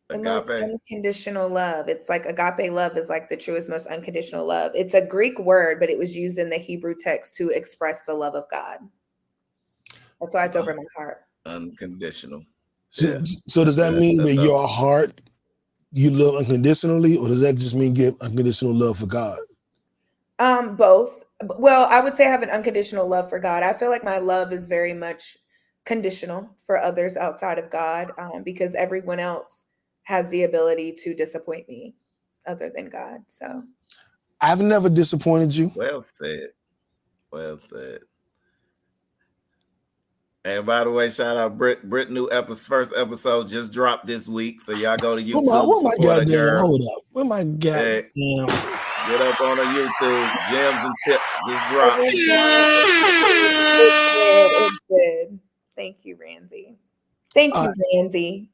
The most unconditional love. It's like agape love is like the truest, most unconditional love. It's a Greek word, but it was used in the Hebrew text to express the love of God. That's why it's over my heart. Unconditional. So does that mean that your heart, you love unconditionally, or does that just mean you have unconditional love for God? Both. Well, I would say I have an unconditional love for God. I feel like my love is very much conditional for others outside of God, because everyone else has the ability to disappoint me other than God. So I've never disappointed you. Well said. Well said. And by the way, shout out Britt new first episode just dropped this week. So y'all go to YouTube. Where my support her goddamn, girl. hold up. Where my goddamn. Get up on her YouTube. Gems and tips just dropped. It's good. Thank you, Randy. Thank you, Randy.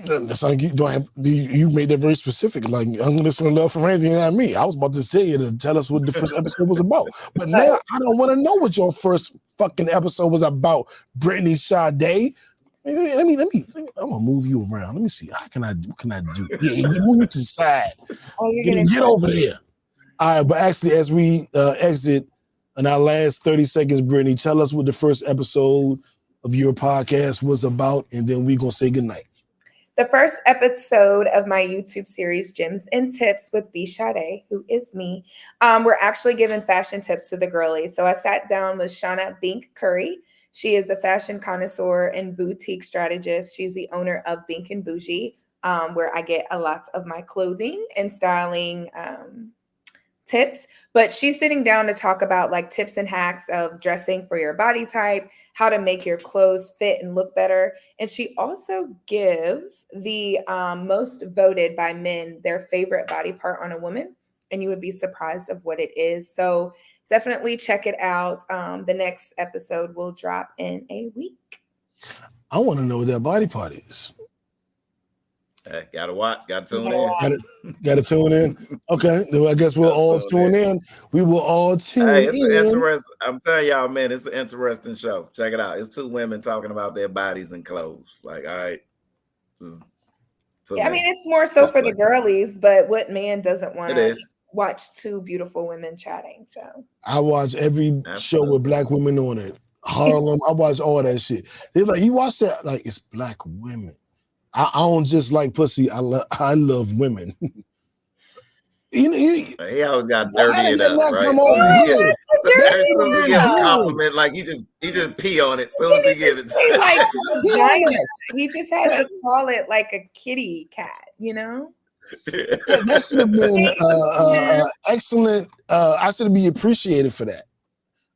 That's like you made that very specific. Like unconditional love for Randy and not me. I was about to say you to tell us what the first episode was about, but now I don't want to know what your first fucking episode was about. Brittany Sade. Let me. I'm gonna move you around. Let me see. What can I do? Yeah, move you to the side. Get over there. All right, but actually, as we exit in our last 30 seconds, Brittany, tell us what the first episode of your podcast was about, and then we're gonna say goodnight. The first episode of my YouTube series, Gems and Tips with B. Sade, who is me, we're actually giving fashion tips to the girlies. So I sat down with Shauna Bink Curry. She is a fashion connoisseur and boutique strategist. She's the owner of Bink and Bougie, where I get a lot of my clothing and styling tips. But she's sitting down to talk about like tips and hacks of dressing for your body type, how to make your clothes fit and look better. And she also gives the most voted by men their favorite body part on a woman. And you would be surprised of what it is. So definitely check it out. The next episode will drop in a week. I want to know what that body part is. Hey, gotta watch, gotta tune in. Gotta tune in. Okay, then I guess we'll all tune in. We will all tune Hey, in. it's an interesting. I'm telling y'all, man, it's an interesting show. Check it out. It's two women talking about their bodies and clothes. Like, all right. Yeah, I mean, it's more so for the girlies, but what man doesn't want to watch two beautiful women chatting? So I watch every show with black women on it. Harlem, I watch all that shit. They're like, you watch that? Like, it's black women. I don't just like pussy. I love women. He always got dirty it up, right? Come on, As soon as he give a compliment, like he just pee on it. As soon as he give it to he's like a giant. He just had to call it like a kitty cat, you know? Yeah, that should have been excellent. I should be appreciated for that.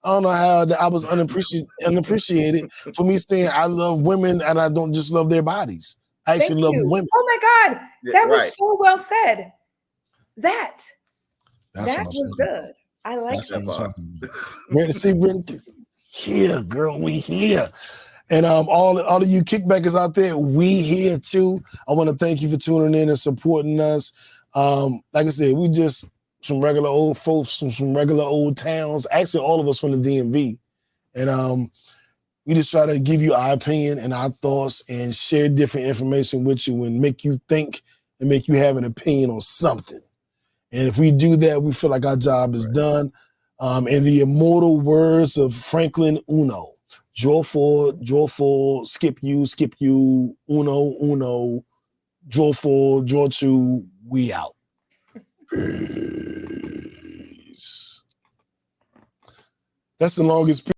I don't know how I was unappreciated for me saying I love women and I don't just love their bodies. I actually love women. Oh my God, that was so well said. That was good. I like that. Ready to see here, girl. We here, and all of you kickbackers out there, we here too. I want to thank you for tuning in and supporting us. Like I said, we just some regular old folks from some regular old towns. Actually, all of us from the DMV, and we just try to give you our opinion and our thoughts and share different information with you and make you think and make you have an opinion on something. And if we do that, we feel like our job is done. In the immortal words of Franklin Uno, draw four, skip you, uno, draw four, draw two, we out. Peace. That's the longest